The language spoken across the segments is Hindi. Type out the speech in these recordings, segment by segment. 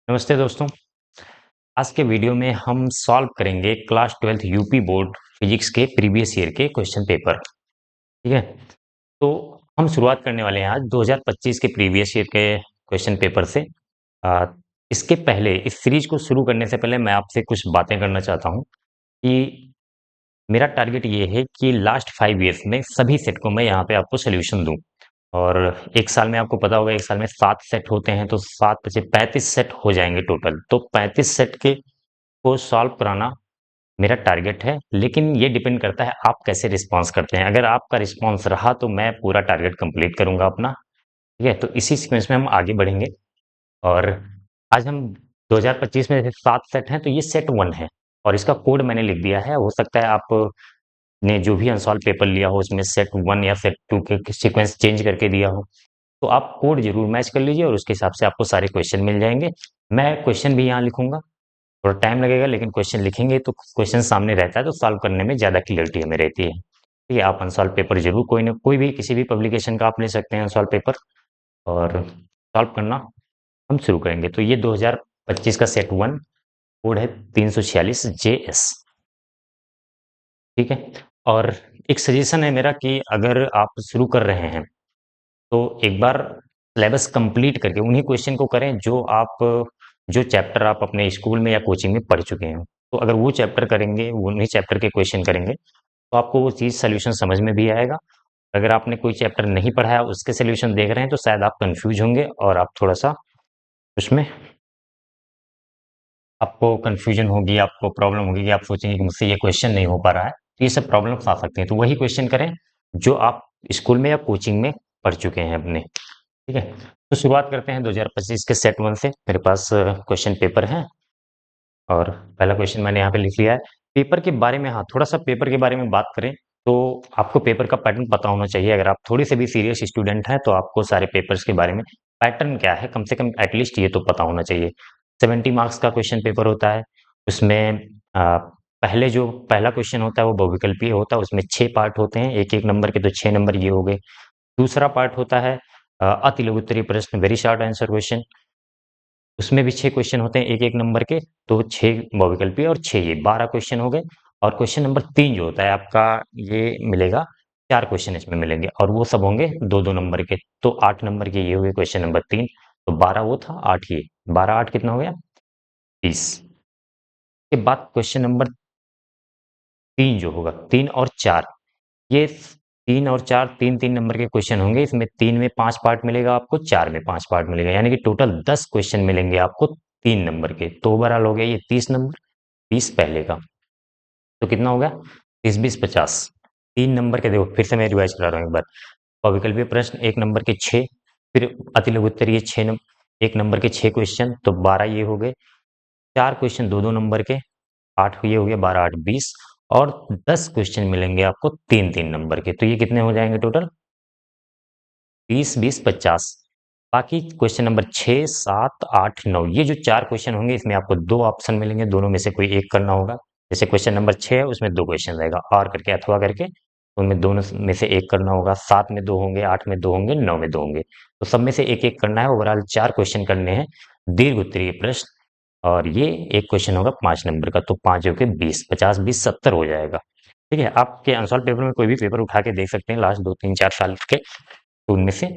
नमस्ते दोस्तों। आज के वीडियो में हम सॉल्व करेंगे class 12th UP board physics के प्रीवियस ईयर के क्वेश्चन पेपर। ठीक है, तो हम शुरुआत करने वाले हैं आज 2025 के प्रीवियस ईयर के क्वेश्चन पेपर से। आ, इसके पहले इस सीरीज को शुरू करने से पहले मैं आपसे कुछ बातें करना चाहता हूँ कि मेरा टारगेट ये है कि लास्ट 5 ईयर्स में सभी सेट को मैं यहाँ पे आपको सोल्यूशन दूं। और एक साल में आपको पता होगा, एक साल में 7 सेट होते हैं, तो 7 बचे 35 सेट हो जाएंगे टोटल। तो 35 सेट के को सॉल्व कराना मेरा टारगेट है, लेकिन ये डिपेंड करता है आप कैसे रिस्पॉन्स करते हैं। अगर आपका रिस्पॉन्स रहा तो मैं पूरा टारगेट कंप्लीट करूंगा अपना। ठीक है, तो इसी सीक्वेंस में हम आगे बढ़ेंगे। और आज हम 2025 में जैसे 7 सेट हैं, तो ये सेट 1 है और इसका कोड मैंने लिख दिया है। हो सकता है आपने जो भी अनसॉल्व पेपर लिया हो उसमें सेट 1 या सेट 2 के सीक्वेंस चेंज करके दिया हो, तो आप कोड जरूर मैच कर लीजिए और उसके हिसाब से आपको सारे क्वेश्चन मिल जाएंगे। मैं क्वेश्चन भी यहाँ लिखूंगा, थोड़ा टाइम लगेगा, लेकिन क्वेश्चन लिखेंगे तो क्वेश्चन सामने रहता है तो सॉल्व करने में ज़्यादा क्लियरिटी हमें रहती है। ठीक है, आप अनसॉल्व पेपर जरूर कोई ना कोई भी किसी भी पब्लिकेशन का आप ले सकते हैं अनसॉल्व पेपर और सॉल्व करना हम शुरू करेंगे। तो ये 2025 का सेट 1 कोड है 346JS। ठीक है, और एक सजेशन है मेरा कि अगर आप शुरू कर रहे हैं तो एक बार सिलेबस कंप्लीट करके उन्हीं क्वेश्चन को करें जो चैप्टर आप अपने स्कूल में या कोचिंग में पढ़ चुके हैं। तो अगर वो चैप्टर करेंगे, उन्हीं चैप्टर के क्वेश्चन करेंगे, तो आपको वो चीज़ सोल्यूशन समझ में भी आएगा। अगर आपने कोई चैप्टर नहीं पढ़ा है, उसके सोल्यूशन देख रहे हैं, तो शायद आप कंफ्यूज होंगे और आप थोड़ा-सा उसमें आपको कन्फ्यूजन होगी, आपको प्रॉब्लम होगी कि आप सोचेंगे कि मुझसे ये क्वेश्चन नहीं हो पा रहा है। तो ये सब प्रॉब्लम्स आ सकती हैं। तो वही क्वेश्चन करें जो आप स्कूल में या कोचिंग में पढ़ चुके हैं अपने। ठीक है, तो शुरुआत करते हैं 2025 के सेट 1 से। मेरे पास क्वेश्चन पेपर है और पहला क्वेश्चन मैंने यहाँ पे लिख लिया है। पेपर के बारे में, हाँ, थोड़ा सा पेपर के बारे में बात करें तो आपको पेपर का पैटर्न पता होना चाहिए। अगर आप थोड़े से भी सीरियस स्टूडेंट हैं तो आपको सारे पेपर्स के बारे में पैटर्न क्या है कम से कम एटलीस्ट ये तो पता होना चाहिए। 70 मार्क्स का क्वेश्चन पेपर होता है। उसमें पहले जो पहला क्वेश्चन होता है वो बहुविकल्पीय होता है। उसमें 6 पार्ट होते हैं, एक एक नंबर के, तो 6 नंबर ये हो गए। दूसरा पार्ट होता है अति लघु उत्तरीय प्रश्न, वेरी शॉर्ट आंसर क्वेश्चन। उसमें भी 6 क्वेश्चन होते हैं एक एक नंबर के, तो 6 बहुविकल्पीय और 6 ये 12 क्वेश्चन हो गए। और क्वेश्चन नंबर 3 जो होता है आपका, ये मिलेगा, 4 क्वेश्चन इसमें मिलेंगे और वो सब होंगे 2-2 नंबर के। तो 8 नंबर के ये हुए क्वेश्चन नंबर 3। तो 12 वो था, 8 ये, 12 8 कितना हो गया, 30। के बाद क्वेश्चन नंबर 3 जो होगा, 3 और 4, ये 3 और 4 3-3 नंबर के क्वेश्चन होंगे। इसमें 3 में 5 पार्ट मिलेगा आपको, 4 में 5 पार्ट मिलेगा, यानी कि टोटल 10 क्वेश्चन मिलेंगे आपको 3 नंबर के। तो ओवरऑल हो गया ये 30 नंबर, 30 पहले का। तो कितना हो गया, 30 20 50। 3 नंबर के, देखो फिर से मैं रिवाइज करा रहा हूँ एक बार। अविकल्पीय प्रश्न 1 नंबर के 6, फिर अति लघु उत्तरीय 1 नंबर के 6 क्वेश्चन, तो 12 ये हो गए। 4 क्वेश्चन 2-2 नंबर के, 8 ये हो गया, 12 8 20। और 10 क्वेश्चन मिलेंगे आपको 3-3 नंबर के। तो ये कितने हो जाएंगे टोटल, 30 20 50। बाकी क्वेश्चन नंबर 6 7 8 9, ये जो 4 क्वेश्चन होंगे इसमें आपको 2 ऑप्शन मिलेंगे, दोनों में से कोई एक करना होगा। जैसे क्वेश्चन नंबर 6 है, उसमें 2 क्वेश्चन रहेगा, और करके अथवा करके, तो उनमें दोनों में से एक करना होगा। 7 में 2 होंगे, 8 में 2 होंगे, 9 में 2 होंगे, तो सब में से एक एक करना है। ओवरऑल 4 क्वेश्चन करने हैं दीर्घ उत्तरीय प्रश्न, और ये एक क्वेश्चन होगा 5 नंबर का। तो 5 हो के 20, 50 20 70 हो जाएगा। ठीक है, आपके आंसर पेपर में कोई भी पेपर उठा के देख सकते हैं लास्ट 2 3 4 साल के, तो उनमें से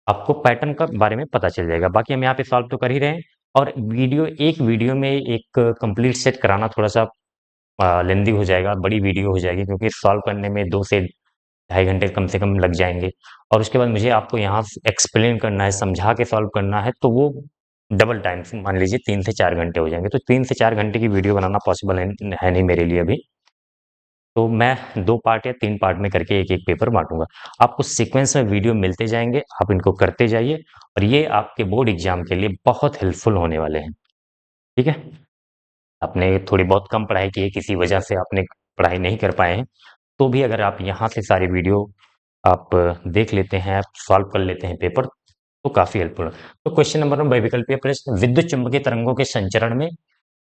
आपको पैटर्न का बारे में पता चल जाएगा। बाकी हम यहाँ पे सॉल्व तो कर ही रहे हैं। और एक वीडियो में एक कंप्लीट सेट कराना थोड़ा सा लेंदी हो जाएगा, बड़ी वीडियो हो जाएगी, क्योंकि सॉल्व करने में 2 से ढाई घंटे कम से कम लग जाएंगे। और उसके बाद मुझे आपको यहाँ एक्सप्लेन करना है, समझा के सॉल्व करना है, तो वो डबल टाइम, मान लीजिए 3 से 4 घंटे हो जाएंगे। तो 3 से 4 घंटे की वीडियो बनाना पॉसिबल है नहीं मेरे लिए अभी। तो मैं 2 पार्ट या 3 पार्ट में करके एक एक पेपर बांटूंगा। आपको सीक्वेंस में वीडियो मिलते जाएंगे, आप इनको करते जाइए, और ये आपके बोर्ड एग्जाम के लिए बहुत हेल्पफुल होने वाले हैं। ठीक है, आपने थोड़ी बहुत कम पढ़ाई की है, किसी वजह से आपने पढ़ाई नहीं कर पाए हैं, तो भी अगर आप यहाँ से सारी वीडियो आप देख लेते हैं, आप सॉल्व कर लेते हैं पेपर, तो काफी हेल्पफुल है। तो क्वेश्चन नंबर 1 वैकल्पिक प्रश्न, विद्युत चुम्बकीय तरंगों के संचरण में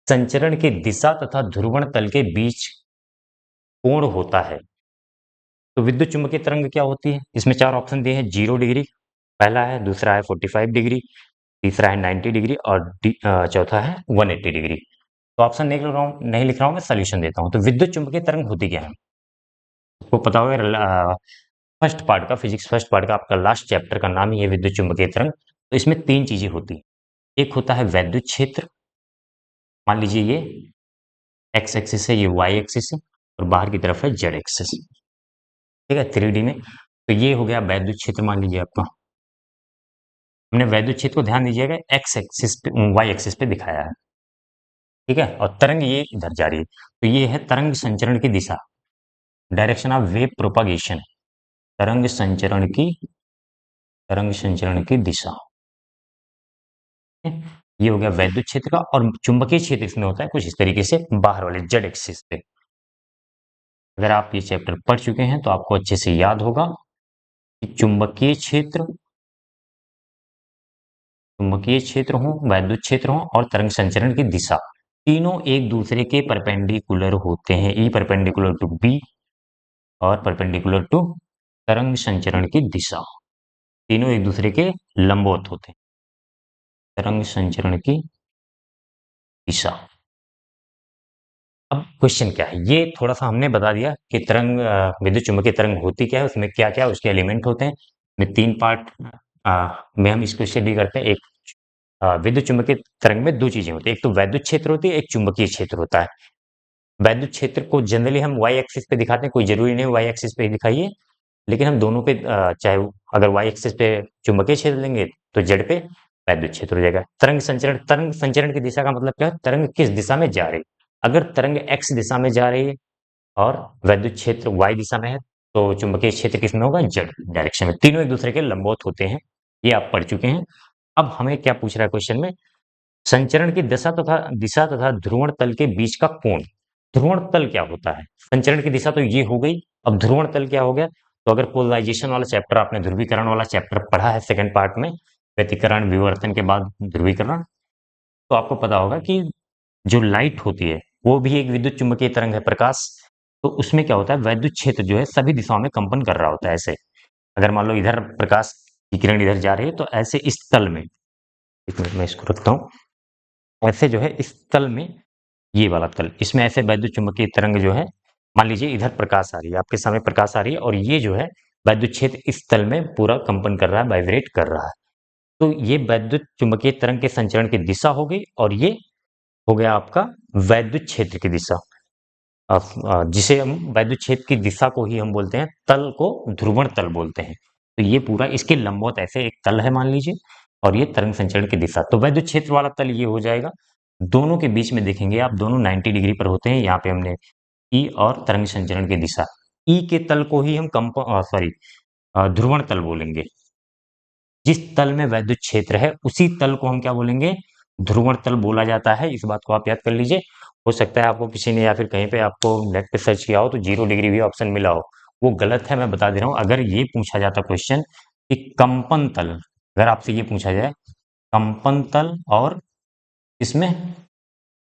संचरण की दिशा तथा ध्रुवण तल के बीच कोण होता है। तो विद्युत चुम्बकीय तरंग क्या होती है, इसमें 4 ऑप्शन दिए हैं। 0 डिग्री पहला है, दूसरा है 45 डिग्री, तीसरा है 90 डिग्री और चौथा है 180 डिग्री। तो ऑप्शन नहीं लिख रहा हूँ मैं, सॉल्यूशन देता हूँ। तो विद्युत चुम्बकीय तरंग होती क्या है? आपको पता होगा, फर्स्ट पार्ट का, फिजिक्स फर्स्ट पार्ट का आपका लास्ट चैप्टर का नाम ही है विद्युत चुम्बकीय तरंग। तो इसमें 3 चीजें होती हैं। एक होता है वैद्युत क्षेत्र, मान लीजिए ये एक्स एक्सिस है, ये वाई एक्सिस है, और बाहर की तरफ है जेड एक्सिस। ठीक है, 3D में। तो ये हो गया वैद्युत क्षेत्र, मान लीजिए आपका। हमने वैद्युत क्षेत्र को, ध्यान दीजिएगा, एक्स एक्सिस पे, वाई एक्सिस पे दिखाया है। ठीक है, और तरंग ये इधर जा रही है, तो ये है तरंग संचरण की दिशा, डायरेक्शन ऑफ वेव प्रोपागेशन। तरंग संचरण की दिशा। ये हो गया वैद्युत क्षेत्र का। और चुंबकीय क्षेत्र इसमें होता है कुछ इस तरीके से, बाहर वाले जेड एक्सिस पे। अगर आप ये चैप्टर पढ़ चुके हैं तो आपको अच्छे से याद होगा कि चुंबकीय क्षेत्र हो, वैद्युत क्षेत्र हो और तरंग संचरण की दिशा, तीनों एक दूसरे के परपेंडिकुलर होते हैं। ई परपेंडिकुलर टू बी और परपेंडिकुलर टू तरंग संचरण की दिशा, तीनों एक दूसरे के लंबवत होते हैं। तरंग संचरण की दिशा। अब क्वेश्चन क्या है, ये थोड़ा सा हमने बता दिया कि तरंग, विद्युत चुम्बकीय तरंग होती क्या है, उसमें क्या क्या उसके एलिमेंट होते हैं। में 3 पार्ट में हम इसको स्टडी करते हैं। एक, विद्युत चुम्बकीय तरंग में 2 चीजें होती है, एक तो वैद्युत क्षेत्र होती है, एक चुंबकीय क्षेत्र होता है। वैद्युत क्षेत्र को जनरली हम वाई एक्सिस पे दिखाते हैं, कोई जरूरी नहीं वाई एक्सिस पे ही दिखाइए, लेकिन हम दोनों पे, चाहे अगर वाई एक्सिस पे चुंबकीय क्षेत्र लेंगे तो जेड पे वैद्युत क्षेत्र हो जाएगा। तरंग संचरण की दिशा का मतलब क्या है, तरंग किस दिशा में जा रही है। अगर तरंग एक्स दिशा में जा रही है और वैद्युत क्षेत्र वाई दिशा में है, तो चुंबकीय क्षेत्र किसमें होगा, जेड डायरेक्शन में। तीनों एक दूसरे के लंबवत होते हैं, ये आप पढ़ चुके हैं। अब हमें क्या पूछ रहा है क्वेश्चन में, संचरण की दिशा तथा ध्रुवण तल के बीच का कोण। ध्रुवण तल क्या होता है, संचरण की दिशा तो ये हो गई, अब ध्रुवण तल क्या हो गया। तो अगर पोलराइजेशन वाला चैप्टर, आपने ध्रुवीकरण वाला चैप्टर पढ़ा है सेकंड पार्ट में, व्यतिकरण विवर्तन के बाद ध्रुवीकरण, तो आपको पता होगा कि जो लाइट होती है वो भी एक विद्युत चुम्बकीय तरंग है, प्रकाश। तो उसमें क्या होता है, वैद्युत क्षेत्र जो है सभी दिशाओं में कंपन कर रहा होता है। ऐसे अगर मान लो इधर प्रकाश की किरण इधर जा रही है, तो ऐसे इस तल में, एक मिनट मैं इसको रखता हूँ, ऐसे जो है इस तल में, ये वाला तल, इसमें ऐसे वैद्युत चुम्बकीय तरंग जो है, मान लीजिए इधर प्रकाश आ रही है, आपके सामने प्रकाश आ रही है, और ये जो है वैद्युत क्षेत्र इस तल में पूरा कंपन कर रहा है, वाइब्रेट कर रहा है। तो ये वैद्युत चुम्बकीय तरंग के संचरण की दिशा हो गई, और ये हो गया आपका वैद्युत क्षेत्र की दिशा। जिसे हम वैद्युत क्षेत्र की दिशा को ही हम बोलते हैं, तल को ध्रुवण तल बोलते हैं। तो ये पूरा इसके लंबवत ऐसे एक तल है मान लीजिए, और ये तरंग संचरण की दिशा, तो वैद्युत क्षेत्र वाला तल ये हो जाएगा। दोनों के बीच में देखेंगे आप, दोनों 90 डिग्री पर होते हैं। यहाँ पे हमने ई और तरंग संचरण की दिशा, ई के तल को ही हम ध्रुवण तल बोलेंगे। जिस तल में वैद्युत क्षेत्र है उसी तल को हम क्या बोलेंगे, ध्रुवण तल बोला जाता है। इस बात को आप याद कर लीजिए। हो सकता है आपको किसी ने या फिर कहीं पे आपको नेट पे सर्च किया हो तो 0 डिग्री भी ऑप्शन मिला हो, वो गलत है, मैं बता दे रहा हूँ। अगर ये पूछा जाता क्वेश्चन कि कंपन तल, अगर आपसे ये पूछा जाए कंपन तल और इसमें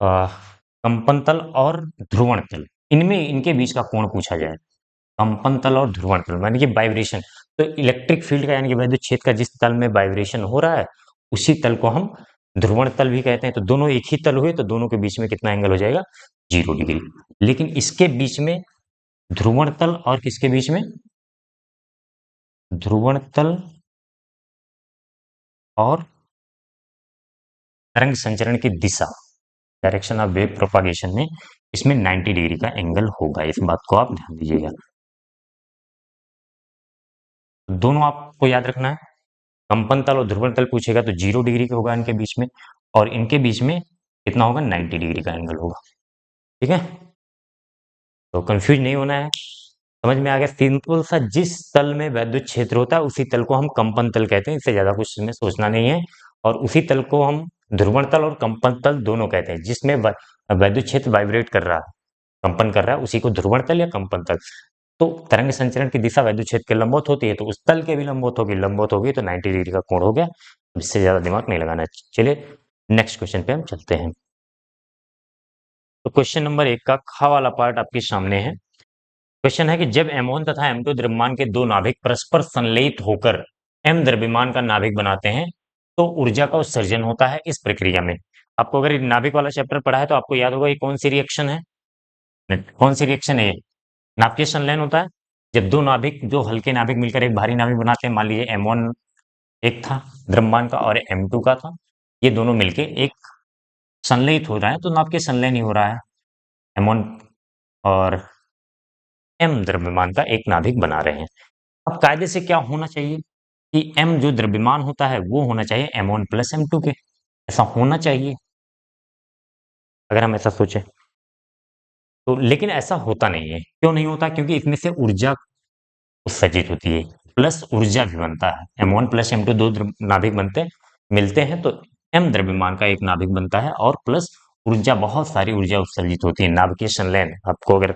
कंपन तल और ध्रुवण तल, इनमें इनके बीच का कोण पूछा जाए, कंपन तल और ध्रुवण तल यानी कि वाइब्रेशन, तो इलेक्ट्रिक फील्ड का यानी कि वैद्युत क्षेत्र का जिस तल में वाइब्रेशन हो रहा है उसी तल को हम ध्रुवण तल भी कहते हैं। तो दोनों एक ही तल हुए, तो दोनों के बीच में कितना एंगल हो जाएगा, 0 डिग्री। लेकिन इसके बीच में ध्रुवण तल और किसके बीच में, ध्रुवण तल और तरंग संचरण की दिशा, डायरेक्शन ऑफ वेव प्रोपागेशन में, इसमें 90 डिग्री का एंगल होगा। इस बात को आप ध्यान दीजिएगा। दोनों आपको याद रखना है, कंपन तल और ध्रुवण तल पूछेगा तो 0 डिग्री का होगा इनके बीच में, और इनके बीच में कितना होगा, 90 डिग्री का एंगल होगा। ठीक है, तो कंफ्यूज नहीं होना है, समझ में आ गया। सिंपल सा, जिस तल में वैद्युत क्षेत्र होता है उसी तल को हम कंपन तल कहते हैं, इससे ज्यादा कुछ इसमें सोचना नहीं है। और उसी तल को हम ध्रुवण तल और कंपन तल दोनों कहते हैं, जिसमें वैद्युत क्षेत्र वाइब्रेट कर रहा है, कंपन कर रहा है, उसी को ध्रुवण तल या कंपन तल। तो तरंग संचरण की दिशा वैद्युत क्षेत्र के लंबवत होती है, तो उस तल के भी लंबवत होगी, तो 90 डिग्री का कोण हो गया। इससे ज्यादा दिमाग नहीं लगाना है। चलिए नेक्स्ट क्वेश्चन पे हम चलते हैं। तो क्वेश्चन नंबर 1 का खा वाला पार्ट आपके सामने है। क्वेश्चन है कि जब M1 तथा M2 द्रव्यमान के दो नाभिक परस्पर संलेपित होकर M द्रव्यमान का नाभिक बनाते हैं, तो ऊर्जा का उत्सर्जन होता है इस प्रक्रिया में। आपको अगर नाभिक वाला चैप्टर पढ़ा है तो आपको याद होगा ये कौन सी रिएक्शन है, कौन सी रिएक्शन है ये? नाभिकीय संलयन होता है। जब दो नाभिक, जो हल्के नाभिक मिलकर एक भारी नाभिक बनाते हैं, मान लीजिए M1 एक था द्रव्यमान का और M2 का था, ये दोनों मिलके एक संलयित हो रहा है, तो नाभिकीय संलयन ही हो रहा है। M1 और M द्रव्यमान का एक नाभिक बना रहे हैं। अब कायदे से क्या होना चाहिए कि M जो द्रव्यमान होता है वो होना चाहिए M1 प्लस M2 के, ऐसा होना चाहिए अगर हम ऐसा सोचें तो। लेकिन ऐसा होता नहीं है। क्यों नहीं होता? क्योंकि इसमें से ऊर्जा उत्सर्जित होती है, प्लस ऊर्जा भी बनता है। M1 प्लस M2 दो नाभिक बनते हैं, मिलते हैं तो M द्रव्यमान का एक नाभिक बनता है और प्लस ऊर्जा, बहुत सारी ऊर्जा उत्सर्जित होती है। नाभिकीय संलयन आपको अगर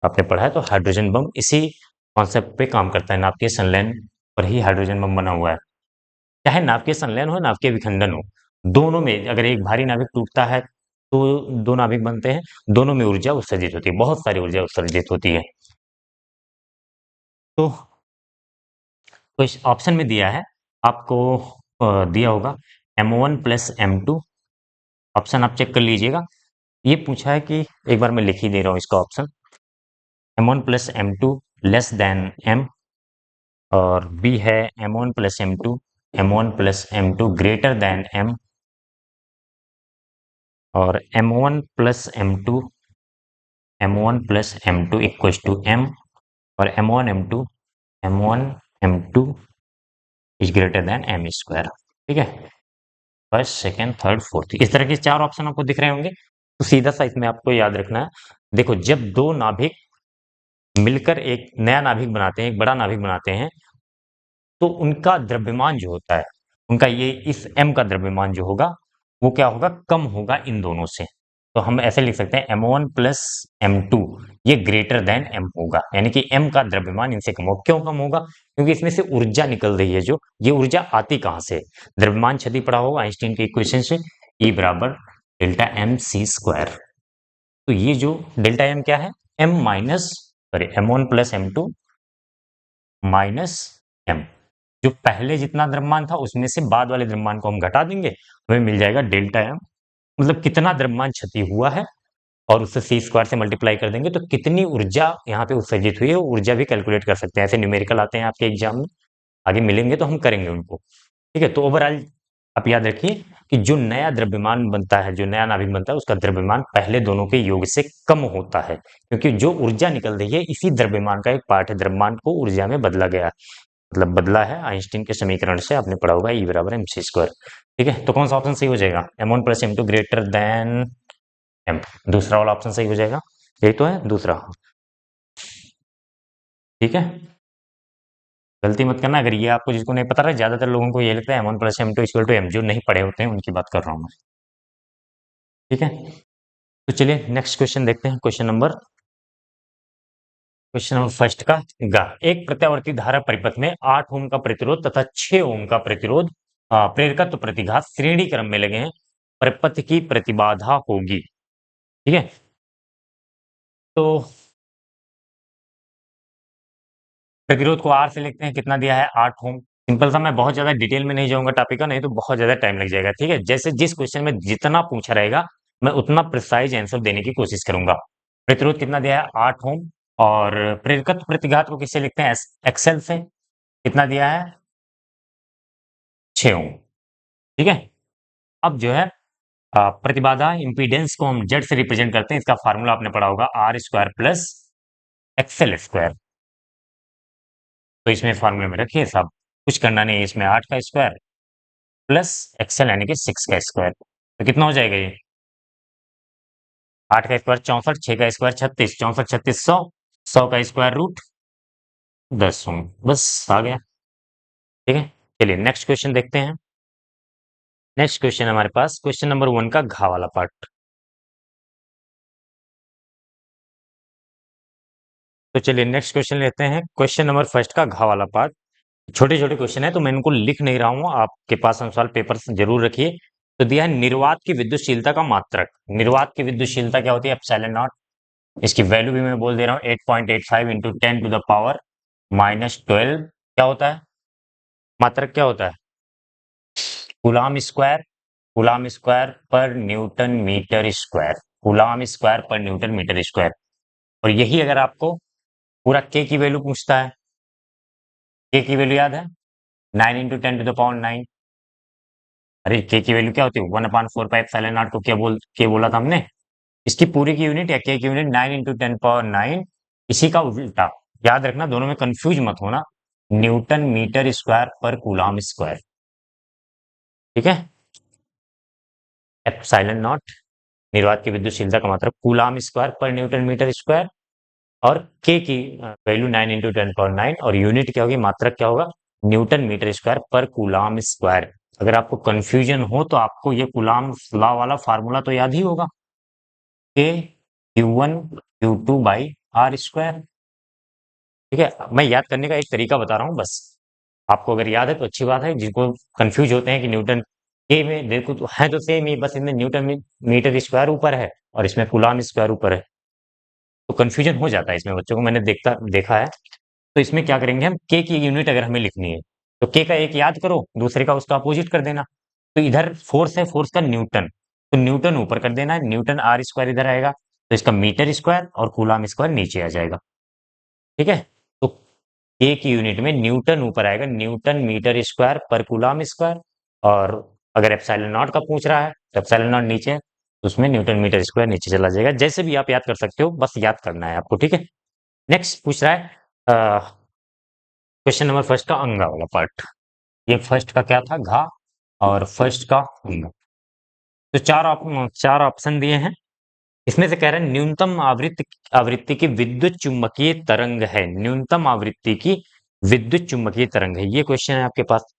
आपने पढ़ा है तो हाइड्रोजन बम इसी कॉन्सेप्ट पे काम करता है। नाभिकीय संलयन पर ही हाइड्रोजन बम बना हुआ है। चाहे नाभिकीय संलयन हो, नाभिकीय विखंडन हो, दोनों में अगर एक भारी नाभिक टूटता है तो दो नाभिक बनते हैं, दोनों में ऊर्जा उत्सर्जित होती है, बहुत सारी ऊर्जा उत्सर्जित होती है। तो इस ऑप्शन में दिया है आपको, दिया होगा M1 प्लस M2। ऑप्शन आप चेक कर लीजिएगा। ये पूछा है कि, एक बार मैं लिख ही दे रहा हूँ इसका option, M1 plus M2 less than M, और बी है M1 plus M2, M1 plus M2 greater than M, और M1 plus M2, M1 plus M2 equals to M, और M1 M2, M1 M2 is greater than M square. ठीक है, फर्स्ट, सेकेंड, थर्ड, फोर्थ, इस तरह के चार ऑप्शन आपको दिख रहे होंगे। तो सीधा सा इसमें आपको याद रखना है। देखो, जब दो नाभिक मिलकर एक नया नाभिक बनाते हैं, एक बड़ा नाभिक बनाते हैं, तो उनका द्रव्यमान जो होता है, उनका ये इस M का द्रव्यमान जो होगा वो क्या होगा, कम होगा इन दोनों से। तो हम ऐसे लिख सकते हैं M1 प्लस M2 ये ग्रेटर देन M होगा, यानी कि M का द्रव्यमान इनसे कम होगा। क्यों कम होगा? क्योंकि इसमें से ऊर्जा निकल रही है, जो ये ऊर्जा आती कहां से? द्रव्यमान क्षति पड़ा होगा आइंस्टीन के इक्वेशन से, E बराबर डेल्टा एम सी स्क्वायर। तो ये जो डेल्टा एम क्या है, M minus, sorry M1 plus M2 minus M, जो पहले जितना द्रव्यमान था उसमें से बाद वाले द्रव्यमान को हम घटा देंगे, हमें मिल जाएगा डेल्टा एम, मतलब कितना द्रव्यमान क्षति हुआ है, और उससे सी स्क्वायर से मल्टीप्लाई कर देंगे तो कितनी ऊर्जा यहाँ पे उत्सर्जित हुई है, ऊर्जा भी कैलकुलेट कर सकते हैं। ऐसे न्यूमेरिकल आते हैं आपके एग्जाम में, आगे मिलेंगे तो हम करेंगे उनको। ठीक है, तो ओवरऑल आप याद रखिए कि जो नया द्रव्यमान बनता है, जो नया नाभिक बनता है, उसका द्रव्यमान पहले दोनों के योग से कम होता है, क्योंकि जो ऊर्जा निकल रही है इसी द्रव्यमान का एक पार्ट है, द्रव्यमान को ऊर्जा में बदला गया, मतलब बदला है आइंस्टीन के समीकरण से, आपने पढ़ा होगा E बराबर एम सी स्क्वायर। ठीक है, तो कौन सा ऑप्शन सही हो जाएगा? M1 plus M2 greater than M, दूसरा वाला ऑप्शन सही हो जाएगा। यही तो है दूसरा। ठीक है, गलती मत करना अगर ये आपको, जिसको नहीं पता रहा, ज्यादातर लोगों को ये लगता है M1 plus M2 equal to M, जो नहीं पढ़े होते हैं उनकी बात कर रहा हूँ मैं। ठीक है, तो चलिए नेक्स्ट क्वेश्चन देखते हैं। क्वेश्चन नंबर फर्स्ट का गा, एक प्रत्यावर्ती धारा परिपथ में 8 ओम का प्रतिरोध तथा 6 ओम का प्रतिरोध, प्रेरकत्व प्रतिघात श्रेणी क्रम में लगे हैं, परिपथ की प्रतिबाधा होगी। ठीक है, तो प्रतिरोध को R से लिखते हैं, कितना दिया है 8 ओम। सिंपल सा, मैं बहुत ज्यादा डिटेल में नहीं जाऊंगा टॉपिक का, नहीं तो बहुत ज्यादा टाइम लग जाएगा। ठीक है, जैसे जिस क्वेश्चन में जितना पूछा रहेगा मैं उतना प्रिसाइज आंसर देने की कोशिश करूंगा। प्रतिरोध कितना दिया है 8 ओम, और प्रेरकत्व प्रतिघात को किससे लिखते हैं, एक्सेल से, कितना दिया है 6 ओम। ठीक है, अब जो है प्रतिबाधा इंपीडेंस को हम जेड से रिप्रेजेंट करते हैं, इसका फार्मूला आपने पढ़ा होगा R square plus XL square. तो इसमें फार्मूले में रखिए सब, कुछ करना नहीं है, इसमें 8 का स्क्वायर प्लस एक्सएल यानी कि 6 का स्क्वायर, तो कितना हो जाएगा ये, 8 का स्क्वायर 64, 6 का स्क्वायर 36, 64 36 100, 100 का स्क्वायर रूट 10 ओम, बस आ गया। ठीक है, चलिए नेक्स्ट क्वेश्चन देखते हैं। नेक्स्ट क्वेश्चन हमारे पास क्वेश्चन नंबर 1 का घा वाला पार्ट। तो चलिए नेक्स्ट क्वेश्चन लेते हैं, क्वेश्चन नंबर फर्स्ट का घा वाला पार्ट। छोटे छोटे क्वेश्चन है तो मैं इनको लिख नहीं रहा हूं, आपके पास अनुसार पेपर जरूर रखिए। तो दिया है निर्वात की विद्युतशीलता का मात्रक। निर्वात की विद्युतशीलता क्या होती है, एप्सिलॉन नॉट। इसकी वैल्यू भी मैं बोल दे रहा हूँ, 8.85 इंटू 10 टू द पावर -12। क्या होता है मात्रक, क्या होता है कूलाम स्क्वायर पर newton metre square, coulomb square पर न्यूटन मीटर स्क्वायर। और यही अगर आपको पूरा के की वैल्यू पूछता है, के की वैल्यू याद है 9 × 10⁻⁹। अरे के की वैल्यू क्या होती है 1/4πε0 को क्या बोला था हमने, इसकी पूरी की यूनिट या के की यूनिट 9 × 10⁹। इसी का उल्टा याद रखना, दोनों में कंफ्यूज मत होना, न्यूटन मीटर स्क्वायर पर कूलाम स्क्वायर। ठीक है, एप्सिलॉन नॉट निर्वात की विद्युतशीलता का मात्रक कूलाम स्क्वायर पर न्यूटन मीटर स्क्वायर, और के की वैल्यू 9 × 10⁹, और यूनिट क्या होगी, मात्रक क्या होगा, न्यूटन मीटर स्क्वायर पर कूलाम स्क्वायर। अगर आपको कंफ्यूजन हो तो आपको ये कूलाम लॉ वाला फार्मूला तो याद ही होगा, के Q1 Q2/r²। ठीक है, मैं याद करने का एक तरीका बता रहा हूँ बस, आपको अगर याद है तो अच्छी बात है, जिनको कंफ्यूज होते हैं कि न्यूटन के में देखो तो है तो सेम ही, बस इनमें न्यूटन मीटर स्क्वायर ऊपर है और इसमें कूलाम स्क्वायर ऊपर है, तो कंफ्यूजन हो जाता है इसमें बच्चों को, मैंने देखा है। तो इसमें क्या करेंगे हम, के की यूनिट अगर हमें लिखनी है तो के का एक याद करो, दूसरे का उसका अपोजिट कर देना। तो इधर फोर्स है, फोर्स का न्यूटन, तो न्यूटन ऊपर कर देना है, न्यूटन आर स्क्वायर इधर आएगा, तो इसका मीटर स्क्वायर और कूलाम स्क्वायर नीचे आ जाएगा। ठीक है, तो के की यूनिट में न्यूटन ऊपर आएगा, न्यूटन मीटर स्क्वायर पर कूलाम स्क्वायर, और अगर एप्सिलॉन नॉट का पूछ रहा है तो एप्सिलॉन नॉट नीचे है, तो उसमें न्यूटन मीटर स्क्वायर नीचे चला जाएगा। जैसे भी आप याद कर सकते हो, बस याद करना है आपको। ठीक है, नेक्स्ट पूछ रहा है क्वेश्चन नंबर फर्स्ट का अंगा वाला पार्ट। ये फर्स्ट का क्या था, घा, और फर्स्ट का अंगा। तो चार ऑप्शन दिए हैं, इसमें से कह रहे हैं न्यूनतम आवृत्ति की विद्युत चुम्बकीय तरंग है, न्यूनतम आवृत्ति की विद्युत चुम्बकीय तरंग है, ये क्वेश्चन है आपके पास।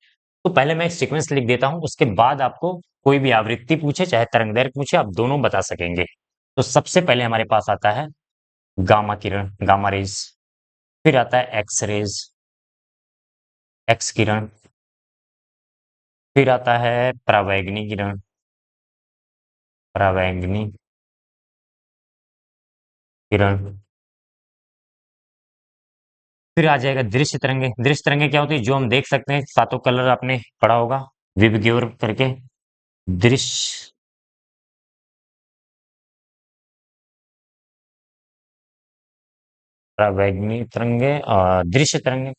तो पहले मैं एक सीक्वेंस लिख देता हूं, उसके बाद आपको कोई भी आवृत्ति पूछे चाहे तरंग दैर्घ्य पूछे, आप दोनों बता सकेंगे। तो सबसे पहले हमारे पास आता है गामा किरण, गामा रेज, फिर आता है एक्स रेज, एक्स किरण, फिर आता है परावैंगनी किरण, परावैंगनी किरण, फिर आ जाएगा दृश्य तरंगे। दृश्य तरंगे क्या होती है, जो हम देख सकते हैं, सातों कलर आपने पढ़ा होगा विबग्योर करके, दृश्य परावैंगनी तरंगे और दृश्य तरंगे,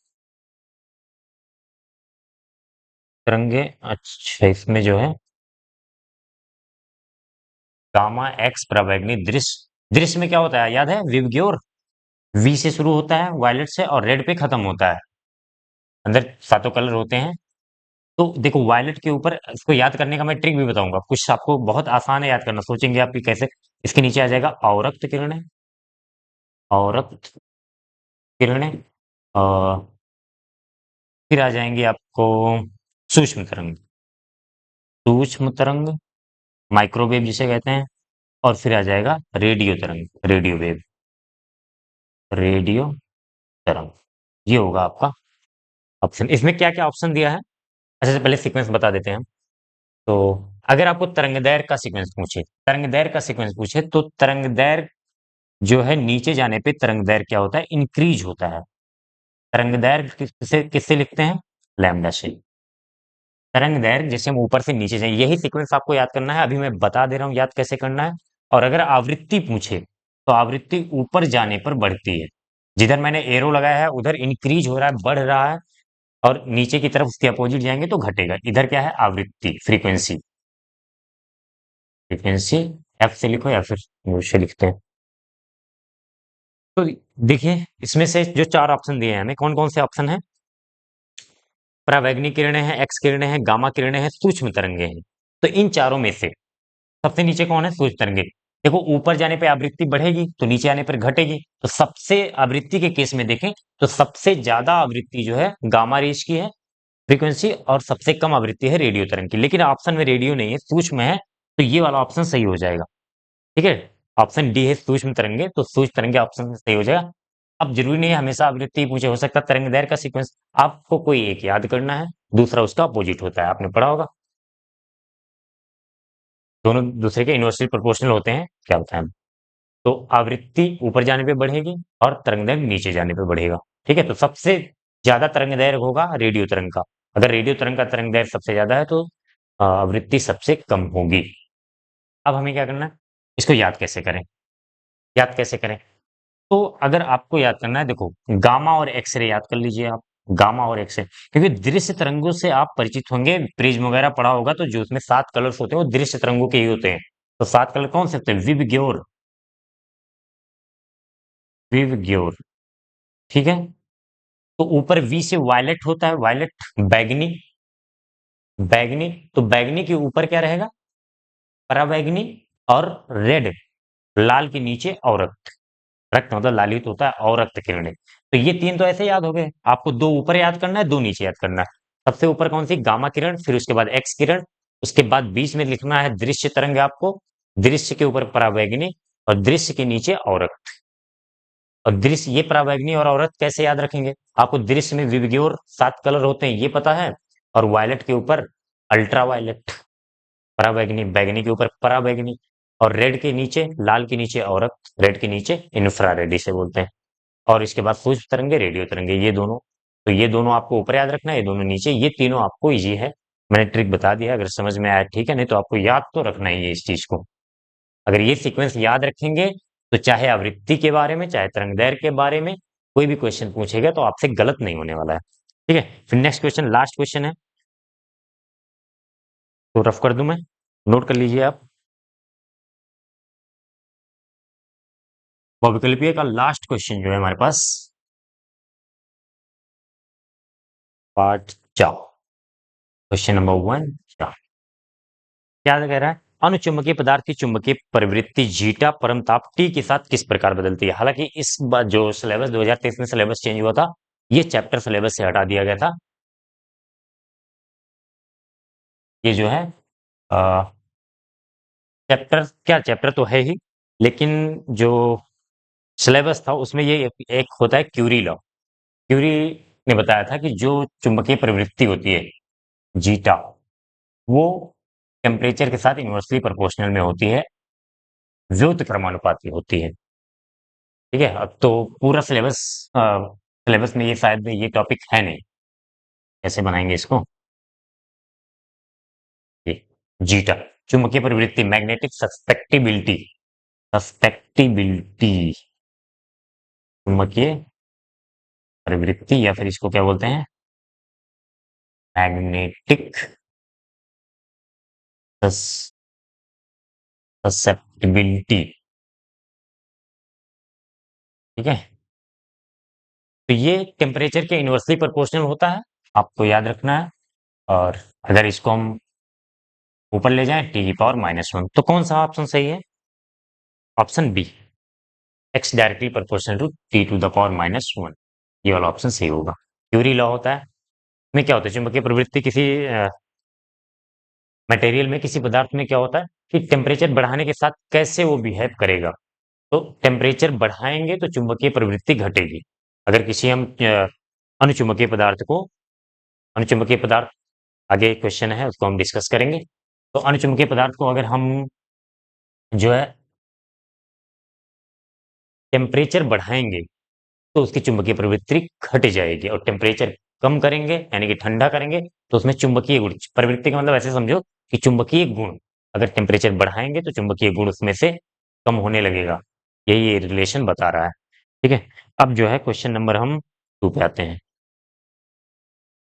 तरंगे। अच्छा, इसमें जो है गामा एक्स परावैंगनी दृश्य, दृश्य में क्या होता है याद है, विबग्योर, वी से शुरू होता है, वायलेट से, और रेड पे खत्म होता है, अंदर सातों कलर होते हैं। तो देखो वायलेट के ऊपर, इसको याद करने का मैं ट्रिक भी बताऊंगा, कुछ आपको बहुत आसान है याद करना, सोचेंगे आप कि कैसे। इसके नीचे आ जाएगा अवरक्त किरणें, अवरक्त किरणें, और फिर आ जाएंगे आपको सूक्ष्म तरंग, सूक्ष्म तरंग, माइक्रोवेव जिसे कहते हैं, और फिर आ जाएगा रेडियो तरंग, रेडियो वेव, रेडियो तरंग। ये होगा आपका ऑप्शन। इसमें क्या क्या ऑप्शन दिया है, अच्छा से पहले सीक्वेंस बता देते हैं हम। तो अगर आपको तरंगदैर्घ्य का सीक्वेंस पूछे, तरंगदैर्घ्य का सीक्वेंस पूछे, तो तरंगदैर्घ्य जो है नीचे जाने पे तरंगदैर्घ्य क्या होता है, इंक्रीज होता है। तरंगदैर्घ्य किससे किससे लिखते हैं, लैम्डा से। तरंगदैर्घ्य जैसे हम ऊपर से नीचे जाए, यही सीक्वेंस आपको याद करना है, अभी मैं बता दे रहा हूँ याद कैसे करना है। और अगर आवृत्ति पूछे तो आवृत्ति ऊपर जाने पर बढ़ती है, जिधर मैंने एरो लगाया है उधर इंक्रीज हो रहा है, बढ़ रहा है, और नीचे की तरफ उसके अपोजिट जाएंगे तो घटेगा। इधर क्या है, आवृत्ति, फ्रीक्वेंसी, फ्रीक्वेंसी एफ से लिखो या फिर यू से लिखते हैं। तो देखिए इसमें से जो चार ऑप्शन दिए हैं हमें, कौन कौन से ऑप्शन है, परावैंगनी किरणें हैं, एक्स किरणें हैं, गामा किरणें हैं, सूक्ष्म तरंगे हैं। तो इन चारों में से सबसे नीचे कौन है, सूक्ष्म तरंगे। देखो ऊपर जाने पे आवृत्ति बढ़ेगी तो नीचे आने पर घटेगी, तो सबसे आवृत्ति के केस में देखें तो सबसे ज्यादा आवृत्ति जो है गामा रेज की है फ्रीक्वेंसी, और सबसे कम आवृत्ति है रेडियो तरंग की। लेकिन ऑप्शन में रेडियो नहीं है, सूक्ष्म है, तो ये वाला ऑप्शन सही हो जाएगा। ठीक है, ऑप्शन डी है सूक्ष्म तरंगे, तो सूक्ष्म तरंगे ऑप्शन सही हो जाएगा। अब जरूरी नहीं है हमेशा आवृत्ति पूछे, हो सकता है तरंग दैर्घ्य का सीक्वेंस, आपको कोई एक याद करना है, दूसरा उसका अपोजिट होता है, आपने पढ़ा होगा, दोनों दूसरे के इनवर्सली प्रोपोर्शनल होते हैं, क्या होता है। तो आवृत्ति ऊपर जाने पे बढ़ेगी और तरंग दैर्घ्य नीचे जाने पे बढ़ेगा। ठीक है, तो सबसे ज्यादा तरंग दैर्घ्य होगा रेडियो तरंग का। अगर रेडियो तरंग का तरंग दैर्घ्य सबसे ज्यादा है तो आवृत्ति सबसे कम होगी। अब हमें क्या करना है, इसको याद कैसे करें, याद कैसे करें? तो अगर आपको याद करना है, देखो गामा और एक्सरे याद कर लीजिए आप, गामा और एक्सरे, क्योंकि दृश्य तरंगों से आप परिचित होंगे, प्रिज्म वगैरह पढ़ा होगा, तो जो उसमें 7 कलर्स होते हैं वो दृश्य तरंगों के ही होते हैं। तो 7 कलर कौन से होते हैं? विबग्योर, विबग्योर, ठीक है। तो ऊपर वी से वायलेट होता है, वायलेट, बैगनी, बैगनी, तो बैगनी के ऊपर क्या रहेगा? पराबैंगनी, और रेड, लाल के नीचे औरत, रक्त मतलब लालित होता है, और रक्त किरणें। तो ये तीन तो ऐसे याद हो गए, आपको दो ऊपर याद करना है, दो नीचे याद करना है। सबसे ऊपर कौन सी? गामा किरण, फिर उसके बाद एक्स किरण, उसके बाद बीच में लिखना है दृश्य तरंग आपको, दृश्य के ऊपर पराबैंगनी, और दृश्य के नीचे औरत। और दृश्य, ये पराबैंगनी और औरत कैसे याद रखेंगे? आपको दृश्य में विबग्योर 7 कलर होते हैं ये पता है, और वायलेट के ऊपर अल्ट्रा वायलेट, पराबैंगनी, बैगनी के ऊपर पराबैंगनी, और रेड के नीचे, लाल के नीचे औरत, रेड के नीचे इंफ्रारेड इसे बोलते हैं। और इसके बाद सूक्ष्म तरंगे, रेडियो तरंगे, ये दोनों। तो ये दोनों आपको ऊपर याद रखना है, ये दोनों नीचे, ये तीनों आपको इजी है। मैंने ट्रिक बता दिया, अगर समझ में आया ठीक है, नहीं तो आपको याद तो रखना ही है इस चीज को। अगर ये सीक्वेंस याद रखेंगे तो चाहे आवृत्ति के बारे में, चाहे तरंगदैर्घ्य के बारे में कोई भी क्वेश्चन पूछेगा तो आपसे गलत नहीं होने वाला है। ठीक है, फिर नेक्स्ट क्वेश्चन, लास्ट क्वेश्चन है, तो रफ कर दूं मैं, नोट कर लीजिए आप। बहुविकल्पीय का लास्ट क्वेश्चन जो है हमारे पास, पार्ट चार, क्वेश्चन नंबर 1 चार, क्या कह रहा है? अनुचुंबकीय पदार्थ की चुंबकीय प्रवृत्ति जीटा परमताप टी के साथ किस प्रकार बदलती है? हालांकि इस बार जो सिलेबस 2023 में सिलेबस चेंज हुआ था, ये चैप्टर सिलेबस से हटा दिया गया था। ये जो है चैप्टर, क्या चैप्टर तो है ही, लेकिन जो सिलेबस था उसमें ये एक होता है क्यूरी लॉ। क्यूरी ने बताया था कि जो चुंबकीय प्रवृत्ति होती है जीटा, वो टेम्परेचर के साथ इन्वर्सली प्रोपोर्शनल में होती है, व्युत क्रमानुपाती होती है। ठीक है, अब तो पूरा सिलेबस, सिलेबस में ये शायद ये टॉपिक है नहीं, कैसे बनाएंगे इसको? ये जीटा, चुंबकीय प्रवृत्ति, मैग्नेटिक सस्पेक्टिबिलिटी, सस्पेक्टिबिलिटी, चुंबकीय प्रवृत्ति, या फिर इसको क्या बोलते हैं? Magnetic susceptibility. ठीक है, तो ये टेम्परेचर के इन्वर्सली प्रोपोर्शनल होता है, आपको याद रखना है। और अगर इसको हम ऊपर ले जाएं टी की पावर -1, तो कौन सा ऑप्शन सही है? Option B, X directly proportional to T to the power -1, ये वाला ऑप्शन सही होगा। क्यूरी लॉ होता है, में क्या होता है, चुंबकीय प्रवृत्ति किसी मटेरियल में, किसी पदार्थ में क्या होता है कि टेम्परेचर बढ़ाने के साथ कैसे वो बिहेव करेगा। तो टेम्परेचर बढ़ाएंगे तो चुंबकीय प्रवृत्ति घटेगी। अगर किसी हम अनुचुंबकीय पदार्थ को, अनुचुंबकीय पदार्थ, आगे एक क्वेश्चन है उसको हम डिस्कस करेंगे। तो अनुचुंबकीय पदार्थ को अगर हम जो है टेम्परेचर बढ़ाएंगे तो उसकी चुंबकीय प्रवृत्ति घट जाएगी, और टेम्परेचर कम करेंगे यानी कि ठंडा करेंगे तो उसमें चुंबकीय गुण, प्रवृत्ति का मतलब ऐसे समझो कि चुंबकीय गुण, अगर टेम्परेचर बढ़ाएंगे तो चुंबकीय गुण उसमें से कम होने लगेगा, यही ये रिलेशन बता रहा है। ठीक है, अब जो है क्वेश्चन नंबर हम 2 पे आते हैं।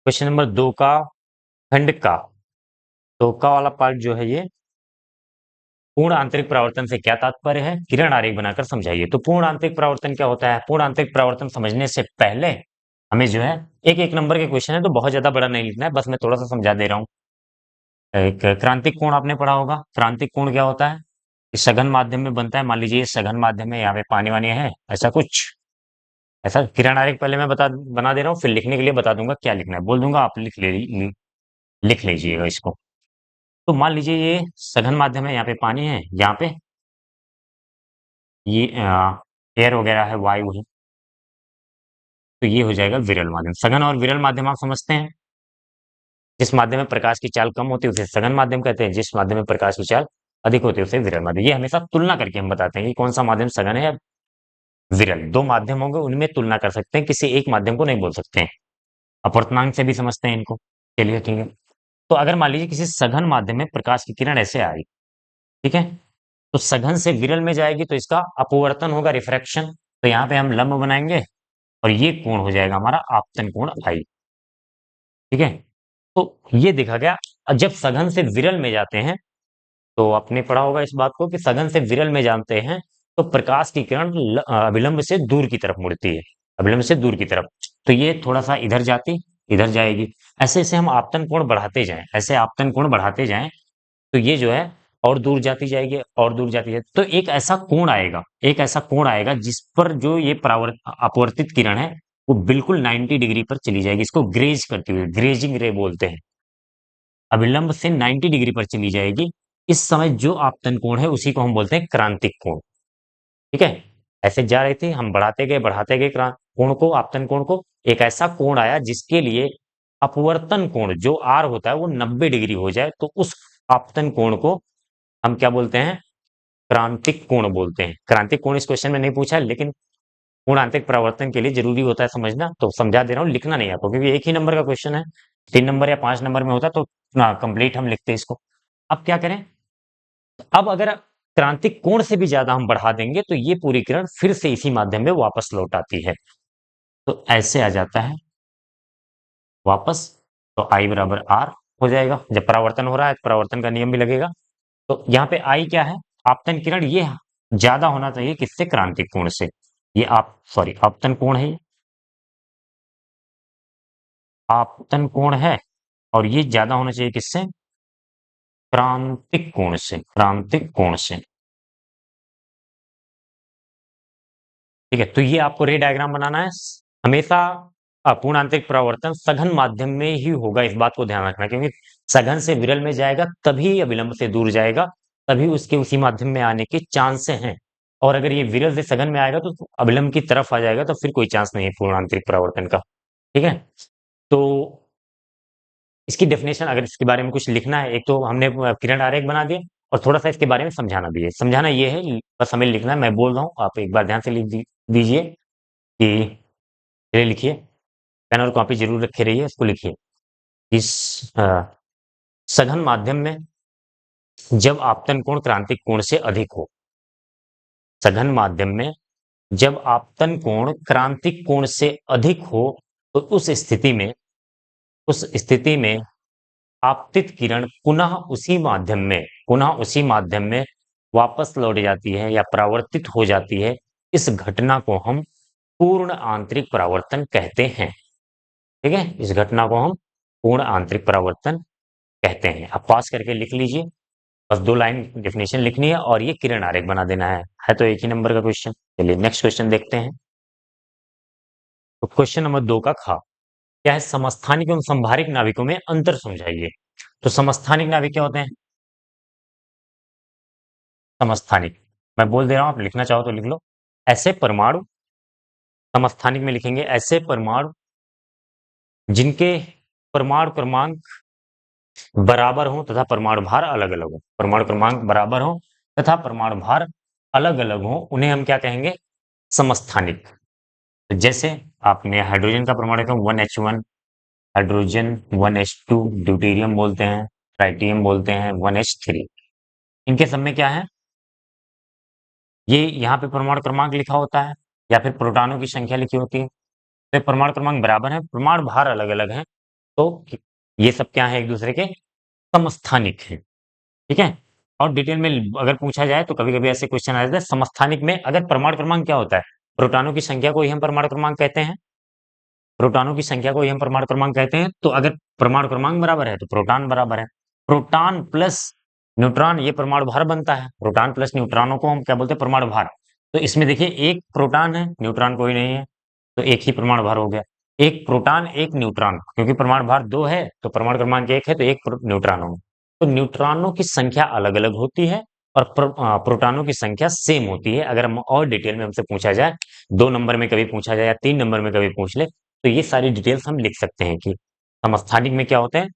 क्वेश्चन नंबर 2 का खंड का, तो का वाला पार्ट जो है ये, पूर्ण आंतरिक परावर्तन से क्या तात्पर्य है, किरण आरेख बनाकर समझाइए। तो पूर्ण आंतरिक परावर्तन क्या होता है? पूर्ण आंतरिक परावर्तन समझने से पहले हमें जो है, एक एक नंबर के क्वेश्चन है तो बहुत ज्यादा बड़ा नहीं लिखना है, बस मैं थोड़ा सा समझा दे रहा हूँ। एक क्रांतिक कोण आपने पढ़ा होगा, क्रांतिक कोण क्या होता है? कि सघन माध्यम में बनता है, मान लीजिए ये सघन माध्यम है, यहाँ पे पानी वानी है, ऐसा कुछ, ऐसा किरण आरेख पहले मैं बना दे रहा हूँ, फिर लिखने के लिए बता दूंगा क्या लिखना है, बोल दूंगा आप लिख लीजिएगा इसको। तो मान लीजिए ये सघन माध्यम है, यहाँ पे पानी है, यहाँ पे ये एयर वगैरह है, वायु है, तो ये हो जाएगा विरल माध्यम। सघन और विरल माध्यम आप समझते हैं, जिस माध्यम में प्रकाश की चाल कम होती है उसे सघन माध्यम कहते हैं, जिस माध्यम में प्रकाश की चाल अधिक होती है उसे विरल माध्यम। ये हमेशा तुलना करके हम बताते हैं कि कौन सा माध्यम सघन है या विरल, दो माध्यम होंगे उनमें तुलना कर सकते हैं, किसी एक माध्यम को नहीं बोल सकते हैं। अपवर्तनांक से भी समझते हैं इनको। चलिए ठीक है, तो अगर मान लीजिए किसी सघन माध्यम में प्रकाश की किरण ऐसे आई, ठीक है, तो सघन से विरल में जाएगी तो इसका अपवर्तन होगा, रिफ्रैक्शन। तो यहाँ पे हम लंब बनाएंगे और ये कोण हो जाएगा हमारा आपतन कोण आई, ठीक है। तो ये देखा गया, जब सघन से विरल में जाते हैं, तो आपने पढ़ा होगा इस बात को कि सघन से विरल में जानते हैं तो प्रकाश की किरण अभिलंब से दूर की तरफ मुड़ती है, अभिलंब से दूर की तरफ। तो ये थोड़ा सा इधर जाती, इधर जाएगी। ऐसे ऐसे हम आपतन कोण बढ़ाते जाएं, ऐसे आपतन कोण बढ़ाते जाएं, तो ये जो है और दूर जाती जाएगी और दूर जाती जाएगी। तो एक ऐसा कोण आएगा, एक ऐसा कोण आएगा जिस पर जो ये अपवर्तित किरण है वो बिल्कुल 90 डिग्री पर चली जाएगी। इसको ग्रेज करती हुई, ग्रेजिंग रे बोलते हैं। अभिलंब से 90 डिग्री पर चली जाएगी। इस समय जो आपतन कोण है उसी को हम बोलते हैं क्रांतिक कोण, ठीक है। ऐसे जा रही थी, हम बढ़ाते गए कोण को, आपतन कोण को। एक ऐसा कोण आया जिसके लिए अपवर्तन कोण जो आर होता है वो 90 डिग्री हो जाए, तो उस आपतन कोण को हम क्या बोलते हैं? क्रांतिक कोण बोलते हैं। क्रांतिक कोण इस क्वेश्चन में नहीं पूछा, लेकिन कोणांतरिक परावर्तन के लिए जरूरी होता है समझना, तो समझा दे रहा हूँ, लिखना नहीं आपको, क्योंकि एक ही नंबर का क्वेश्चन है। 3 नंबर या 5 नंबर में होता तो कंप्लीट हम लिखते इसको। अब क्या करें? अब अगर क्रांतिक कोण से भी ज्यादा हम बढ़ा देंगे तो ये पूरी किरण फिर से इसी माध्यम में वापस लौट आती है। तो ऐसे आ जाता है वापस। तो आई बराबर आर हो जाएगा। जब परावर्तन हो रहा है तो परावर्तन का नियम भी लगेगा। तो यहाँ पे आई क्या है? आपतन किरण। ये ज्यादा होना चाहिए किससे? क्रांतिक कोण से। ये आप सॉरी आपतन कोण है, आपतन कोण है, और ये ज्यादा होना चाहिए किससे? क्रांतिक कोण से, क्रांतिक कोण से। ठीक है, तो ये आपको रे डायग्राम बनाना है। हमेशा अपूर्ण आंतरिक परावर्तन सघन माध्यम में ही होगा, इस बात को ध्यान रखना, क्योंकि सघन से विरल में जाएगा तभी अविलंब से दूर जाएगा, तभी उसके उसी माध्यम में आने के चांस हैं। और अगर ये विरल से सघन में आएगा तो अविलंब की तरफ आ जाएगा, तो फिर कोई चांस नहीं है पूर्ण आंतरिक परावर्तन का। ठीक है, तो इसकी डेफिनेशन, अगर इसके बारे में कुछ लिखना है, एक तो हमने किरण आरेख बना दिए और थोड़ा सा इसके बारे में समझाना भी है। समझाना ये है, बस हमें लिखना है, मैं बोल रहा हूँ, आप एक बार ध्यान से लिख दीजिए कि ये लिखिए। पेन और कॉपी जरूर रखे रहिए, इसको लिखिए। इस सघन माध्यम में जब आपतन कोण क्रांतिक कोण से अधिक हो, सघन माध्यम में जब आपतन कोण क्रांतिक कोण से अधिक हो, तो उस स्थिति में आपतित किरण पुनः उसी माध्यम में वापस लौट जाती है या परावर्तित हो जाती है। इस घटना को हम पूर्ण आंतरिक परावर्तन कहते हैं। ठीक है, इस घटना को हम पूर्ण आंतरिक परावर्तन कहते हैं। अब पास करके लिख लीजिए, बस 2 लाइन डेफिनेशन लिखनी है और ये किरण आरेख बना देना है तो एक ही नंबर का क्वेश्चन। चलिए नेक्स्ट क्वेश्चन देखते हैं। तो क्वेश्चन नंबर 2 का खा क्या है? समस्थानिक एवं संभारिक नाभिकों में अंतर समझाइए। तो समस्थानिक नाभिक क्या होते हैं? समस्थानिक, मैं बोल दे रहा हूं, आप लिखना चाहो तो लिख लो। ऐसे परमाणु, समस्थानिक में लिखेंगे ऐसे परमाणु जिनके परमाणु क्रमांक बराबर हो तथा परमाणु भार अलग अलग हो। परमाणु क्रमांक बराबर हो तथा परमाणु भार अलग अलग हो, उन्हें हम क्या कहेंगे? समस्थानिक। तो जैसे आपने हाइड्रोजन का परमाणु क्रम 1H1, हाइड्रोजन 1H2, ड्यूटेरियम बोलते हैं, ट्राइटियम बोलते हैं 1H3। इनके सब में क्या है? ये यहाँ पे परमाणु क्रमांक लिखा होता है या फिर प्रोटॉनों की संख्या लिखी होती है। तो परमाणु क्रमांक बराबर है, परमाणु भार अलग अलग है, तो ये सब क्या है? एक दूसरे के समस्थानिक है। ठीक है, और डिटेल में अगर पूछा जाए तो कभी कभी ऐसे क्वेश्चन आ जाते हैं। समस्थानिक में अगर परमाणु क्रमांक क्या होता है? प्रोटॉनों की संख्या को ही हम परमाणु क्रमांक कहते हैं। प्रोटॉनों की संख्या को ही हम परमाणु क्रमांक कहते हैं। तो अगर परमाणु क्रमांक बराबर है तो प्रोटॉन बराबर है। प्रोटॉन प्लस न्यूट्रॉन ये परमाणु भार बनता है। प्रोटॉन प्लस न्यूट्रॉनों को हम क्या बोलते हैं? परमाणु भार। तो इसमें देखिए एक प्रोटॉन है, न्यूट्रॉन कोई नहीं है, तो एक ही परमाणु भार हो गया। एक प्रोटॉन एक न्यूट्रॉन, क्योंकि परमाणु भार 2 है तो परमाणु क्रमांक 1 है, तो एक न्यूट्रॉन होगा। तो न्यूट्रॉनों की संख्या अलग अलग होती है और प्रोटॉनों की संख्या सेम होती है। अगर हम और डिटेल में हमसे पूछा जाए, 2 नंबर में कभी पूछा जाए या 3 नंबर में कभी पूछ ले, तो ये सारी डिटेल्स हम लिख सकते हैं कि समस्थानिक में क्या होते हैं?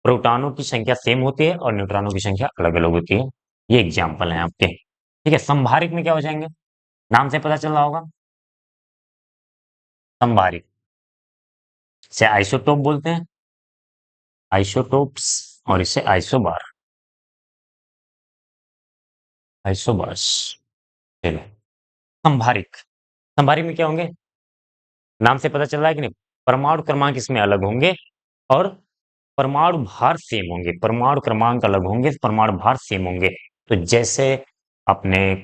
प्रोटॉनों की संख्या सेम होती है और न्यूट्रॉनों की संख्या अलग अलग होती है। ये एग्जाम्पल है आपके। ठीक है, संभारिक में क्या हो जाएंगे? नाम से पता चल रहा होगा, संभारिक से आइसोटोप बोलते हैं, आइसोटोप्स। और इसे आइसोबार, आइसोबार्स। चलो, संभारिक, संभारिक में क्या होंगे, नाम से पता चल रहा है कि नहीं, परमाणु क्रमांक इसमें अलग होंगे और परमाणु भार सेम होंगे, परमाणु क्रमांक अलग होंगे, परमाणु भार सेम होंगे। तो जैसे आपने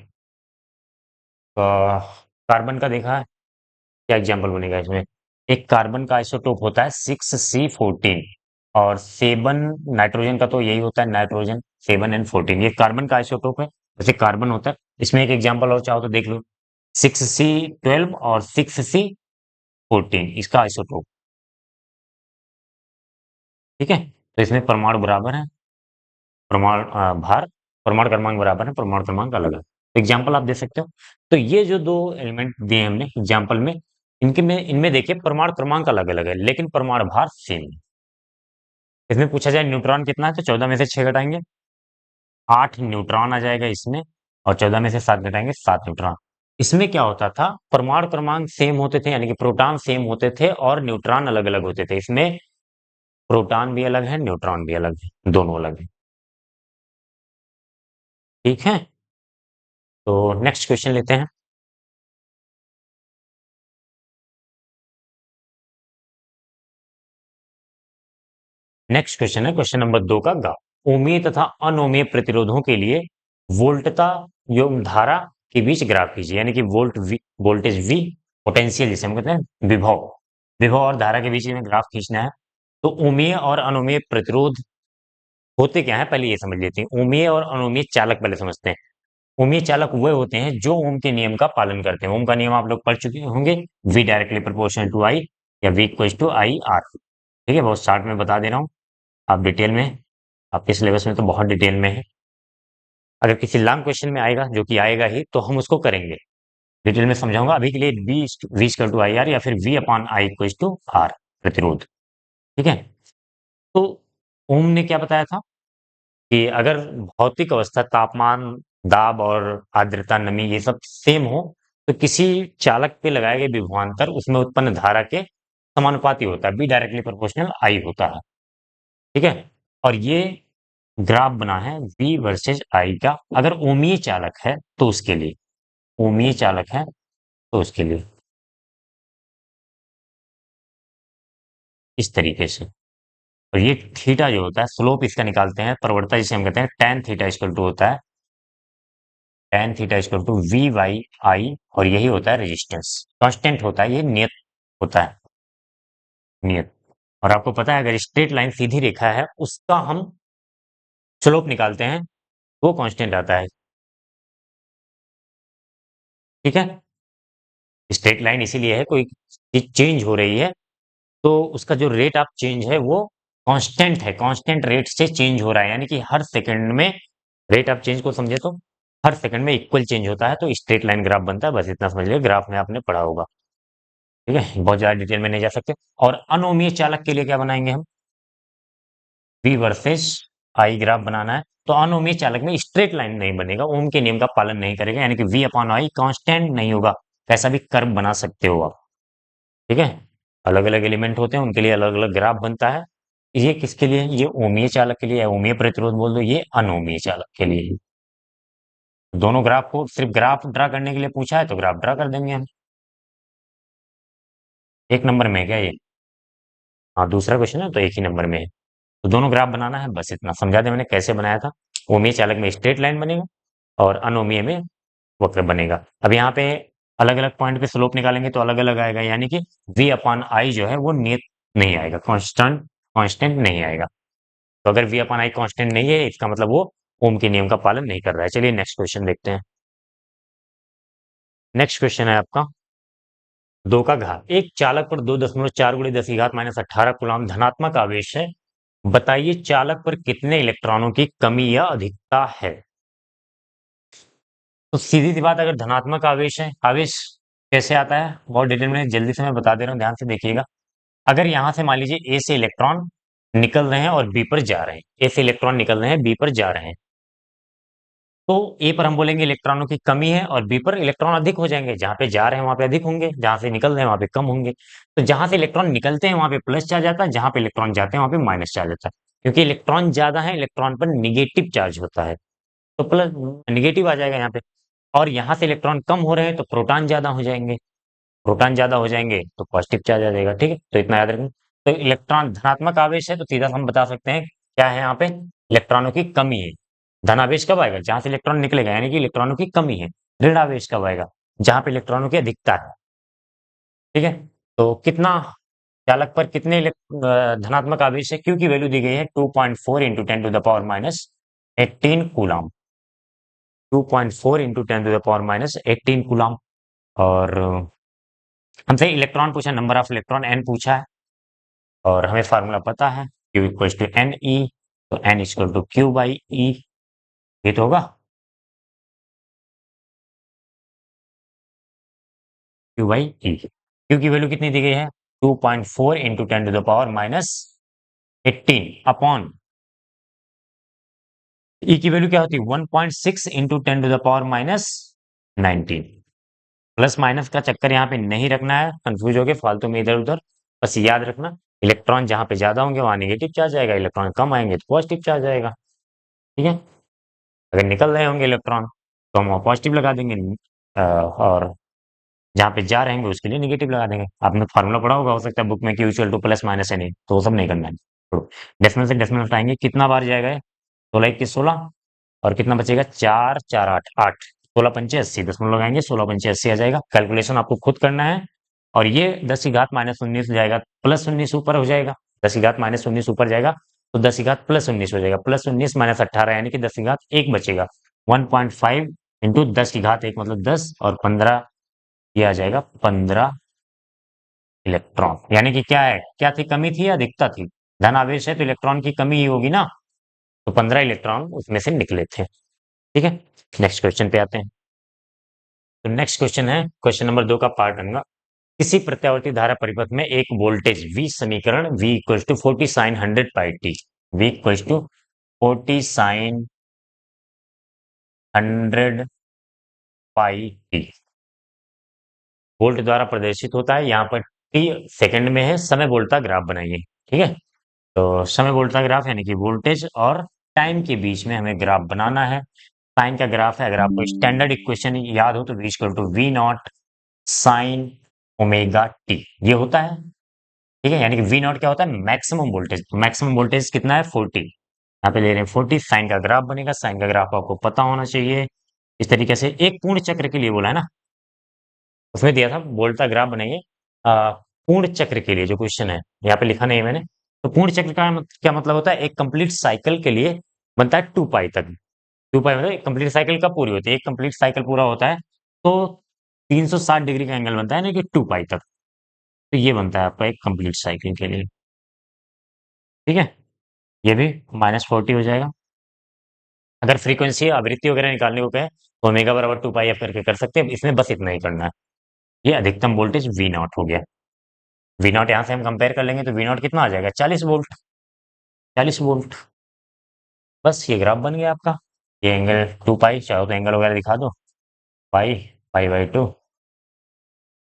कार्बन का देखा है, क्या एग्जाम्पल बनेगा इसमें, एक कार्बन का आइसोटोप होता है 6C14 और 7 नाइट्रोजन का, तो यही होता है नाइट्रोजन 7N14, ये कार्बन का आइसोटोप है, जैसे कार्बन होता है। इसमें एक एग्जाम्पल और चाहो तो देख लो, 6C12 और 6C14 इसका आइसोटोप, ठीक है। तो इसमें परमाणु बराबर है, परमाणु भार, परमाणु क्रमांक बराबर है, परमाणु क्रमांक अलग है। एग्जाम्पल आप दे सकते हो। तो ये जो दो एलिमेंट दिए हमने एग्जाम्पल में, इनके में इनमें देखिए परमाणु क्रमांक अलग अलग है लेकिन परमाणु भार सेम है। इसमें पूछा जाए न्यूट्रॉन कितना है, तो 14 में से 6 घटाएंगे 8 न्यूट्रॉन आ जाएगा इसमें, और 14 में से 7 घटाएंगे 7 न्यूट्रॉन। इसमें क्या होता था, परमाणु क्रमांक सेम होते थे, यानी कि प्रोटॉन सेम होते थे और न्यूट्रॉन अलग अलग होते थे। इसमें प्रोटॉन भी अलग है, न्यूट्रॉन भी अलग है, दोनों अलग है, ठीक है। तो नेक्स्ट क्वेश्चन लेते हैं। नेक्स्ट क्वेश्चन है क्वेश्चन नंबर 2 का गा, ओमीय तथा अनोमीय प्रतिरोधों के लिए वोल्टता एवं धारा के बीच ग्राफ कीजिए, यानी कि वोल्टेज वी, पोटेंशियल जिसे हम कहते हैं विभव, विभव और धारा के बीच में ग्राफ खींचना है। तो ओमीय और अनोमीय प्रतिरोध होते क्या है, पहले ये समझ लेते हैं। ओमीय और अनोमीय चालक पहले समझते हैं। ओमीय चालक वे होते हैं जो ओम के नियम का पालन करते हैं। ओम का नियम आप लोग पढ़ चुके होंगे, V directly proportional to I, या V equals to I R, ठीक है। बहुत शॉर्ट में बता दे रहा हूँ, आप डिटेल में, आपके सिलेबस में तो बहुत डिटेल में है। अगर किसी लॉन्ग क्वेश्चन में आएगा, जो कि आएगा ही, तो हम उसको करेंगे, डिटेल में समझाऊंगा। अभी के लिए V equal to I R या फिर V upon I equal to R, प्रतिरोध, ठीक है। तो ओम ने क्या बताया था कि अगर भौतिक अवस्था, तापमान, दाब और आर्द्रता, नमी, ये सब सेम हो, तो किसी चालक पे लगाए गए विभवांतर उसमें उत्पन्न धारा के समानुपाती होता है, बी डायरेक्टली प्रोपोर्शनल आई होता है, ठीक है। और ये ग्राफ बना है V वर्सेज I का, अगर ओमीय चालक है तो उसके लिए, ओमीय चालक है तो उसके लिए इस तरीके से। और ये थीटा जो होता है, स्लोप इसका निकालते हैं, प्रवणता जिसे हम कहते हैं tan थीटा इक्वल टू होता है, tan theta equal to V by I, और यही होता है रेजिस्टेंस, कांस्टेंट होता है, ये नियत होता है, नियत। और आपको पता है अगर स्ट्रेट लाइन सीधी रेखा है उसका हम स्लोप निकालते हैं, वो कांस्टेंट आता है, ठीक है। स्ट्रेट लाइन इसीलिए है, कोई चीज चेंज हो रही है तो उसका जो रेट ऑफ चेंज है वो कांस्टेंट है, कांस्टेंट रेट से चेंज हो रहा है, यानी कि हर सेकंड में, रेट ऑफ चेंज को समझे तो हर सेकंड में इक्वल चेंज होता है, तो स्ट्रेट लाइन ग्राफ बनता है। बस इतना समझ लिया, ग्राफ में आपने पढ़ा होगा, ठीक है, बहुत ज्यादा डिटेल में नहीं जा सकते। और अनोमीय चालक के लिए क्या बनाएंगे हम, वी वर्सेस आई ग्राफ बनाना है। तो अनोमीय चालक में स्ट्रेट लाइन नहीं बनेगा, ओम के नियम का पालन नहीं करेगा, यानी कि वी अपॉन आई कांस्टेंट नहीं होगा, कैसा भी कर्व बना सकते हो आप, ठीक है। अलग अलग एलिमेंट होते हैं, उनके लिए अलग अलग ग्राफ बनता है। ये किसके लिए, ये ओमीय चालक के लिए है, ओमीय प्रतिरोध बोल दो, ये अनोमीय चालक के लिए है। दोनों ग्राफ को सिर्फ ग्राफ ड्रा करने के लिए पूछा है तो ग्राफ ड्रा कर देंगे हम। एक नंबर में है क्या ये, हाँ दूसरा क्वेश्चन है तो एक ही नंबर में है। तो दोनों ग्राफ बनाना है, बस इतना समझा दे मैंने कैसे बनाया था। ओमीय चालक में स्ट्रेट लाइन बनेगा और अनोमीय में वक्र बनेगा। अब यहाँ पे अलग अलग पॉइंट पे स्लोप निकालेंगे तो अलग अलग आएगा, यानी कि v अपॉन आई जो है वो नियत नहीं आएगा, कांस्टेंट, कांस्टेंट नहीं आएगा। तो अगर v अपॉन आई कांस्टेंट नहीं है, इसका मतलब वो ओम के नियम का पालन नहीं कर रहा है। चलिए नेक्स्ट क्वेश्चन देखते हैं। नेक्स्ट क्वेश्चन है आपका 2 का घात, एक चालक पर 2.4 गुणे 10 की घात माइनस 18 कूलम्ब धनात्मक आवेश है, बताइए चालक पर कितने इलेक्ट्रॉनों की कमी या अधिकता है। तो सीधी सी बात, अगर धनात्मक आवेश है, आवेश कैसे आता है बहुत डिटेल में जल्दी से मैं बता दे रहा हूँ, ध्यान से देखिएगा। अगर यहां से मान लीजिए ए से इलेक्ट्रॉन निकल रहे हैं और बी पर जा रहे हैं, ए से इलेक्ट्रॉन निकल रहे हैं, बी पर जा रहे हैं, तो ए पर हम बोलेंगे इलेक्ट्रॉनों की कमी है और बी पर इलेक्ट्रॉन अधिक हो जाएंगे, जहां पे जा रहे हैं वहां पे अधिक होंगे, जहां से निकल रहे हैं वहां पे कम होंगे। तो जहां से इलेक्ट्रॉन निकलते हैं वहां पे प्लस चार्ज आता है, जहां पे इलेक्ट्रॉन जाते हैं वहां पे माइनस चार्ज आता है। क्योंकि इलेक्ट्रॉन ज्यादा है, इलेक्ट्रॉन पर निगेटिव चार्ज होता है, तो प्लस निगेटिव आ जाएगा यहाँ पे। और यहाँ से इलेक्ट्रॉन कम हो रहे हैं तो प्रोटॉन ज्यादा हो जाएंगे, प्रोटॉन ज्यादा हो जाएंगे तो पॉजिटिव चार्ज आ जाएगा। ठीक है, तो इतना याद रखें। तो इलेक्ट्रॉन धनात्मक आवेश है तो सीधा हम बता सकते हैं क्या है यहाँ पे, इलेक्ट्रॉनों की कमी है। धन आवेश कब आएगा, जहां से इलेक्ट्रॉन निकलेगा, यानी कि इलेक्ट्रॉनों की कमी है। ऋण आवेश कब आएगा, जहां पे इलेक्ट्रॉनों की अधिकता है। ठीक है, तो कितना चालक पर कितने धनात्मक आवेश है, क्यू की वैल्यू दी गई है 2.4 into 10 to the power minus 18 coulomb. 2.4 into 10 to the power minus 18 coulomb. और हमसे इलेक्ट्रॉन पूछा, नंबर ऑफ इलेक्ट्रॉन एन पूछा है, और हमें फार्मूला पता है Q equal to N E, तो N equal to Q by E, ये तो होगा क्यू बाई ई। क्यू की वैल्यू कितनी दी गई है 2.4 into 10 to the power minus 18 upon E की वैल्यू क्या होती है 1.6 into 10 to the power minus 19। Plus minus का चक्कर यहाँ पे नहीं रखना है, कंफ्यूज हो गए फालतू में इधर उधर। बस याद रखना, इलेक्ट्रॉन जहां पे ज्यादा होंगे वहां नेगेटिव चार्ज आएगा, इलेक्ट्रॉन कम आएंगे तो पॉजिटिव चार्ज आएगा। ठीक है, अगर निकल रहे होंगे इलेक्ट्रॉन तो हम वहाँ पॉजिटिव लगा देंगे, और जहाँ पे जा रहे होंगे उसके लिए निगेटिव लगा देंगे। आपने फार्मूला पढ़ा होगा, हो सकता है बुक में, Q equal to plus minus N, तो वो सब नहीं करना है। तो डेसिमल से डेसिमल हटाएंगे, कितना बार जाएगा ये 16 21 16, और कितना बचेगा 4 4 8 8, 16 पंचे 80, दशमलव लगाएंगे 16 पंचे 80 आ जाएगा। कैलकुलेशन आपको खुद करना है। और ये 10 की घात -19 हो जाएगा, +19 ऊपर हो जाएगा, 10 की घात -19 ऊपर जाएगा तो 10 की घात +19 हो जाएगा, +19 -18 यानी कि 10 की घात 1 बचेगा। 1.5 इंटू 10 की घात 1 मतलब 10, और 15, ये आ जाएगा 15 इलेक्ट्रॉन। यानी कि क्या है, क्या थी, कमी थी या अधिकता थी, धन आवेश है तो इलेक्ट्रॉन की कमी ही होगी ना, तो 15 इलेक्ट्रॉन उसमें से निकले थे। ठीक है, नेक्स्ट क्वेश्चन पे आते हैं। तो नेक्स्ट क्वेश्चन है, क्वेश्चन नंबर 2 का पार्ट होगा। किसी प्रत्यावर्ती धारा परिपथ में एक वोल्टेज V समीकरण V equals to 40 sine 100 pi t, V equals to 40 sine 100 pi t volt द्वारा प्रदर्शित होता है। यहाँ पर टी सेकंड में है, समय वोल्ट का ग्राफ बनाइए। ठीक है, तो समय वोल्ट का ग्राफ यानी कि वोल्टेज और टाइम के बीच में हमें ग्राफ बनाना है। साइन का ग्राफ है, अगर आपको स्टैंडर्ड इक्वेशन याद हो तो V equal to V naught sine omega t, ये होता है। ठीक है, यानी कि V नॉट क्या होता है, मैक्सिमम वोल्टेज। मैक्सिमम वोल्टेज कितना है 40, यहाँ पे ले रहे हैं 40। साइन का ग्राफ बनेगा, साइन का ग्राफ आपको पता होना चाहिए। इस तरीके से एक पूर्ण चक्र के लिए बोला है ना, उसमें दिया था वोल्ट का ग्राफ बनाइए। पूर्ण चक्र के लिए जो क्वेश्चन है, यहाँ पे लिखा नहीं है मैंने। तो पूर्ण चक्र का क्या मतलब होता है, एक कंप्लीट साइकिल के लिए बनता है 2 पाई तक। 2 पाई मतलब एक कंप्लीट साइकिल कब पूरी होती है, एक कंप्लीट साइकिल पूरा होता है तो 360 डिग्री का एंगल बनता है ना, कि 2 पाई तक। तो ये बनता है आपका एक कंप्लीट साइकिल के लिए। ठीक है, ये भी -40 हो जाएगा। अगर फ्रीक्वेंसी आवृत्ति वगैरह निकालने को कहे तो ओमेगा बराबर 2 पाई f करके कर सकते हैं, इसमें बस इतना ही करना है। ये अधिकतम वोल्टेज V नॉट हो गया। V नॉट यहाँ से हम कंपेयर कर लेंगे तो V नॉट कितना आ जाएगा 40 वोल्ट, 40 वोल्ट। बस ये ग्राफ बन गया आपका। ये एंगल 2 पाई, चाहो तो एंगल वगैरह दिखा दो, पाई, पाई/2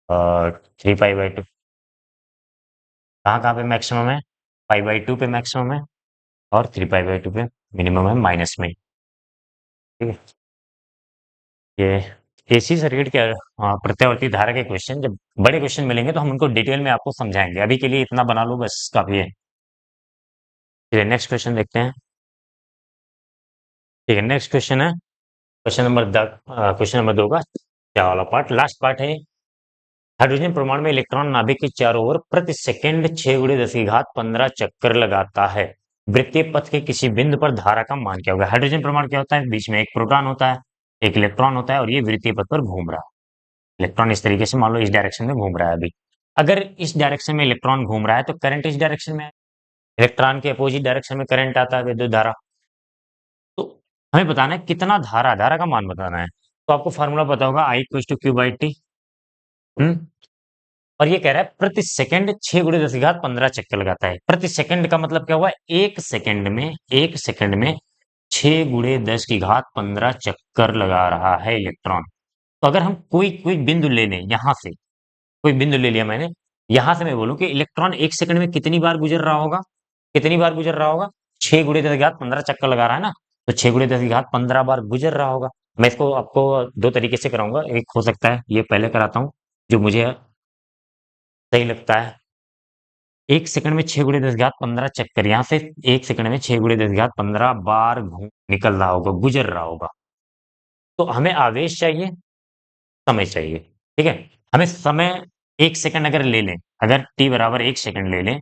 और 3 पाई/2। कहाँ कहाँ पे मैक्सिमम है, पाई/2 पे मैक्सिमम है, और 3 पाई/2 पे मिनिमम है माइनस में। ठीक है, ये एसी सर्किट के प्रत्यावर्ती धारा के क्वेश्चन जब बड़े क्वेश्चन मिलेंगे तो हम उनको डिटेल में आपको समझाएंगे, अभी के लिए इतना बना लो बस काफी है। चलिए नेक्स्ट क्वेश्चन देखते हैं। ठीक है, नेक्स्ट क्वेश्चन है क्वेश्चन नंबर 2 का क्या वाला पार्ट, लास्ट पार्ट है। हाइड्रोजन परमाणु में इलेक्ट्रॉन नाभिक के चारों ओर प्रति सेकंड 6 × 10 की घात 15 चक्कर लगाता है। वृत्तीय पथ के किसी बिंदु पर धारा का मान क्या होगा। हाइड्रोजन परमाणु क्या होता है, बीच में एक प्रोटॉन होता है, एक इलेक्ट्रॉन होता है, और ये वृत्तीय पथ पर घूम रहा है। इलेक्ट्रॉन इस तरीके से मान लो इस डायरेक्शन में घूम रहा है अभी। अगर इस डायरेक्शन में इलेक्ट्रॉन घूम रहा है तो करंट इस डायरेक्शन में है, इलेक्ट्रॉन के अपोजिट डायरेक्शन में करंट आता है, विद्युत धारा। तो हमें बताना है कितना धारा, धारा का मान बताना है। तो आपको फार्मूला पता होगा, I इक्वल टू Q/T। और ये कह रहा है प्रति सेकंड 6 × 10 की घात 15 चक्कर लगाता है। प्रति सेकंड का मतलब क्या हुआ, एक सेकंड में 6 × 10 की घात 15 चक्कर लगा रहा है इलेक्ट्रॉन। तो अगर हम कोई कोई बिंदु ले लें, यहां से कोई बिंदु ले लिया मैंने, यहां से मैं बोलूं कि इलेक्ट्रॉन एक सेकंड में कितनी बार गुजर रहा होगा, कितनी बार गुजर रहा होगा 6 गुणे 10 की घात 15 चक्कर लगा रहा है ना, तो 6 गुणे 10 की घात 15 बार गुजर रहा होगा। मैं इसको आपको दो तरीके से कराऊंगा, एक हो सकता है ये पहले कराता हूँ जो मुझे सही लगता है। 1 सेकंड में 6 गुणे 10 की घात 15 चक्कर, यहाँ से 1 सेकंड में 6 गुणे 10 की घात 15 बार घूम निकल रहा होगा, गुजर रहा होगा। तो हमें आवेश चाहिए, समय चाहिए, ठीक है। हमें समय 1 सेकंड अगर ले लें, अगर t बराबर 1 सेकंड ले लें,